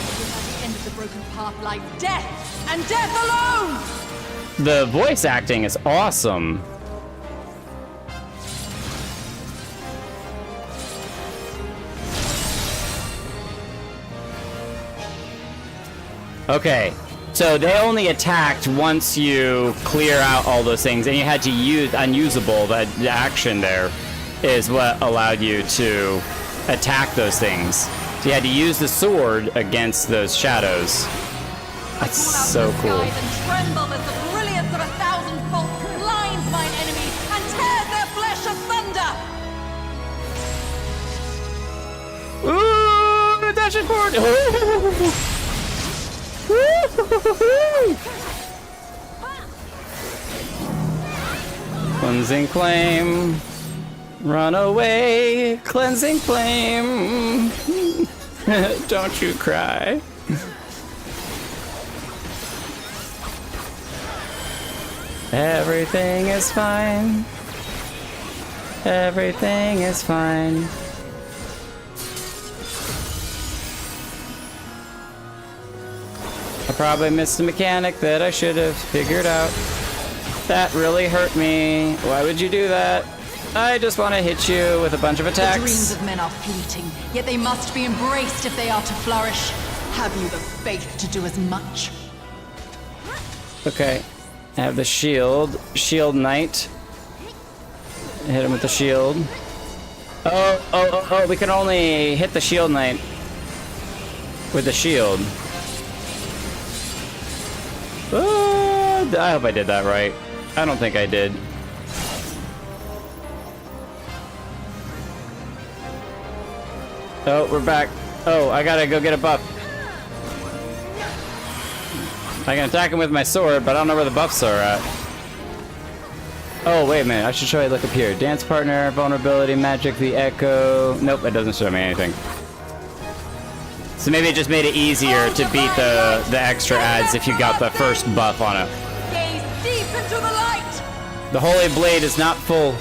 the end of the broken path lies death, and death alone! The voice acting is awesome. Okay, so they only attacked once you clear out all those things, and you had to use unusable. That the action there is what allowed you to attack those things. So you had to use the sword against those shadows. That's so cool. And tremble as the brilliance of 1,000 bolts blinds mine enemies and tears their flesh asunder. Ooh, dashing forward. Cleansing flame. Run away, cleansing flame. Don't you cry. Everything is fine. Everything is fine. I probably missed a mechanic that I should have figured out. That really hurt me. Why would you do that? I just want to hit you with a bunch of attacks. The dreams of men are fleeting, yet they must be embraced if they are to flourish. Have you the faith to do as much? Okay. I have the shield. Shield Knight. Hit him with the shield. Oh, we can only hit the Shield Knight with the shield. I hope I did that right. I don't think I did. Oh, we're back. Oh, I gotta go get a buff. I can attack him with my sword, but I don't know where the buffs are at. Oh, wait a minute. I should show you. Look up here. Dance partner, vulnerability, magic, the echo. Nope, it doesn't show me anything. So maybe it just made it easier to beat the extra ads if you got the first buff on it. Gaze deep into the light! The Holy Blade is not full.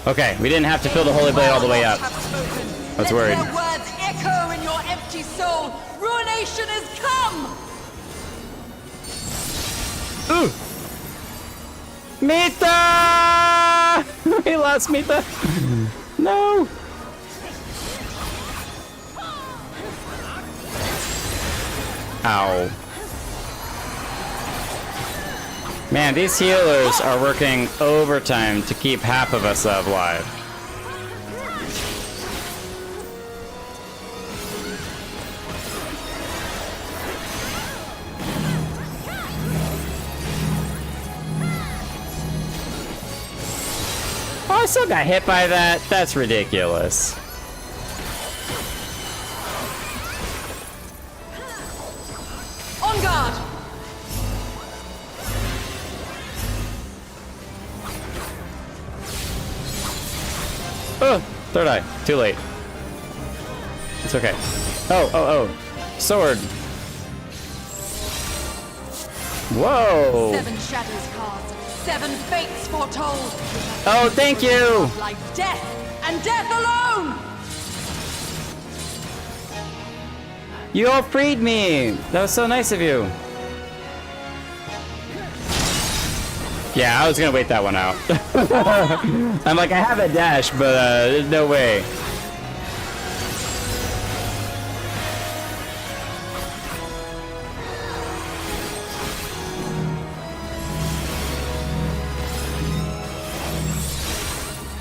Okay, we didn't have to fill the Holy Blade all the way up. I was worried. Let their words echo in your empty soul. Ruination is come! Ooh! Mita! We lost Mita. No. Ow. Man, these healers are working overtime to keep half of us alive. Oh, I still got hit by that. That's ridiculous. Third eye. Too late. It's okay. Oh. Sword. Whoa. 7 shadows cast, 7 fates foretold. Oh, thank you. Like death and death alone. You all freed me. That was so nice of you. Yeah, I was gonna wait that one out. I'm like, I have a dash, but there's no way.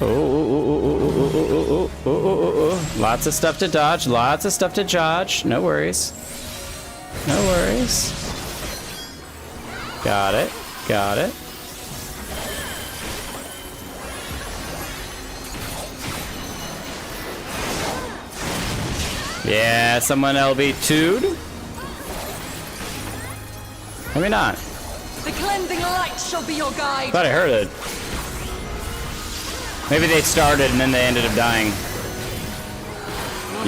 Oh. Lots of stuff to dodge, lots of stuff to dodge. No worries. No worries. Got it. Got it. Yeah, someone LB2'd. Maybe not. The cleansing light shall be your guide. Thought I heard it. Maybe they started and then they ended up dying.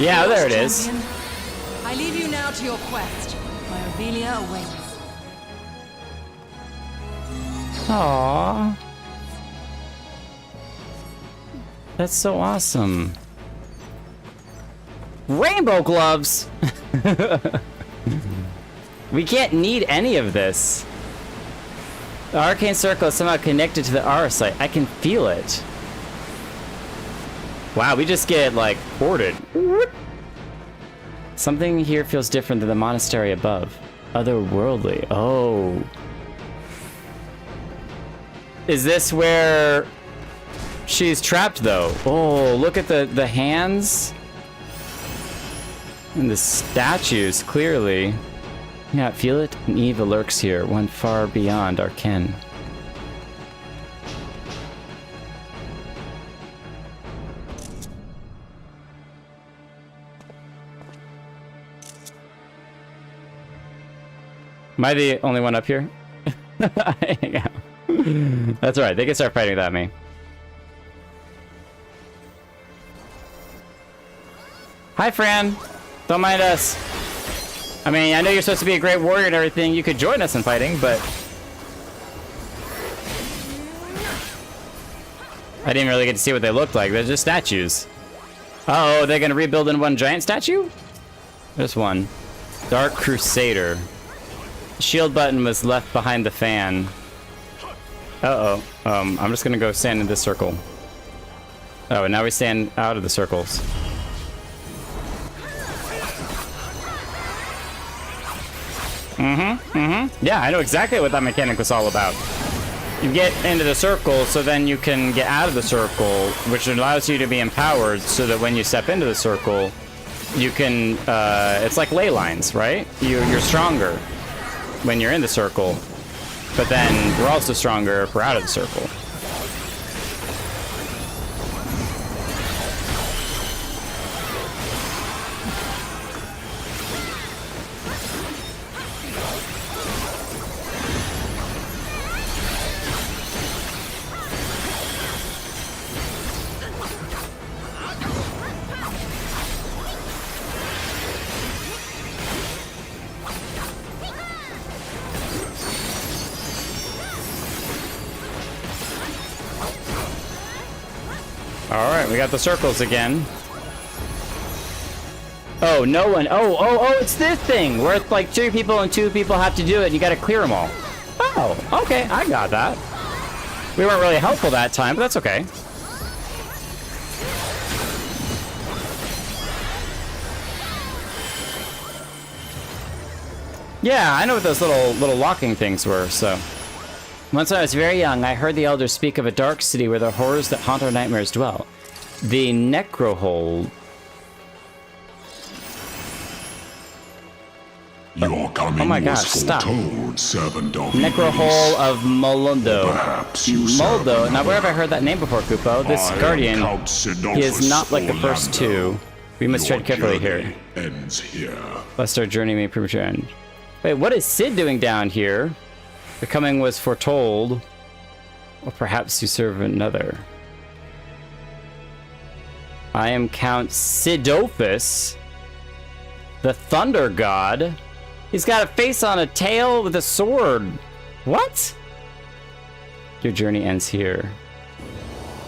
Yeah, there it is. Champion, I leave you now to your quest. My Revelia awaits. Aww. That's so awesome. Rainbow gloves! We can't need any of this. The arcane circle is somehow connected to the aura site. I can feel it. Wow, we just get, like, ported. Something here feels different than the monastery above. Otherworldly. Oh. Is this where she's trapped, though? Oh, look at the hands. And the statues, clearly. Yeah, feel it? An evil lurks here, one far beyond our ken. Am I the only one up here? Yeah. That's right, they can start fighting without me. Hi, Fran. Don't mind us. I mean, I know you're supposed to be a great warrior and everything. You could join us in fighting, but... I didn't really get to see what they looked like. They're just statues. Uh-oh, they're gonna rebuild in one giant statue? There's one. Dark Crusader. Shield button was left behind the fan. Uh-oh. I'm just gonna go stand in this circle. Oh, and now we stand out of the circles. Yeah, I know exactly what that mechanic was all about. You get into the circle, so then you can get out of the circle, which allows you to be empowered so that when you step into the circle, you can, it's like ley lines, right? You're stronger when you're in the circle, but then we're also stronger if we're out of the circle. Alright, we got the circles again. Oh, no one. Oh, it's this thing where it's like 2 people and 2 people have to do it and you gotta clear them all. Oh, okay, I got that. We weren't really helpful that time, but that's okay. Yeah, I know what those little locking things were, so. Once I was very young, I heard the elders speak of a dark city where the horrors that haunt our nightmares dwell. The Necrohold. Your coming Oh my was gosh, stop. foretold, servant of Necrohole Iblis. of Molondo. Perhaps you Moldo. serve Now, where have I another. heard that name before, Kupo? This I am guardian, Count he is not like the first Orlando. 2. We must tread Your carefully journey here, ends here. lest our journey may premature end. Wait, what is Sid doing down here? The coming was foretold. Or perhaps you serve another. I am Count Sidophus, the Thunder God. He's got a face on a tail with a sword. What? Your journey ends here.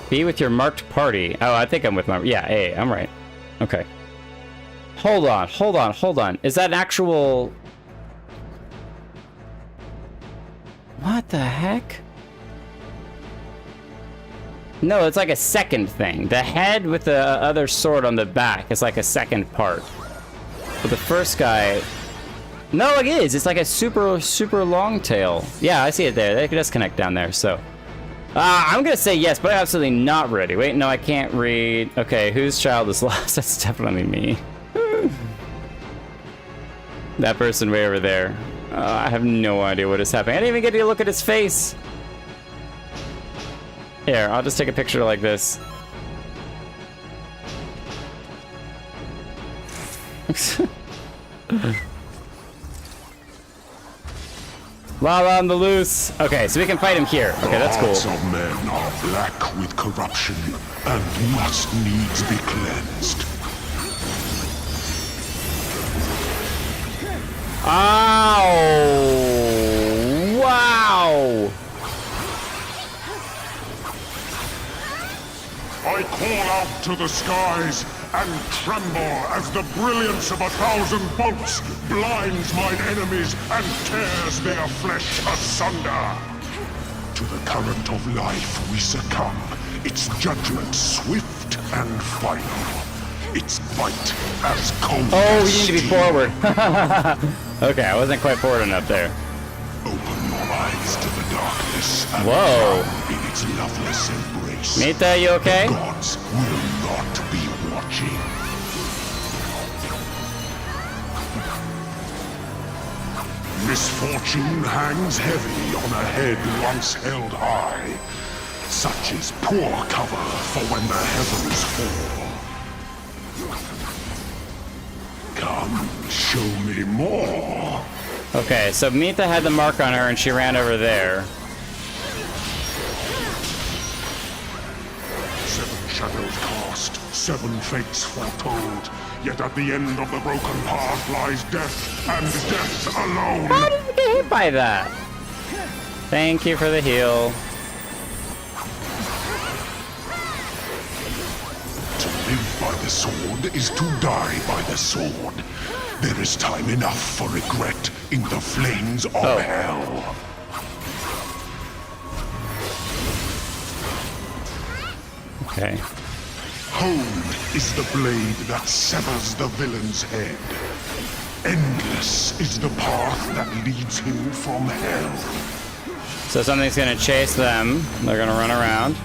Be with your marked party. Oh, I think I'm with my... Yeah, A, I'm right. Okay. Hold on. Is that an actual... What the heck? No, it's like a second thing. The head with the other sword on the back is like a second part. But the first guy... No, it is. It's like a super long tail. Yeah, I see it there. It does connect down there, so... I'm gonna say yes, but I'm absolutely not ready. Wait, no, I can't read. Okay, whose child is lost? That's definitely me. That person way over there. I have no idea what is happening. I didn't even get to look at his face. Here, I'll just take a picture like this. Lala on the loose. Okay, so we can fight him here. Okay, that's cool. The hearts of men are black with corruption and must needs be cleansed. Ow! Wow! I call out to the skies and tremble as the brilliance of 1,000 bolts blinds mine enemies and tears their flesh asunder. To the current of life we succumb, its judgment swift and final. Its bite as cold Oh, as we need to be steel. forward. Okay, I wasn't quite forward enough there. Open your eyes to the darkness and Whoa. drown in its loveless embrace. Mita, you okay? The gods will not be watching. Misfortune hangs heavy on a head once held high. Such is poor cover for when the heavens fall. Come, show me more. Okay, so Mita had the mark on her and she ran over there. 7 shadows cast, 7 fates foretold. Yet at the end of the broken path lies death, and death alone. How did you get hit by that? Thank you for the heal. To live by the sword is to die by the sword. There is time enough for regret in the flames of hell. Okay. Hold is the blade that severs the villain's head. Endless is the path that leads him from hell. So something's gonna chase them. They're gonna run around.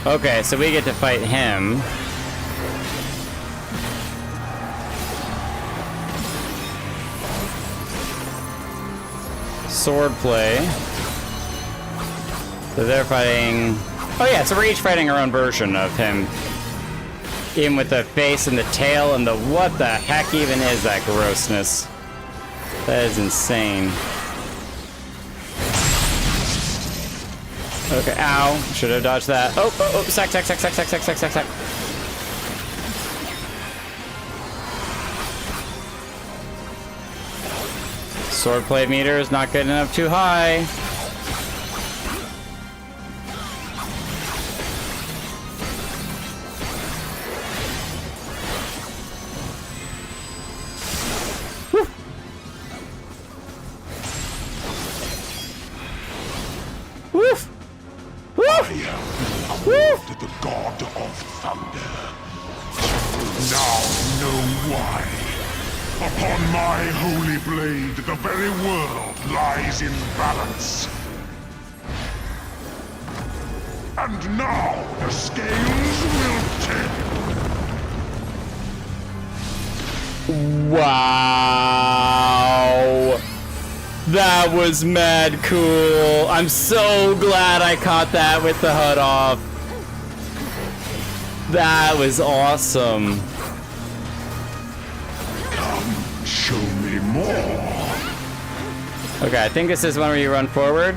Okay, so we get to fight him. Sword play. So they're fighting... Oh yeah, so we're each fighting our own version of him. Him with the face and the tail and the... What the heck even is that grossness? That is insane. Okay, ow. Should have dodged that. Oh, sack. Swordplay meter is not good enough too high. Woof! Woof! I am called the god of thunder. Now know why. Upon my holy blade, the very world lies in balance. And now the scales will tip. Wow! That was mad cool. I'm so glad I caught that with the HUD off. That was awesome. Come, show me more. Okay, I think this is one where you run forward.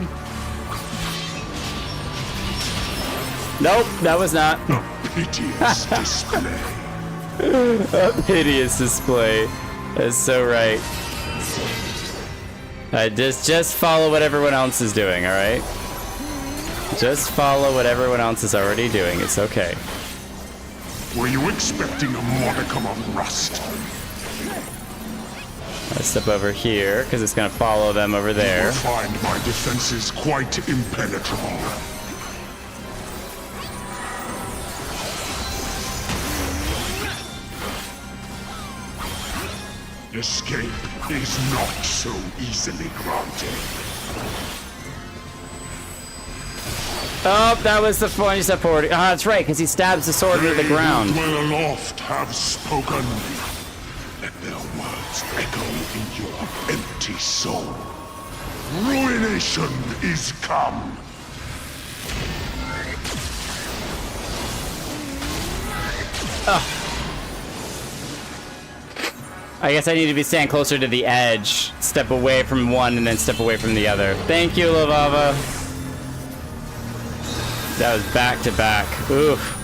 Nope, that was not. A piteous display. A hideous display. That's so right. Just follow what everyone else is doing, alright? Just follow what everyone else is already doing. It's okay. Were you expecting a modicum of rust? I'll step over here, because it's going to follow them over You there. will find my defenses quite impenetrable. Escape is not so easily granted. Oh, that was the one you stepped forward. Ah, that's right, because he stabs the sword into the ground. They who dwell aloft have spoken. Let their words echo in your empty soul. Ruination is come. I guess I need to be standing closer to the edge. Step away from one and then step away from the other. Thank you, Lavava. That was back to back. Oof.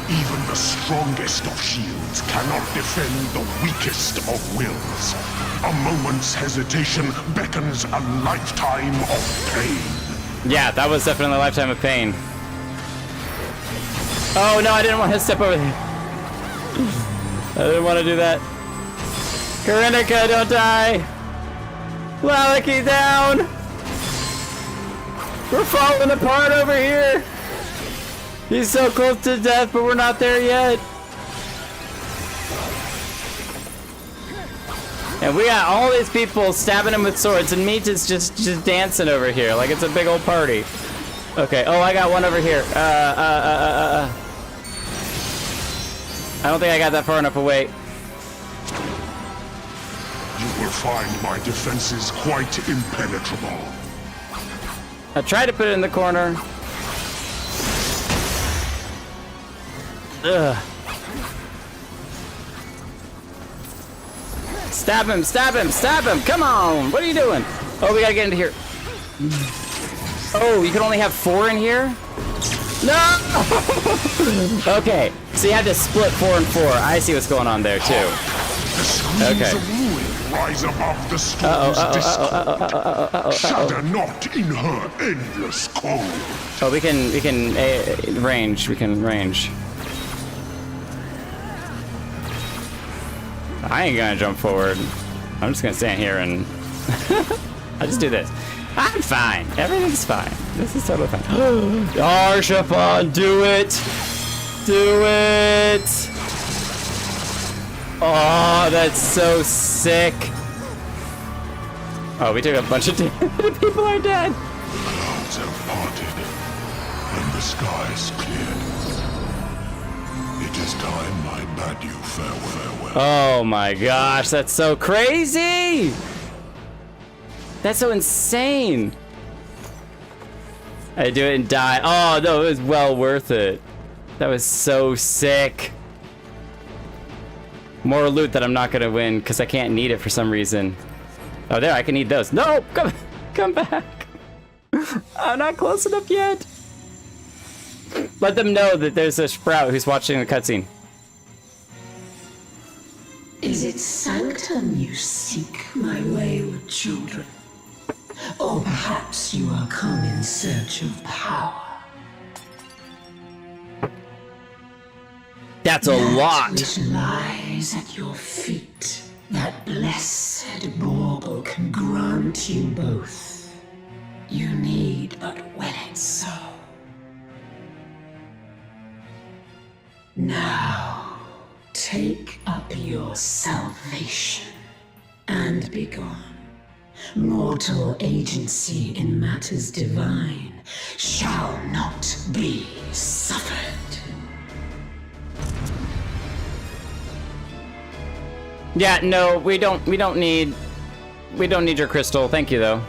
Even the strongest of shields cannot defend the weakest of wills. A moment's hesitation beckons a lifetime of pain. Yeah, that was definitely a lifetime of pain. Oh no, I didn't want to step over there. I didn't want to do that. Karinika, don't die! Lalaki, down! We're falling apart over here! He's so close to death, but we're not there yet. And we got all these people stabbing him with swords, and Meat is just dancing over here like it's a big old party. Okay, oh, I got one over here. I don't think I got that far enough away. You will find my defenses quite impenetrable. I tried to put it in the corner. Ugh. Stab him, stab him, stab him! Come on! What are you doing? Oh, we gotta get into here. Oh, you can only have 4 in here? No! Okay, so you have to split 4 and 4. I see what's going on there, too. The screams Okay. of ruin rise above the storm's discord. Shudder not in her endless cold. Oh, we can range. We can range. I ain't gonna jump forward. I'm just gonna stand here and I'll just do this. I'm fine. Everything's fine. This is totally fine. Arshafon, do it! Do it! Oh, that's so sick. Oh, we took a bunch of damage. People are dead. Clouds have parted, and the skies cleared. It is time I bade you farewell. Oh my gosh, that's so crazy! That's so insane! I do it and die. Oh no, it was well worth it. That was so sick. More loot that I'm not gonna win because I can't need it for some reason. Oh, there, I can need those. No! Come back! I'm not close enough yet. Let them know that there's a sprout who's watching the cutscene. Is it sanctum you seek, my wayward children? Or perhaps you are come in search of power? That's a lot. Which lies at your feet, that blessed bauble can grant you both. You need but will it so. Now, take up your salvation and be gone. Mortal agency in matters divine shall not be suffered. Yeah, no, we don't need your crystal. Thank you though.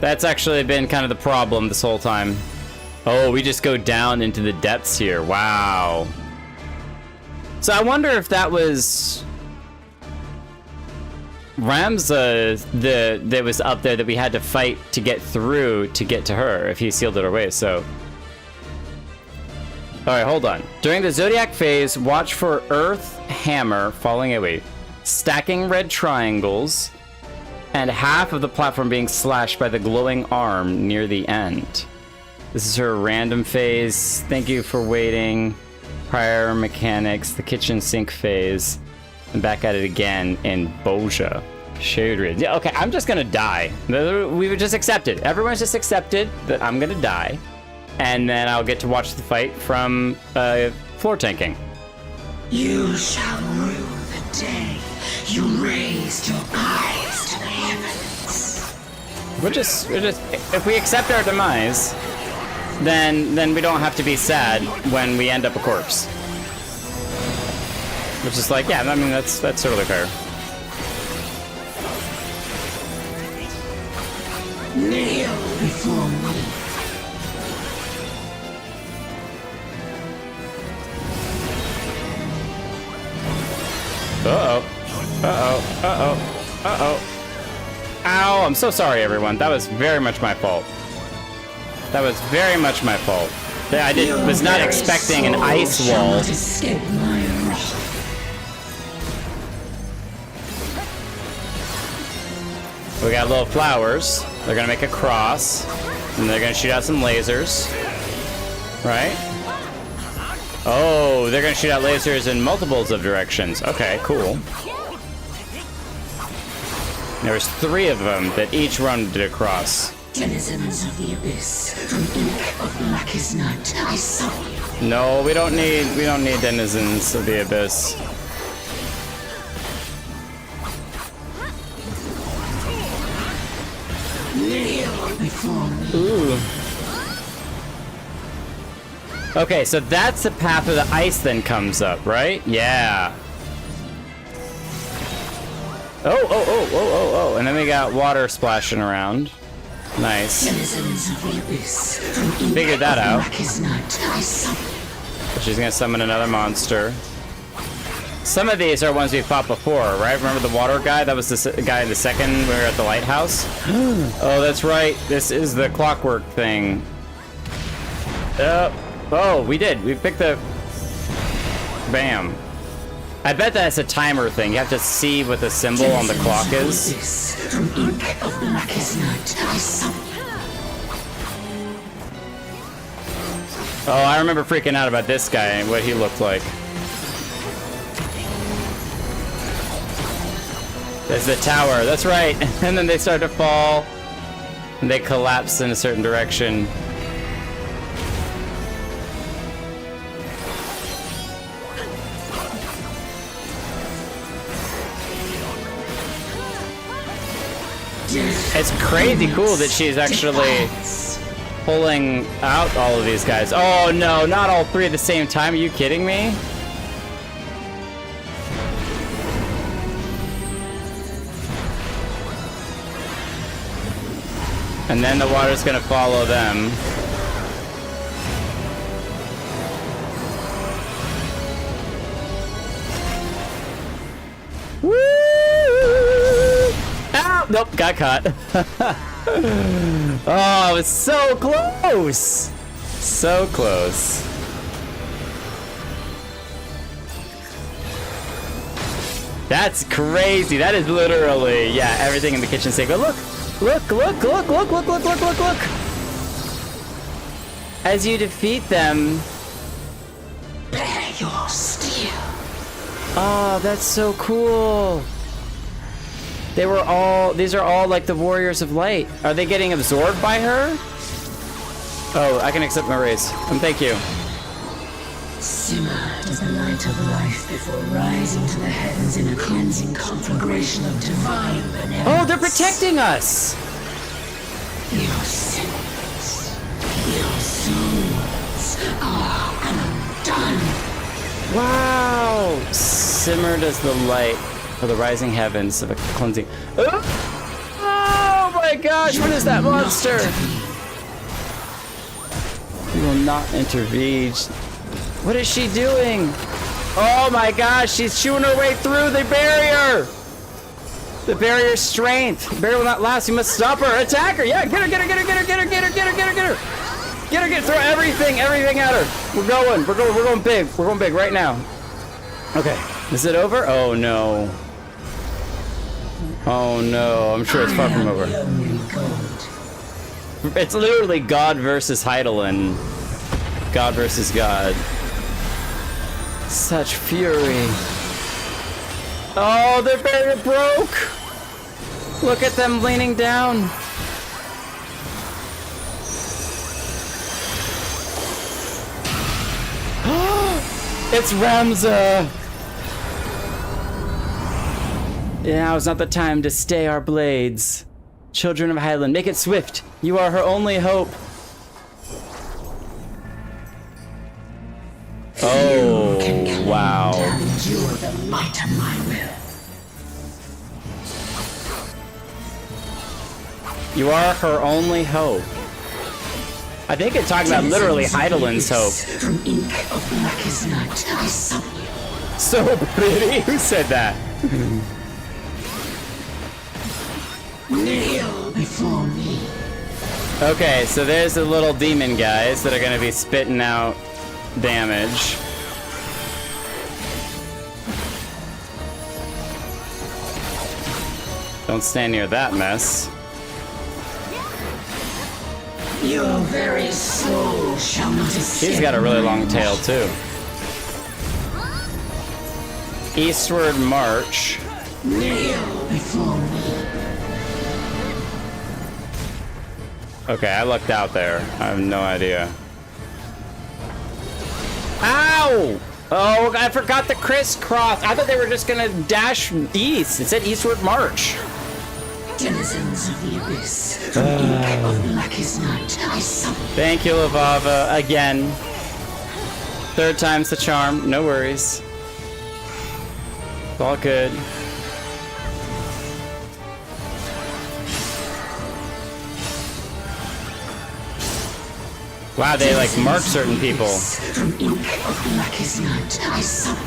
That's actually been kind of the problem this whole time. Oh, we just go down into the depths here. Wow. So I wonder if that was Ramza that was up there that we had to fight to get through to get to her, if he sealed it away. So alright, hold on. During the Zodiac phase, watch for Earth Hammer falling away, stacking red triangles, and half of the platform being slashed by the glowing arm near the end. This is her random phase. Thank you for waiting. Prior mechanics, the kitchen sink phase, and back at it again in Boja. Shade Ridge. Yeah, okay, I'm just gonna die. We would just accept it. Everyone's just accepted that I'm gonna die. And then I'll get to watch the fight from floor tanking. You shall rue the day you raised your eyes to the heavens. We're just if we accept our demise, then we don't have to be sad when we end up a corpse. Which is like, yeah, I mean that's totally fair. Kneel before me. Ow, I'm so sorry, everyone. That was very much my fault. That was very much my fault. I was not expecting an ice wall. Escape my wrath. We got little flowers. They're gonna make a cross. And they're gonna shoot out some lasers. Right? Oh, they're gonna shoot out lasers in multiples of directions. Okay, cool. There was 3 of them that each rounded across. Denizens of the abyss, from ink of blackest night, I summon you. No, we don't need denizens of the abyss. Kneel before me. Ooh. Okay, so that's the path where the ice then comes up, right? Yeah. Oh, and then we got water splashing around. Nice. Denizens of the abyss, from ink Figured that of out. blackest night, I summon you. She's gonna summon another monster. Some of these are ones we fought before, right? Remember the water guy? That was the guy in the second when we were at the lighthouse? Oh, that's right. This is the clockwork thing. Oh, we did. We picked the... Bam. I bet that's a timer thing. You have to see what the symbol on the clock is. From ink of blackest night, I summon you. Oh, I remember freaking out about this guy and what he looked like. There's the tower. That's right. And then they start to fall. And they collapse in a certain direction. It's crazy cool that she's actually pulling out all of these guys. Oh no, not all 3 at the same time. Are you kidding me? And then the water's gonna follow them. Woo! Ow! Nope, got caught. Oh, it's so close! So close. That's crazy. That is literally, yeah, everything in the kitchen sink. But look! Look! As you defeat them. Bear your steel. Oh, that's so cool. These are all like the warriors of light. Are they getting absorbed by her? Oh, I can accept my raise. Thank you. Simmer as the light of life before rising to the heavens in a cleansing conflagration of divine benevolence. Oh, they're protecting us. Your sins, your souls are undone. Wow. Simmered as the light for the rising heavens of a cleansing. Oh my gosh, what is that monster? not intervene. What is she doing? Oh my gosh, she's chewing her way through the barrier! The barrier's strength. The barrier will not last. You must stop her. Attack her. Yeah, get her, get her, get her, get her, get her, get her, get her, get her, get her. Get her, throw everything at her. We're going big. We're going big right now. Okay. Is it over? Oh no. Oh no. I'm sure it's far from over. It's literally God versus Heidelin. God versus God. Such fury. Oh, their barrier broke! Look at them leaning down. It's Ramza! Now is not the time to stay our blades. Children of Highland, make it swift. You are her only hope. Oh, wow. Endure the might of my will. You are her only hope. I think it's talking about literally Heidelin's hope. From ink of blackest night, I summon you. So pretty. Who said that? Kneel before me. Okay, so there's the little demon guys that are going to be spitting out damage. Don't stand near that mess. Your very soul shall not escape. He's got a really long tail too. Eastward march. Kneel before me. Okay, I lucked out there. I have no idea. Ow! Oh, I forgot the crisscross. I thought they were just gonna dash east. It said eastward march. Denizens of the abyss, from ink of blackest night, I summon. Thank you, Lavava. Again. Third time's the charm. No worries. It's all good. Wow, they like mark certain people. From ink of blackest night, I summon.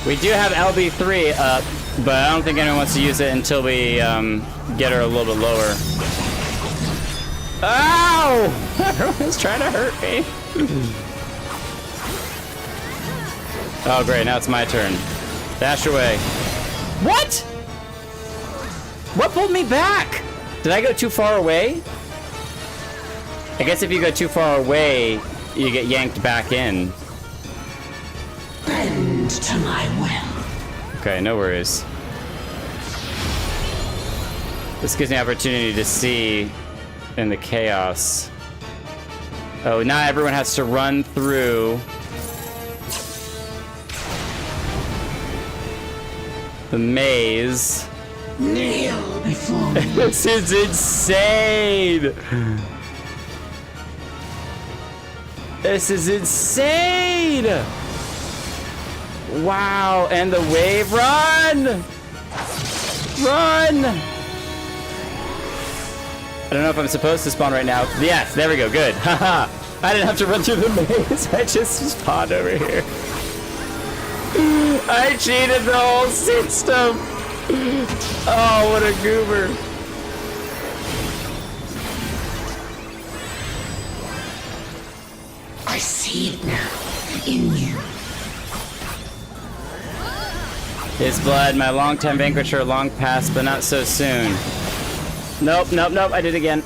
We do have LB3 up, but I don't think anyone wants to use it until we get her a little bit lower. Ow! Everyone's trying to hurt me. Oh great, now it's my turn. Dash away. What? What pulled me back? Did I go too far away? I guess if you go too far away, you get yanked back in. Bend to my will. Okay, no worries. This gives me opportunity to see in the chaos. Oh, now everyone has to run through the maze. Kneel before me. This is insane! This is insane! Wow, and the wave, run! Run! I don't know if I'm supposed to spawn right now. Yes, there we go, good. Haha. I didn't have to run through the maze. I just spawned over here. I cheated the whole system. Oh, what a goober. I see it now, in you. His blood, my longtime vanquisher, long past, but not so soon. Nope, nope, nope, I did it again.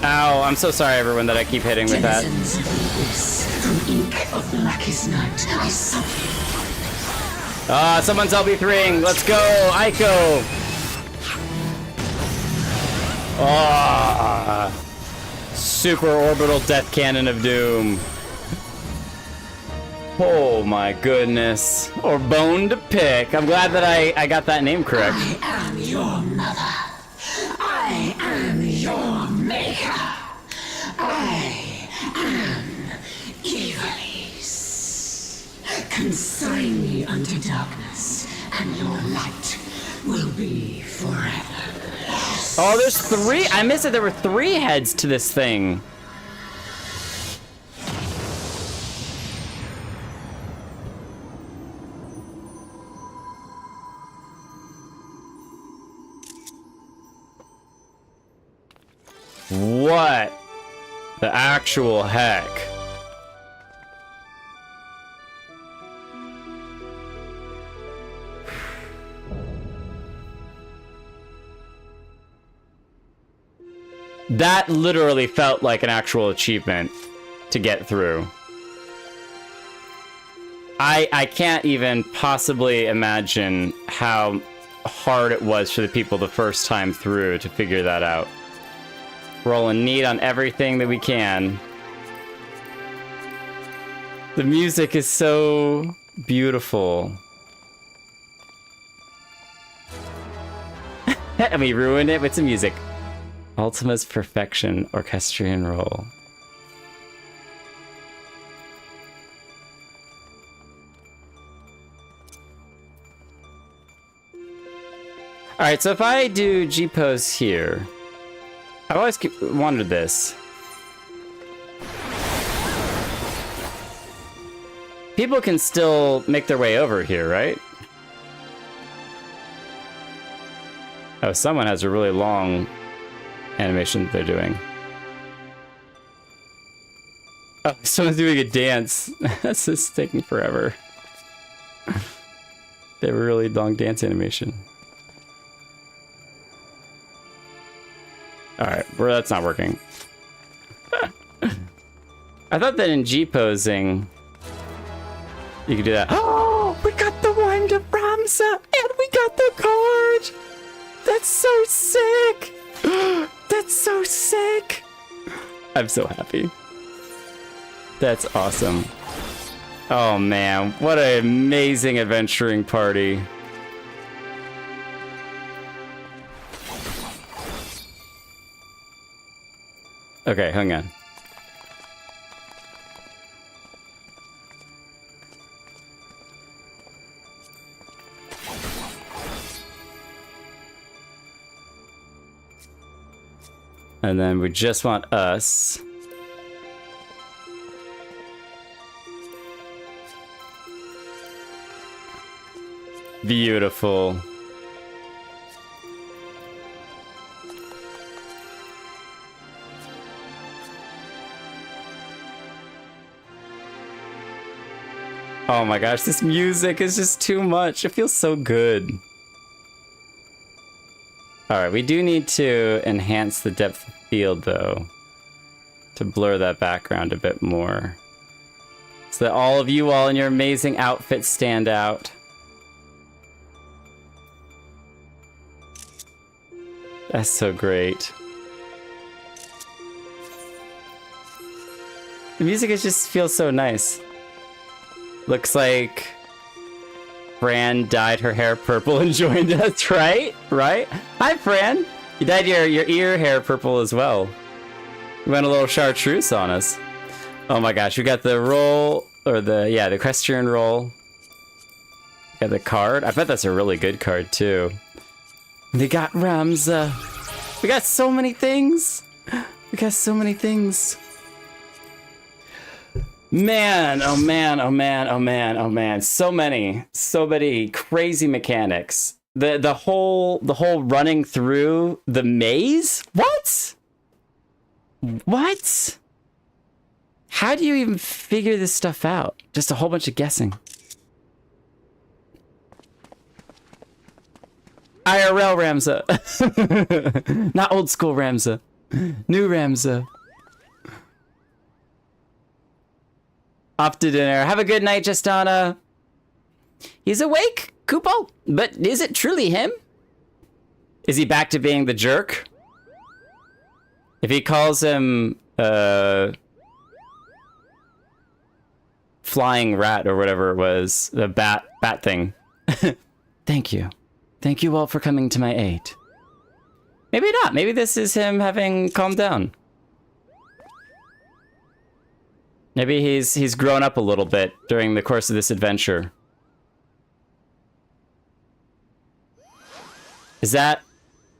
Ow, I'm so sorry, everyone, that I keep hitting with that. Denizens of the abyss, from ink of blackest night, I summon. Someone's LB3ing. Let's go, Aiko. Super orbital death cannon of doom. Oh my goodness. Or bone to pick. I'm glad that I got that name correct. I am your mother. I am your maker. I am Ivalice. Consign me unto darkness, and your light will be forever. Oh, there's 3. I missed it. There were 3 heads to this thing. What the actual heck? That literally felt like an actual achievement to get through. I can't even possibly imagine how hard it was for the people the first time through to figure that out. Rolling neat on everything that we can. The music is so beautiful. And we ruined it with some music. Ultima's Perfection Orchestrion Roll. Alright, so if I do G-pose here, I've always wondered this. People can still make their way over here, right? Oh, someone has a really long animation that they're doing. Oh, someone's doing a dance. This is taking forever. They have a really long dance animation. Alright, well, that's not working. I thought that in G-posing, you could do that. Oh, we got the Wand of Ramza, and we got the card! That's so sick! That's so sick! I'm so happy. That's awesome. Oh man, what an amazing adventuring party. Okay, hang on. And then we just want us. Beautiful. Oh my gosh, this music is just too much. It feels so good. Alright, we do need to enhance the depth of field, though, to blur that background a bit more, so that all of you all in your amazing outfits stand out. That's so great. The music just feels so nice. Looks like Fran dyed her hair purple and joined us, right? Right? Hi, Fran. You dyed your ear hair purple as well. You went a little chartreuse on us. Oh my gosh, we got the roll, or the equestrian roll. Got the card. I bet that's a really good card, too. We got Ramza. We got so many things. We got so many things. Man, oh man, oh man, oh man, oh man. So many crazy mechanics. The whole running through the maze? What? What? How do you even figure this stuff out? Just a whole bunch of guessing. IRL Ramza. Not old school Ramza. New Ramza. Off to dinner. Have a good night, Justana. He's awake, Kupo. But is it truly him? Is he back to being the jerk? If he calls him flying rat or whatever it was, the bat thing. Thank you. Thank you all for coming to my aid. Maybe not. Maybe this is him having calmed down. Maybe he's grown up a little bit during the course of this adventure. Is that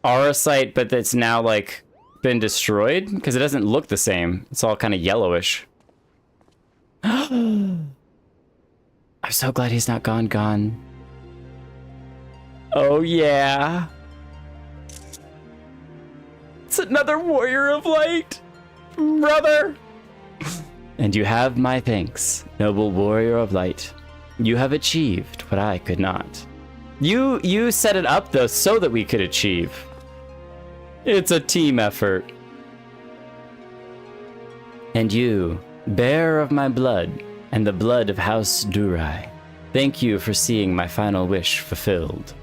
aura site, but that's now, like, been destroyed? Because it doesn't look the same. It's all kind of yellowish. I'm so glad he's not gone. Oh, yeah. It's another warrior of light, brother. And you have my thanks, noble warrior of light. You have achieved what I could not. You set it up, though, so that we could achieve. It's a team effort. And you, bearer of my blood, and the blood of House Durai, thank you for seeing my final wish fulfilled.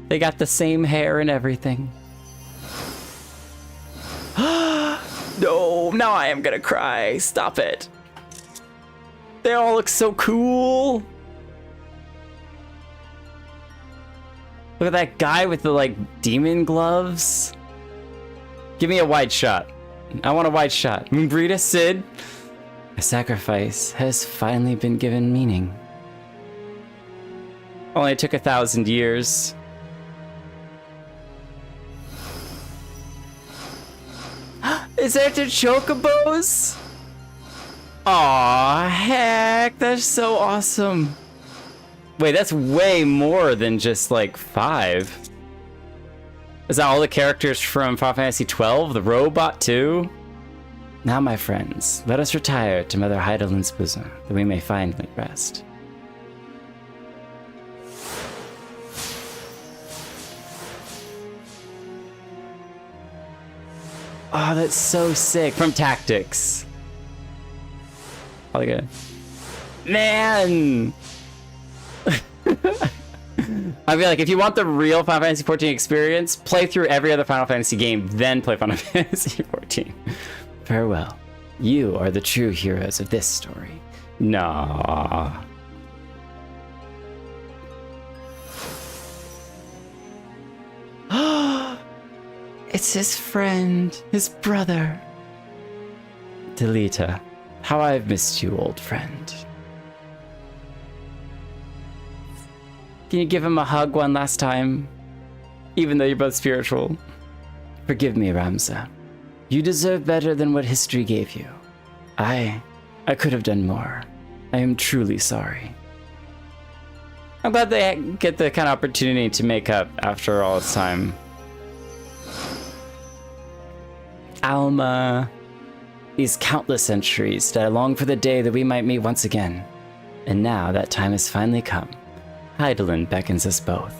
They got the same hair and everything. No, now I am gonna cry. Stop it. They all look so cool. Look at that guy with the, like, demon gloves. Give me a wide shot. I want a wide shot. Moonbrita, Sid. A sacrifice has finally been given meaning. Only took 1,000 years. Is that the chocobos? Aw, heck, that's so awesome. Wait, that's way more than just, like, 5. Is that all the characters from Final Fantasy XII? The robot, too? Now, my friends, let us retire to Mother Heidelin's bosom, that we may finally rest. Oh, that's so sick. From Tactics. Oh, look at it. Man! I'd be like, if you want the real Final Fantasy XIV experience, play through every other Final Fantasy game, then play Final Fantasy XIV. Farewell. You are the true heroes of this story. Nah. It's his friend, his brother. Delita, how I've missed you, old friend. Can you give him a hug one last time? Even though you're both spiritual. Forgive me, Ramza. You deserve better than what history gave you. I could have done more. I am truly sorry. I'm glad they get the kind of opportunity to make up after all this time. Alma. These countless centuries that I long for the day that we might meet once again. And now that time has finally come. Heidelin beckons us both.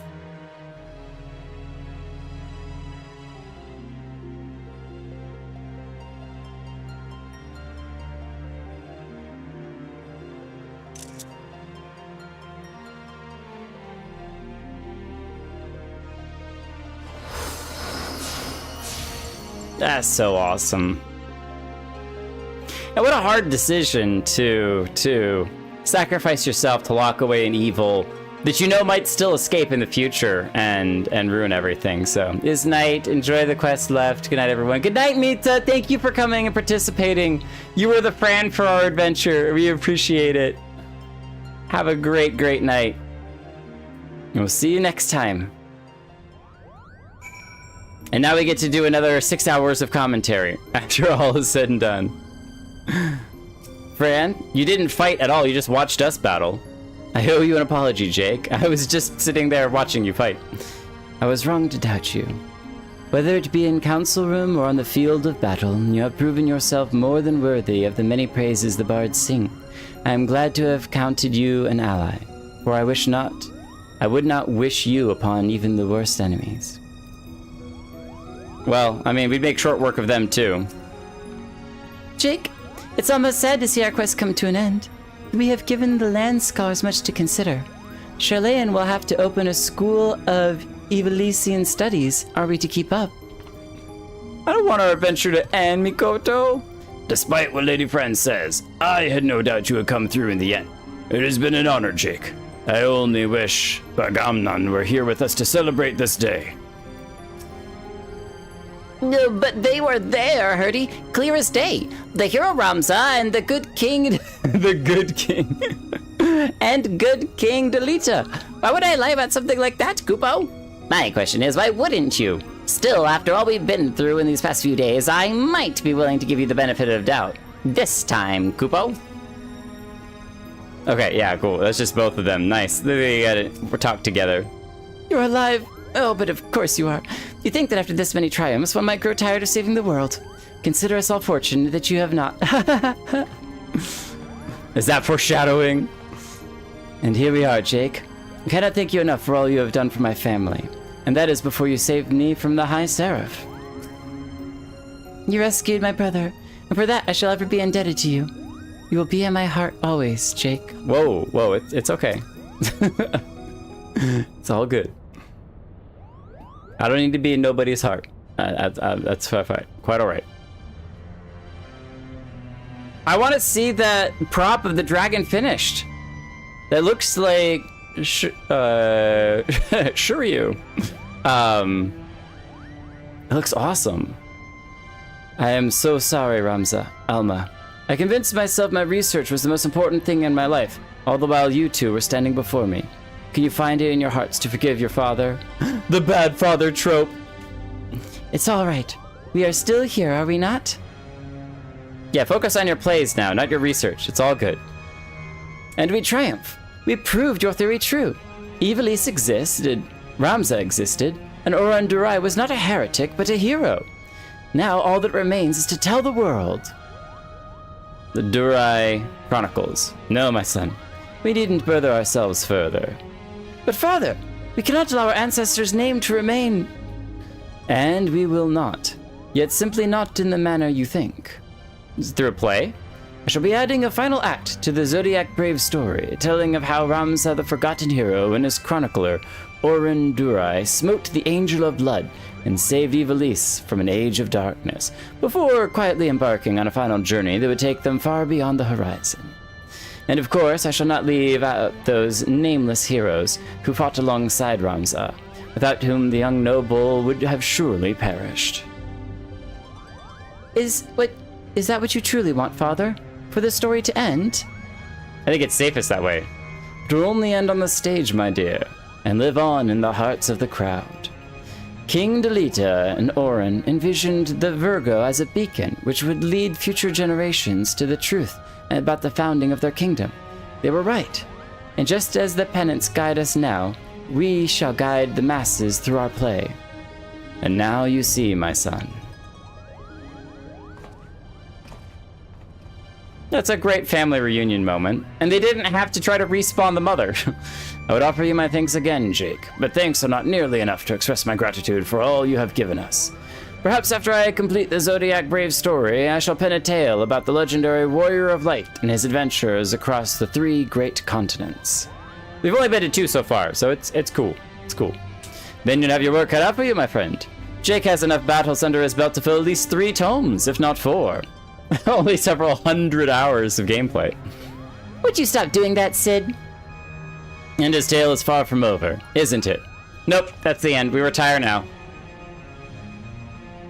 That's so awesome. And what a hard decision to sacrifice yourself to lock away an evil that you know might still escape in the future and ruin everything. So, it's night. Enjoy the quest left. Good night, everyone. Good night, Mita. Thank you for coming and participating. You were the Fran for our adventure. We appreciate it. Have a great, great night. And we'll see you next time. And now we get to do another 6 hours of commentary after all is said and done. Fran, you didn't fight at all. You just watched us battle. I owe you an apology, Jake. I was just sitting there watching you fight. I was wrong to doubt you. Whether it be in council room or on the field of battle, you have proven yourself more than worthy of the many praises the bards sing. I am glad to have counted you an ally, for I would not wish you upon even the worst enemies. Well, I mean, we'd make short work of them, too. Jake, it's almost sad to see our quest come to an end. We have given the land scholars much to consider. Charlayan will have to open a school of Evilisian studies. Are we to keep up? I don't want our adventure to end, Mikoto. Despite what Lady Fran says, I had no doubt you would come through in the end. It has been an honor, Jake. I only wish Bagamnan were here with us to celebrate this day. No, but they were there, Herdy. Clear as day. The hero Ramza and the good king... The good king. and good King Delita Why would I lie about something like that, Kupo? My question is, why wouldn't you? Still, after all we've been through in these past few days, I might be willing to give you the benefit of doubt. This time, Kupo. Okay, yeah, cool. That's just both of them. Nice. They got it. We're talked together. You're alive. Oh, but of course you are. You think that after this many triumphs, one might grow tired of saving the world. Consider us all fortunate that you have not. Is that foreshadowing? And here we are, Jake. I cannot thank you enough for all you have done for my family. And that is before you saved me from the High Seraph. You rescued my brother, and for that I shall ever be indebted to you. You will be in my heart always, Jake. Whoa, it's okay. It's all good. I don't need to be in nobody's heart. That's quite all right. I want to see that prop of the dragon finished. That looks like Shiryu. It looks awesome. I am so sorry, Alma. I convinced myself my research was the most important thing in my life, all the while you two were standing before me. Can you find it in your hearts to forgive your father? The bad father trope. It's all right. We are still here, are we not? Yeah, focus on your plays now, not your research. It's all good. And we triumph. We proved your theory true. Ivalice existed, Ramza existed, and Oran Durai was not a heretic, but a hero. Now all that remains is to tell the world. The Durai Chronicles. No, my son. We needn't bother ourselves further. But father, we cannot allow our ancestors' name to remain. And we will not. Yet simply not in the manner you think. Through a play? I shall be adding a final act to the Zodiac Brave story, telling of how Ramza the Forgotten Hero and his chronicler, Oran Durai, smote the Angel of Blood and saved Ivalice from an age of darkness, before quietly embarking on a final journey that would take them far beyond the horizon. And of course, I shall not leave out those nameless heroes who fought alongside Ramza, without whom the young noble would have surely perished. Is that what you truly want, Father? For the story to end? I think it's safest that way. It will only end on the stage, my dear, and live on in the hearts of the crowd. King Delita and Orin envisioned the Virgo as a beacon which would lead future generations to the truth about the founding of their kingdom. They were right. And just as the pennants guide us now, we shall guide the masses through our play. And now you see, my son. That's a great family reunion moment, and they didn't have to try to respawn the mother. I would offer you my thanks again, Jake, but thanks are not nearly enough to express my gratitude for all you have given us. Perhaps after I complete the Zodiac Brave story, I shall pen a tale about the legendary Warrior of Light and his adventures across the 3 great continents. We've only been to 2 so far, so it's cool. It's cool. Then you'd have your work cut out for you, my friend. Jake has enough battles under his belt to fill at least 3 tomes, if not 4. Only several hundred hours of gameplay. Would you stop doing that, Sid? And his tale is far from over, isn't it? Nope, that's the end. We retire now.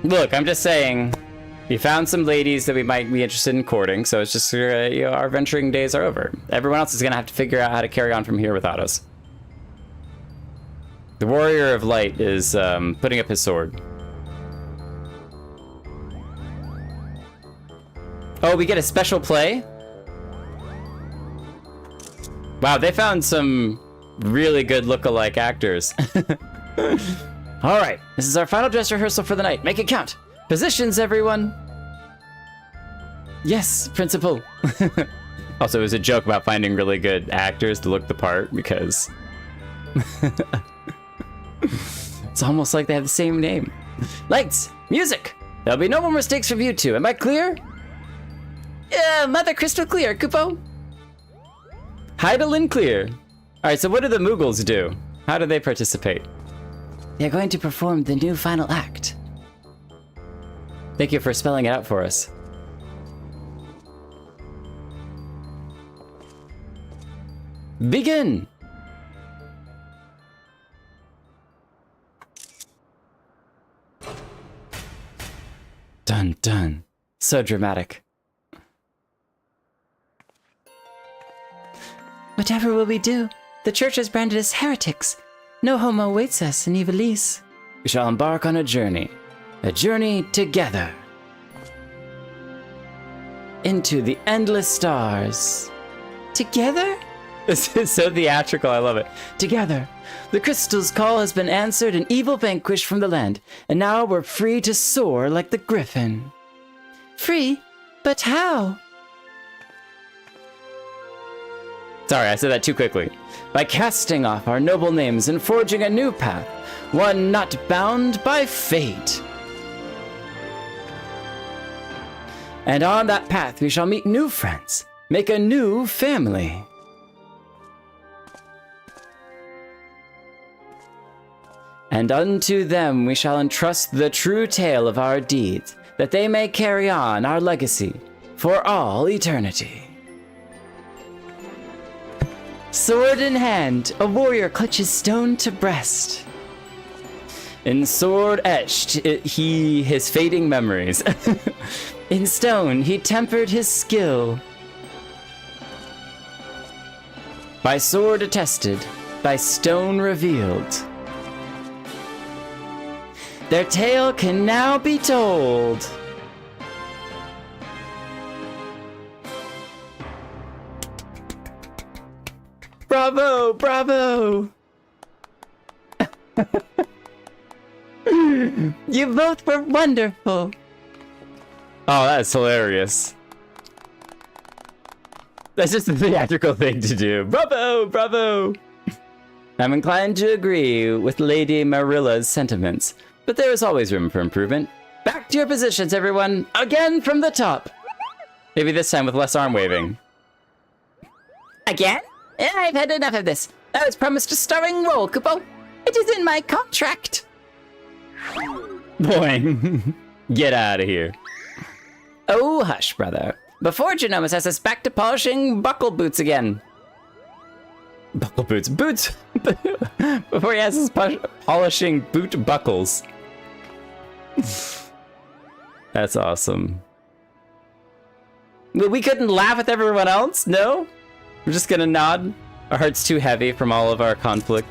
Look, I'm just saying, we found some ladies that we might be interested in courting, so it's just, our venturing days are over. Everyone else is going to have to figure out how to carry on from here without us. The Warrior of Light is putting up his sword. Oh, we get a special play? Wow, they found some really good look-alike actors. All right, this is our final dress rehearsal for the night. Make it count. Positions, everyone. Yes, Principal. Also, it was a joke about finding really good actors to look the part, because... It's almost like they have the same name. Lights, music. There'll be no more mistakes from you two. Am I clear? Mother crystal clear, Kupo. Heidelin clear. All right, so what do the Mughals do? How do they participate? They're going to perform the new final act. Thank you for spelling it out for us. Begin! Dun dun. So dramatic. Whatever will we do? The church has branded us heretics. No homo awaits us in Ivalice. We shall embark on a journey together. Into the endless stars. Together? This is so theatrical, I love it. Together. The crystal's call has been answered and evil vanquished from the land, and now we're free to soar like the griffin. Free? But how? Sorry, I said that too quickly. By casting off our noble names and forging a new path, one not bound by fate. And on that path we shall meet new friends, make a new family. And unto them we shall entrust the true tale of our deeds, that they may carry on our legacy for all eternity. Sword in hand, a warrior clutches stone to breast. In sword etched, his fading memories. In stone, he tempered his skill. By sword attested, by stone revealed. Their tale can now be told. Bravo, bravo! You both were wonderful. Oh, that's hilarious. That's just a theatrical thing to do. Bravo, bravo! I'm inclined to agree with Lady Marilla's sentiments, but there is always room for improvement. Back to your positions, everyone! Again from the top! Maybe this time with less arm waving. Again? I've had enough of this. I was promised a starring role, Kupo. It is in my contract. Boing. Get out of here. Oh, hush, brother. Before Genomus has us back to polishing buckle boots again. Buckle boots. Boots! Before he has us polishing boot buckles. That's awesome. We couldn't laugh with everyone else? No? We're just gonna nod. Our heart's too heavy from all of our conflict.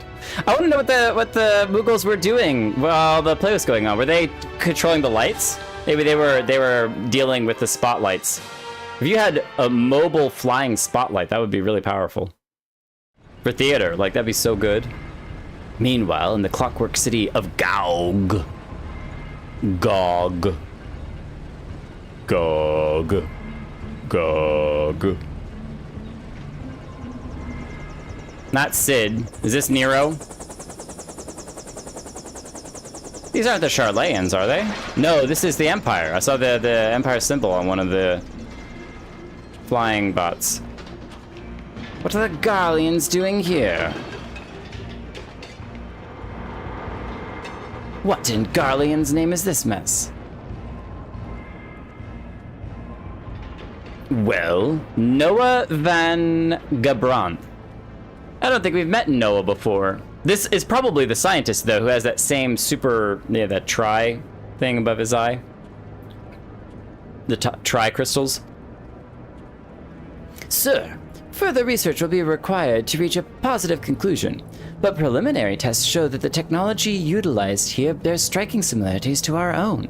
I want to know what the Mughals were doing while the play was going on. Were they controlling the lights? Maybe they were dealing with the spotlights. If you had a mobile flying spotlight, that would be really powerful. For theater, like that'd be so good. Meanwhile, in the clockwork city of Gog. Not Sid. Is this Nero? These aren't the Charlayans, are they? No, this is the Empire. I saw the Empire symbol on one of the flying bots. What are the Garleans doing here? What in Garlean's name is this mess? Well, Noah Van Gabranth. I don't think we've met Noah before. This is probably the scientist, though, who has that same super, that tri thing above his eye. The tri crystals. Sir, further research will be required to reach a positive conclusion, but preliminary tests show that the technology utilized here bears striking similarities to our own.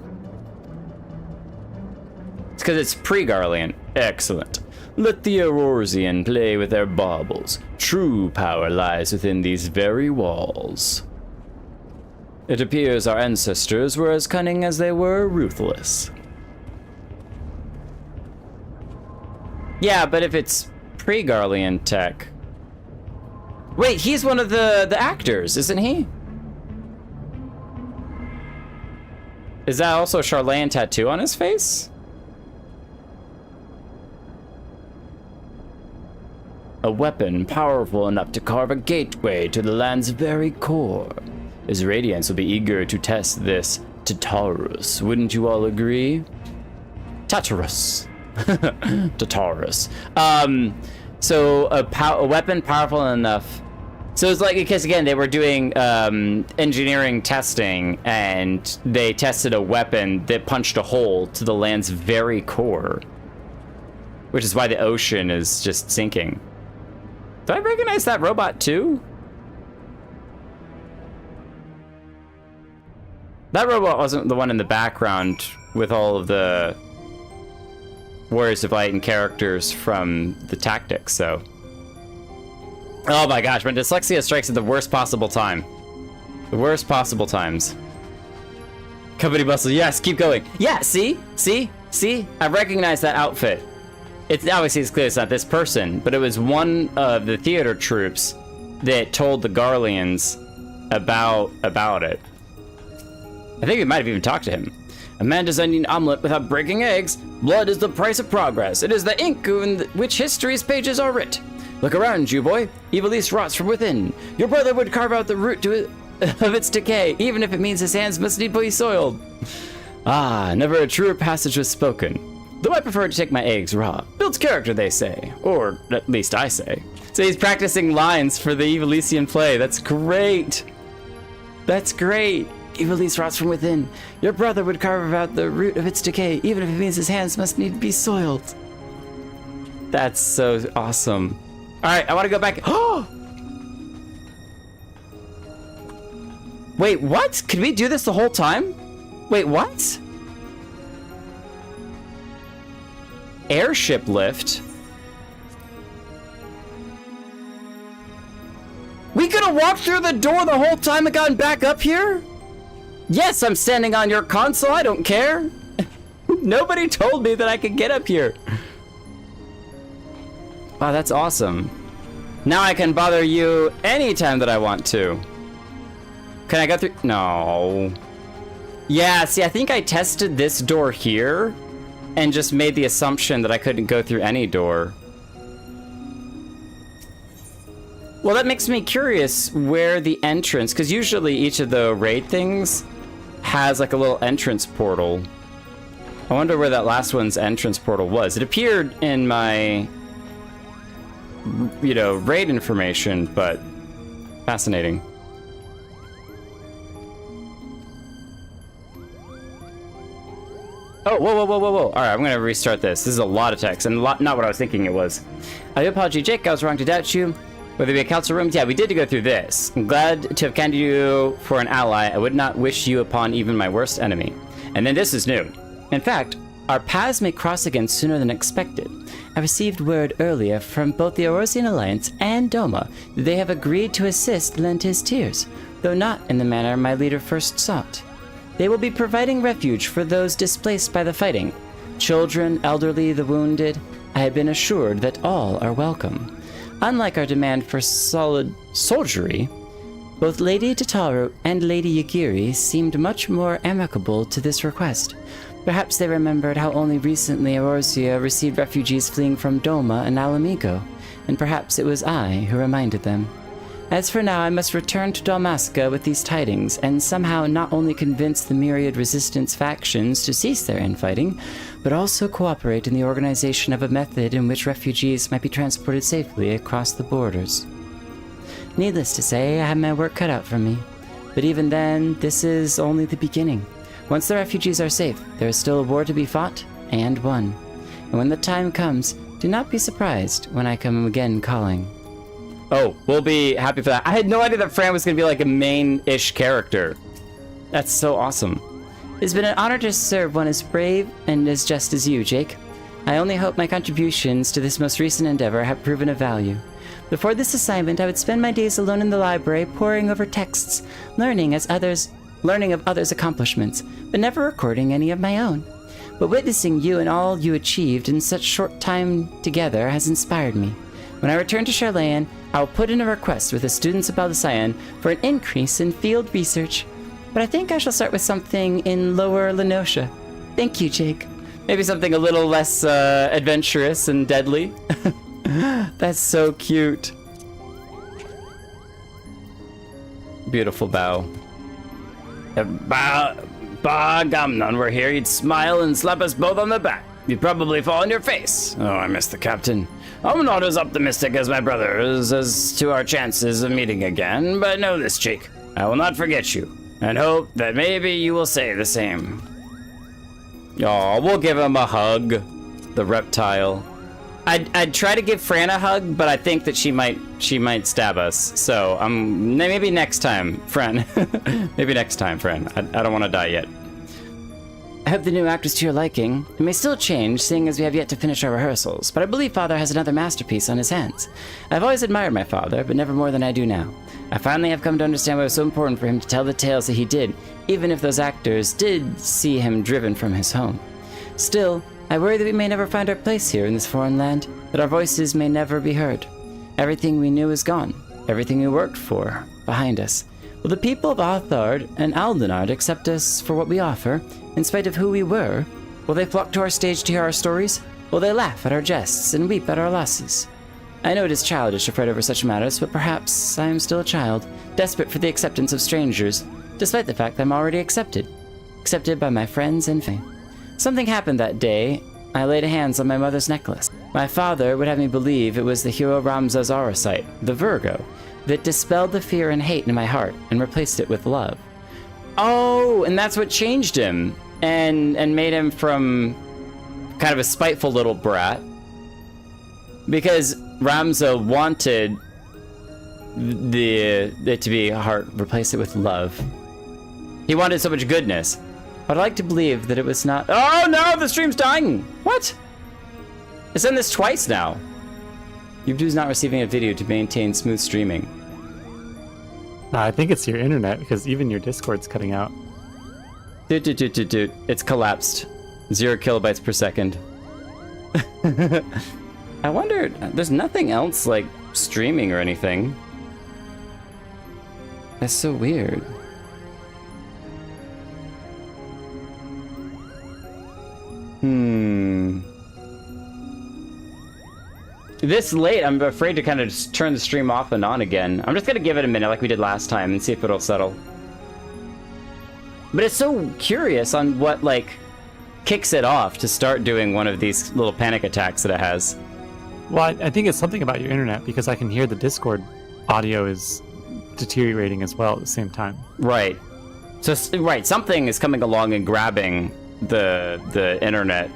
It's because it's pre-Garlean. Excellent. Let the Aurorsian play with their baubles. True power lies within these very walls. It appears our ancestors were as cunning as they were ruthless. Yeah, but if it's pre-Garlean tech... Wait, he's one of the actors, isn't he? Is that also a Charlayan tattoo on his face? A weapon powerful enough to carve a gateway to the land's very core. His radiance will be eager to test this Tartarus. Wouldn't you all agree? Tartarus. Tartarus. So a weapon powerful enough. So it's like, because again, they were doing engineering testing, and they tested a weapon that punched a hole to the land's very core, which is why the ocean is just sinking. Do I recognize that robot too? That robot wasn't the one in the background with all of the Warriors of Light and characters from the tactics, so. Oh my gosh, my dyslexia strikes at the worst possible time. The worst possible times. Company bustle, yes, keep going. Yeah, see? I recognize that outfit. It's obviously it's clear it's not this person, but it was one of the theater troops that told the Garleans about it. I think we might have even talked to him. Amanda's onion omelet without breaking eggs. Blood is the price of progress. It is the ink in which history's pages are writ. Look around you, boy. Evil east rots from within. Your brother would carve out the root of its decay, even if it means his hands must need be soiled. Ah, never a truer passage was spoken. Though I prefer to take my eggs raw. Builds character, they say. Or at least I say. So he's practicing lines for the Evilesian play. That's great. That's great. Evil east rots from within. Your brother would carve out the root of its decay, even if it means his hands must need to be soiled. That's so awesome. All right, I want to go back. Oh! Wait, what? Could we do this the whole time? Wait, what? Airship lift? We could have walked through the door the whole time and gotten back up here? Yes, I'm standing on your console. I don't care. Nobody told me that I could get up here. Wow, that's awesome. Now I can bother you anytime that I want to. Can I go through? No. Yeah, see, I think I tested this door here and just made the assumption that I couldn't go through any door. Well, that makes me curious where the entrance, because usually each of the raid things has like a little entrance portal. I wonder where that last one's entrance portal was. It appeared in my, raid information, but fascinating. Oh, whoa. All right, I'm gonna restart this. This is a lot of text and not what I was thinking it was. I do apologize, Jake. I was wrong to doubt you. Whether it be a council room, yeah, we did go through this. I'm glad to have counted you for an ally. I would not wish you upon even my worst enemy. And then this is new. In fact, our paths may cross again sooner than expected. I received word earlier from both the Orosian Alliance and Doma that they have agreed to assist Lentis Tears, though not in the manner my leader first sought. They will be providing refuge for those displaced by the fighting. Children, elderly, the wounded. I have been assured that all are welcome. Unlike our demand for solid soldiery, both Lady Tataru and Lady Yagiri seemed much more amicable to this request. Perhaps they remembered how only recently Eorzea received refugees fleeing from Doma and Alamigo, and perhaps it was I who reminded them. As for now, I must return to Dalmasca with these tidings, and somehow not only convince the myriad resistance factions to cease their infighting, but also cooperate in the organization of a method in which refugees might be transported safely across the borders. Needless to say, I have my work cut out for me. But even then, this is only the beginning. Once the refugees are safe, there is still a war to be fought and won. And when the time comes, do not be surprised when I come again calling. Oh, we'll be happy for that. I had no idea that Fran was going to be like a main-ish character. That's so awesome. It's been an honor to serve one as brave and as just as you, Jake. I only hope my contributions to this most recent endeavor have proven of value. Before this assignment, I would spend my days alone in the library, poring over texts, learning of others' accomplishments, but never recording any of my own. But witnessing you and all you achieved in such short time together has inspired me. When I return to Charlayan, I will put in a request with the students of Baldesayan for an increase in field research. But I think I shall start with something in Lower Lenosha. Thank you, Jake. Maybe something a little less adventurous and deadly. That's so cute. Beautiful bow. None were here, you'd smile and slap us both on the back. You'd probably fall on your face. Oh, I miss the captain. I'm not as optimistic as my brother is as to our chances of meeting again, but know this, Jake. I will not forget you, and hope that maybe you will say the same. Oh, we'll give him a hug. The reptile. I'd try to give Fran a hug, but I think that she might stab us. So maybe next time, Fran. Maybe next time, Fran. I don't want to die yet. I hope the new act is to your liking. It may still change, seeing as we have yet to finish our rehearsals, but I believe Father has another masterpiece on his hands. I've always admired my father, but never more than I do now. I finally have come to understand why it was so important for him to tell the tales that he did, even if those actors did see him driven from his home. Still, I worry that we may never find our place here in this foreign land, that our voices may never be heard. Everything we knew is gone, everything we worked for, behind us. Will the people of Athard and Aldenard accept us for what we offer, in spite of who we were? Will they flock to our stage to hear our stories? Will they laugh at our jests and weep at our losses? I know it is childish to fret over such matters, but perhaps I am still a child, desperate for the acceptance of strangers, despite the fact that I'm already accepted by my friends and family. Something happened that day. I laid hands on my mother's necklace. My father would have me believe it was the hero Ramza's Aurosite, the Virgo, that dispelled the fear and hate in my heart and replaced it with love. Oh, and that's what changed him and made him from kind of a spiteful little brat, because Ramza wanted it to be a heart, replace it with love. He wanted so much goodness. But I'd like to believe that it was not. Oh no, the stream's dying! What? It's done this twice now. YouTube is not receiving a video to maintain smooth streaming. I think it's your internet, because even your Discord's cutting out. Dude. It's collapsed. 0 kilobytes per second. I wonder, there's nothing else like streaming or anything. That's so weird. This late, I'm afraid to kind of just turn the stream off and on again. I'm just gonna give it a minute like we did last time and see if it'll settle. But it's so curious on what, like, kicks it off to start doing one of these little panic attacks that it has. Well, I think it's something about your internet, because I can hear the Discord audio is deteriorating as well at the same time. Right. So, right, something is coming along and grabbing the internet,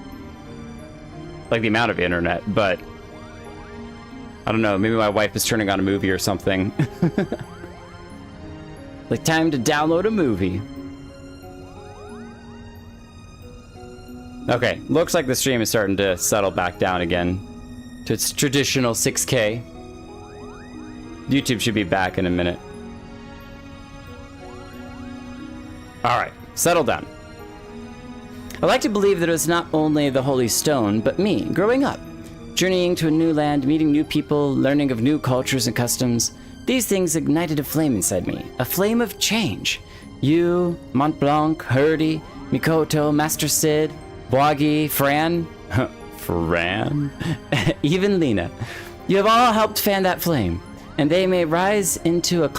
like the amount of internet, but I don't know, maybe my wife is turning on a movie or something. Like, time to download a movie. Okay, looks like the stream is starting to settle back down again to its traditional 6K. YouTube should be back in a minute. Alright, settle down. I like to believe that it was not only the Holy Stone, but me, growing up. Journeying to a new land, meeting new people, learning of new cultures and customs. These things ignited a flame inside me, a flame of change. You, Mont Blanc, Hurdy, Mikoto, Master Sid, Boagi, Fran, even Lena. You have all helped fan that flame, and they may rise into a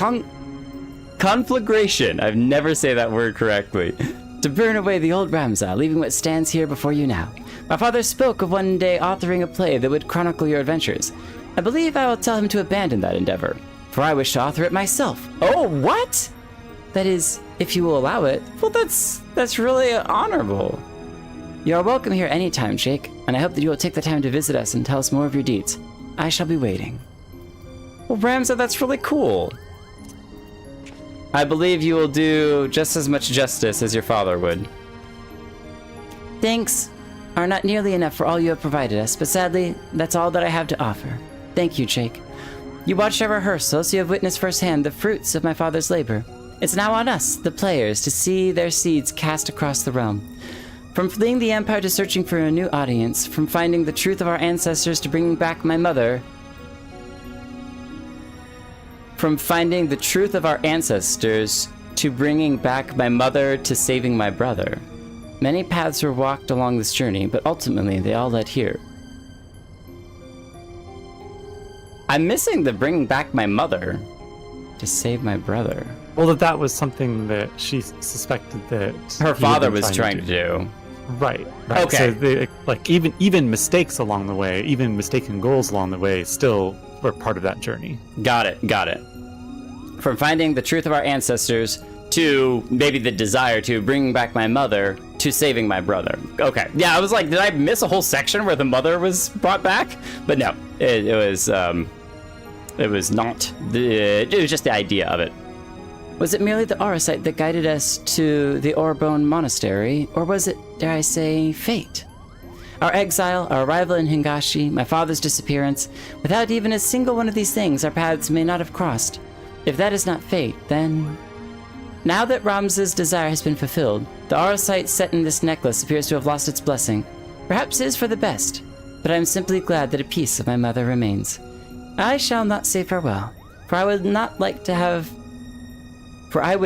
conflagration. I've never say that word correctly. To burn away the old Ramza, leaving what stands here before you now. My father spoke of one day authoring a play that would chronicle your adventures. I believe I will tell him to abandon that endeavor, for I wish to author it myself. Oh, what? That is, if you will allow it. Well, that's really honorable. You are welcome here anytime, Jake, and I hope that you will take the time to visit us and tell us more of your deeds. I shall be waiting. Well, Ramza, that's really cool. I believe you will do just as much justice as your father would. Thanks are not nearly enough for all you have provided us, but sadly, that's all that I have to offer. Thank you, Jake. You watched our rehearsal, so you have witnessed firsthand the fruits of my father's labor. It's now on us, the players, to see their seeds cast across the realm. From fleeing the Empire to searching for a new audience, from finding the truth of our ancestors to bringing back my mother... From finding the truth of our ancestors to bringing back my mother to saving my brother. Many paths were walked along this journey, but ultimately they all led here. I'm missing the bringing back my mother to save my brother. Well, that was something that she suspected that her father was trying to do. Right. Okay. So they, like even mistakes along the way, even mistaken goals along the way, still were part of that journey. Got it. From finding the truth of our ancestors to maybe the desire to bring back my mother to saving my brother. Okay. Yeah, I was like, did I miss a whole section where the mother was brought back? But no, it was not. It was just the idea of it. Was it merely the Aurosite that guided us to the Orbone Monastery, or was it, dare I say, fate? Our exile, our arrival in Hingashi, my father's disappearance, without even a single one of these things, our paths may not have crossed. If that is not fate, then... Now that Ramza's desire has been fulfilled, the Aurosite set in this necklace appears to have lost its blessing. Perhaps it is for the best, but I am simply glad that a piece of my mother remains. I shall not say farewell, for I would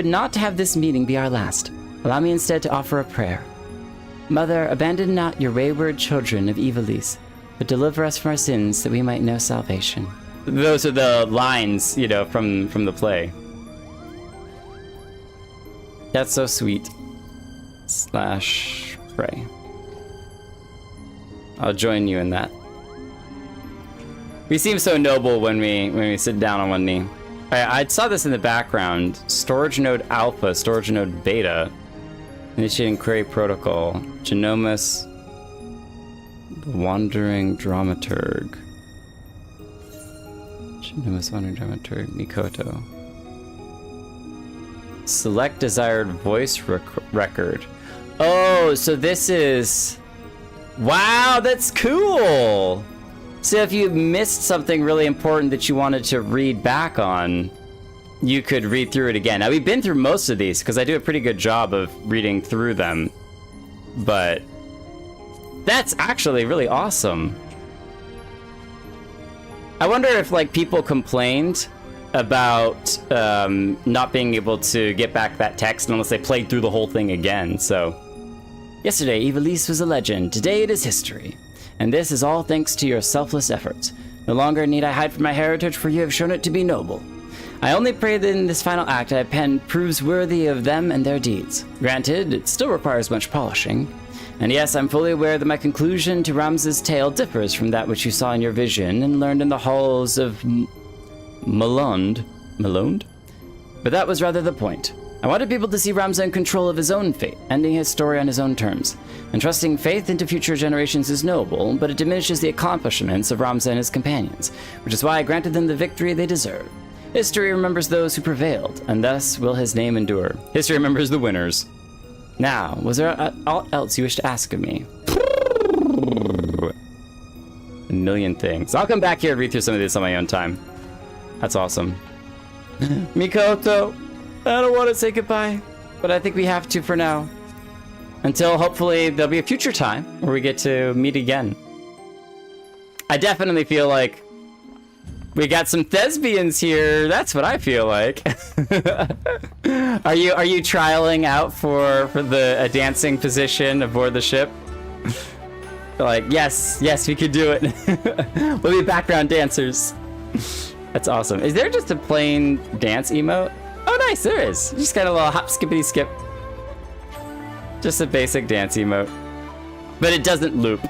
not have this meeting be our last. Allow me instead to offer a prayer. Mother, abandon not your wayward children of Ivalice, but deliver us from our sins that we might know salvation. Those are the lines, you know, from the play. That's so sweet. / pray. I'll join you in that. We seem so noble when we sit down on one knee. I saw this in the background. Storage node alpha, storage node beta. Initiating query protocol. Genomus. Wandering dramaturg. Genomus wandering dramaturg. Mikoto. Select desired voice record. Oh, so this is... Wow, that's cool! So if you missed something really important that you wanted to read back on, you could read through it again. Now, we've been through most of these, because I do a pretty good job of reading through them. But that's actually really awesome. I wonder if, like, people complained about not being able to get back that text unless they played through the whole thing again, so... Yesterday, Ivalice was a legend. Today it is history. And this is all thanks to your selfless efforts. No longer need I hide from my heritage, for you have shown it to be noble. I only pray that in this final act I pen proves worthy of them and their deeds. Granted, it still requires much polishing. And yes, I'm fully aware that my conclusion to Ramza's tale differs from that which you saw in your vision and learned in the halls of Malonde? But that was rather the point. I wanted people to see Ramza in control of his own fate, ending his story on his own terms. Entrusting faith into future generations is noble, but it diminishes the accomplishments of Ramza and his companions, which is why I granted them the victory they deserve. History remembers those who prevailed, and thus will his name endure. History remembers the winners. Now, was there aught else you wish to ask of me? A million things. I'll come back here and read through some of this on my own time. That's awesome. Mikoto, I don't want to say goodbye, but I think we have to for now. Until hopefully there'll be a future time where we get to meet again. I definitely feel like we got some thespians here. That's what I feel like. Are you trialing out for a dancing position aboard the ship? Like, yes, we could do it. We'll be background dancers. That's awesome. Is there just a plain dance emote? Oh, nice, there is. Just got a little hop, skippity, skip. Just a basic dance emote. But it doesn't loop.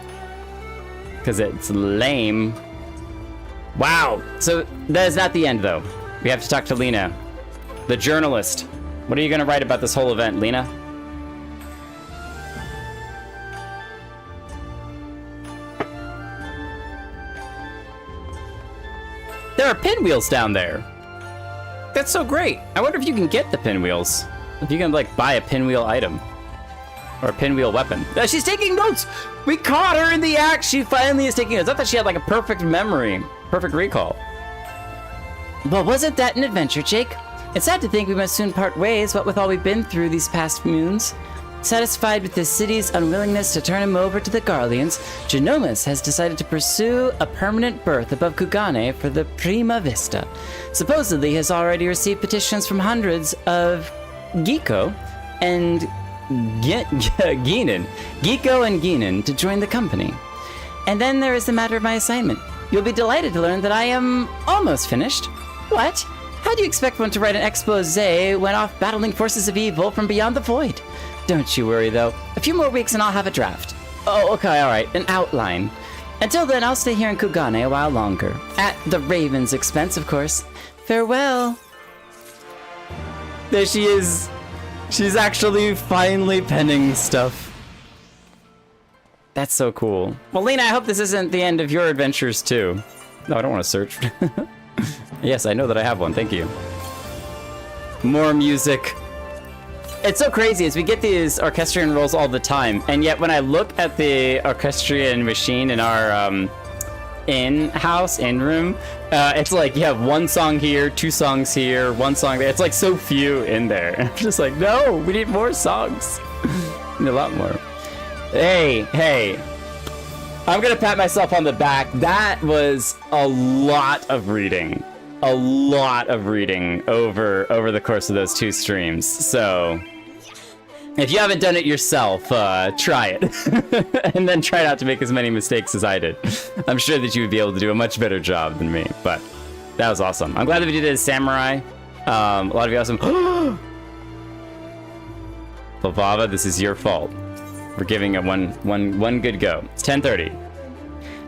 Because it's lame. Wow. So that is not the end, though. We have to talk to Lena, the journalist. What are you going to write about this whole event, Lena? There are pinwheels down there. That's so great. I wonder if you can get the pinwheels. If you can, like, buy a pinwheel item. Or a pinwheel weapon. She's taking notes! We caught her in the act! She finally is taking notes. I thought she had, like, a perfect memory. Perfect recall. Well, wasn't that an adventure, Jake? It's sad to think we must soon part ways, what with all we've been through these past moons. Satisfied with the city's unwillingness to turn him over to the Garleans, Genomus has decided to pursue a permanent berth above Kugane for the Prima Vista. Supposedly, he has already received petitions from hundreds of Giko and Ginen to join the company. And then there is the matter of my assignment. You'll be delighted to learn that I am almost finished. What? How do you expect one to write an expose when off battling forces of evil from beyond the void? Don't you worry, though. A few more weeks and I'll have a draft. Oh, okay, alright. An outline. Until then, I'll stay here in Kugane a while longer. At the Raven's expense, of course. Farewell. There she is. She's actually finally penning stuff. That's so cool. Well, Lena, I hope this isn't the end of your adventures too. No, I don't want to search. Yes, I know that I have one. Thank you. More music. It's so crazy as we get these orchestrion rolls all the time, and yet when I look at the orchestrion machine in our in-room, it's like you have one song here, two songs here, one song there. It's like so few in there. I'm just like, no, we need more songs. We need a lot more. Hey. I'm gonna pat myself on the back. That was a lot of reading. A lot of reading over the course of those 2 streams. So if you haven't done it yourself, try it. And then try not to make as many mistakes as I did. I'm sure that you would be able to do a much better job than me, but that was awesome. I'm glad that we did it as samurai. A lot of you awesome. Lavava, this is your fault. We're giving it one good go. It's 10:30.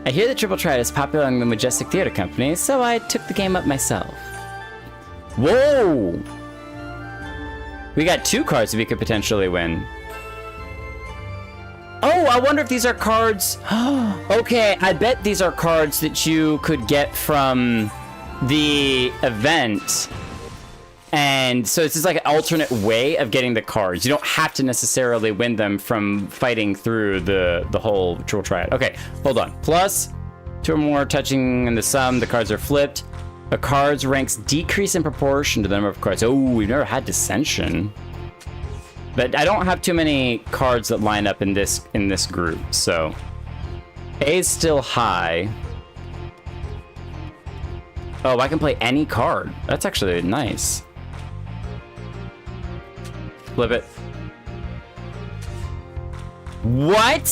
I hear that Triple Triad is popular among the Majestic Theater Company, so I took the game up myself. Whoa! We got 2 cards that we could potentially win. Oh, I wonder if these are cards. Okay, I bet these are cards that you could get from the event. And so this is like an alternate way of getting the cards. You don't have to necessarily win them from fighting through the whole Triple Triad. Okay, hold on. Plus 2 or more touching in the sum, the cards are flipped. A card's ranks decrease in proportion to the number of cards. Oh, we've never had Dissension. But I don't have too many cards that line up in this group, so A is still high. Oh, I can play any card. That's actually nice. Flip it. What?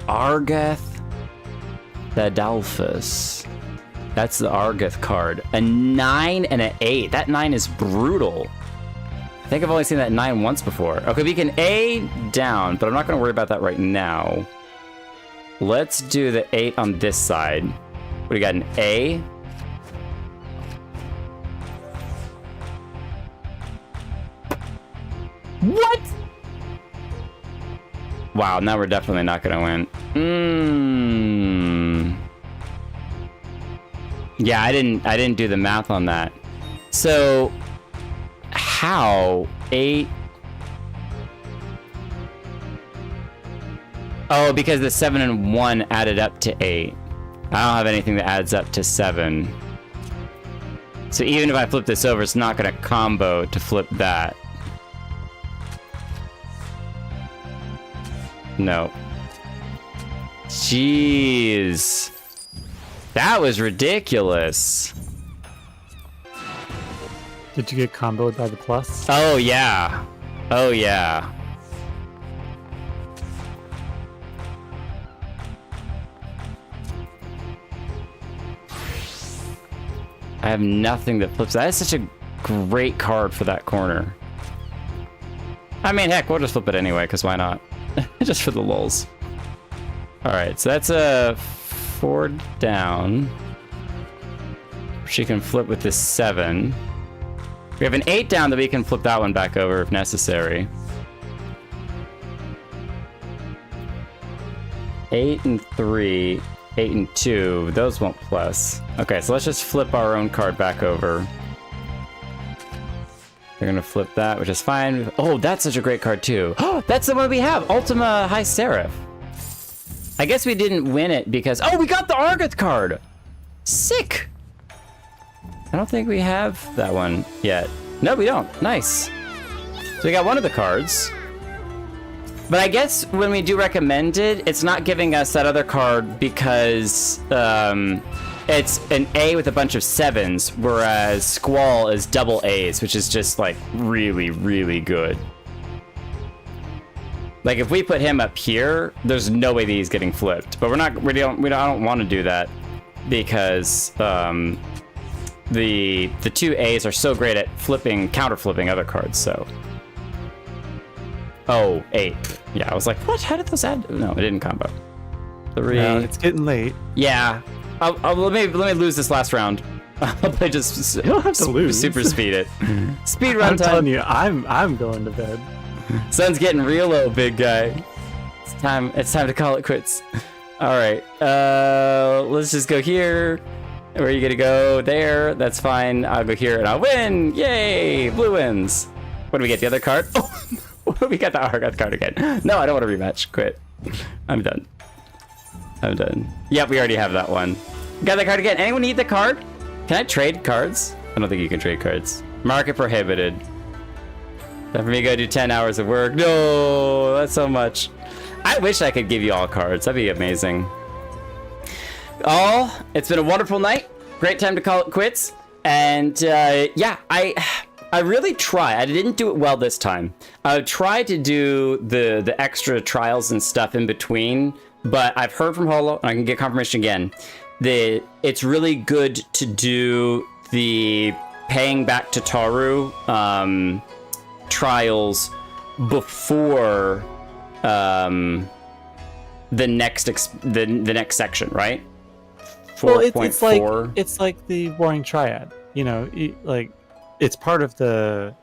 Argath Thadalphus. That's the Argath card. A 9 and an 8. That 9 is brutal. I think I've only seen that 9 once before. Okay, we can A down, but I'm not going to worry about that right now. Let's do the 8 on this side. What do we got? An A. What? Wow, now we're definitely not gonna win. Yeah, I didn't do the math on that. So how 8? Oh, because the 7 and 1 added up to 8. I don't have anything that adds up to 7. So even if I flip this over, it's not gonna combo to flip that. No. Jeez. That was ridiculous. Did you get comboed by the plus? Oh, yeah. Oh, yeah. I have nothing that flips. That is such a great card for that corner. I mean, heck, we'll just flip it anyway, because why not? Just for the lulz. Alright, so that's a 4 down. She can flip with this 7. We have an 8 down that we can flip that one back over if necessary. 8 and 3, 8 and 2, those won't plus. Okay, so let's just flip our own card back over. They're gonna flip that, which is fine. Oh, that's such a great card too. Oh, that's the one we have, Ultima High Seraph. I guess we didn't win it because, oh, we got the Argath card. Sick. I don't think we have that one yet. No, we don't. Nice. So we got one of the cards. But I guess when we do recommend it, it's not giving us that other card because it's an A with a bunch of 7s, whereas Squall is double A's, which is just like really, really good. Like if we put him up here, there's no way that he's getting flipped. But I don't want to do that because the 2 A's are so great at counter flipping other cards. So. Oh, 8. Yeah, I was like, what? How did those add? No, it didn't combo. 3. No, it's getting late. Yeah. Let me lose this last round. I'll play just you don't have to lose. Super speed it. Speed run I'm time. telling you, I'm going to bed. Sun's getting real low, big guy. It's time to call it quits. All right. Let's just go here. Where are you gonna go? There. That's fine. I'll go here and I'll win. Yay! Blue wins. What do we get? The other card? Oh, we got the card again. No, I don't want to rematch. Quit. I'm done. I'm done. Yep, we already have that one. Got that card again. Anyone need the card? Can I trade cards? I don't think you can trade cards. Market prohibited. Time for me to go do 10 hours of work. No, that's so much. I wish I could give you all cards. That'd be amazing. It's been a wonderful night. Great time to call it quits. And yeah, I really try. I didn't do it well this time. I tried to do the extra trials and stuff in between, but I've heard from Holo, and I can get confirmation again, that it's really good to do the paying back to Taru trials before the next section, right? 4.4. It's like the Warring Triad. You know, like it's part of the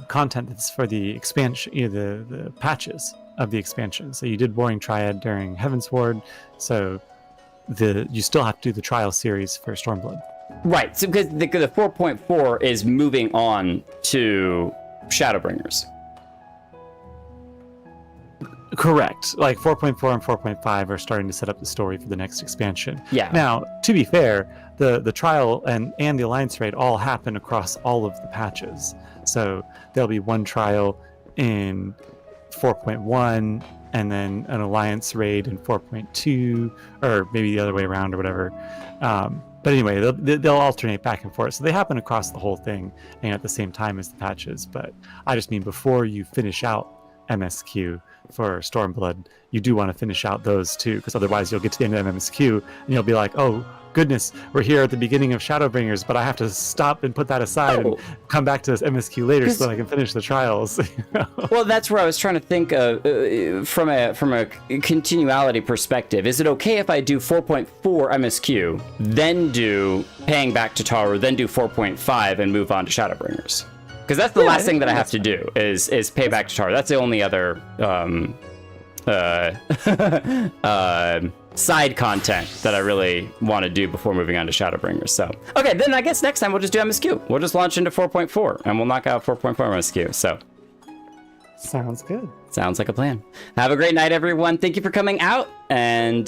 content that's for the expansion, the patches of the expansion. So you did Warring Triad during Heaven's Ward, so you still have to do the trial series for Stormblood. Right. So because the 4.4 is moving on to Shadowbringers. Correct. Like 4.4 and 4.5 are starting to set up the story for the next expansion. Yeah. Now, to be fair, the trial and the alliance raid all happen across all of the patches. So there'll be one trial in 4.1 and then an alliance raid in 4.2, or maybe the other way around or whatever. But anyway, they'll alternate back and forth. So they happen across the whole thing and at the same time as the patches. But I just mean before you finish out MSQ for Stormblood, you do want to finish out those two, because otherwise you'll get to the end of MSQ and you'll be like, oh goodness, we're here at the beginning of Shadowbringers, but I have to stop and put that aside and come back to this MSQ later so that I can finish the trials. Well, that's where I was trying to think from a continuality perspective. Is it okay if I do 4.4 MSQ, then do paying back to Taru, then do 4.5 and move on to Shadowbringers? Because that's the last thing that I have to do is pay back to Taru. That's the only other side content that I really want to do before moving on to Shadowbringers. So, okay, then I guess next time we'll just do MSQ. We'll just launch into 4.4 and we'll knock out 4.4 MSQ. So, Sounds good. Sounds like a plan. Have a great night, everyone. Thank you for coming out. And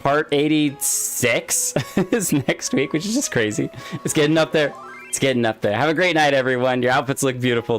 part 86 is next week, which is just crazy. It's getting up there. It's getting up there. Have a great night, everyone. Your outfits look beautiful.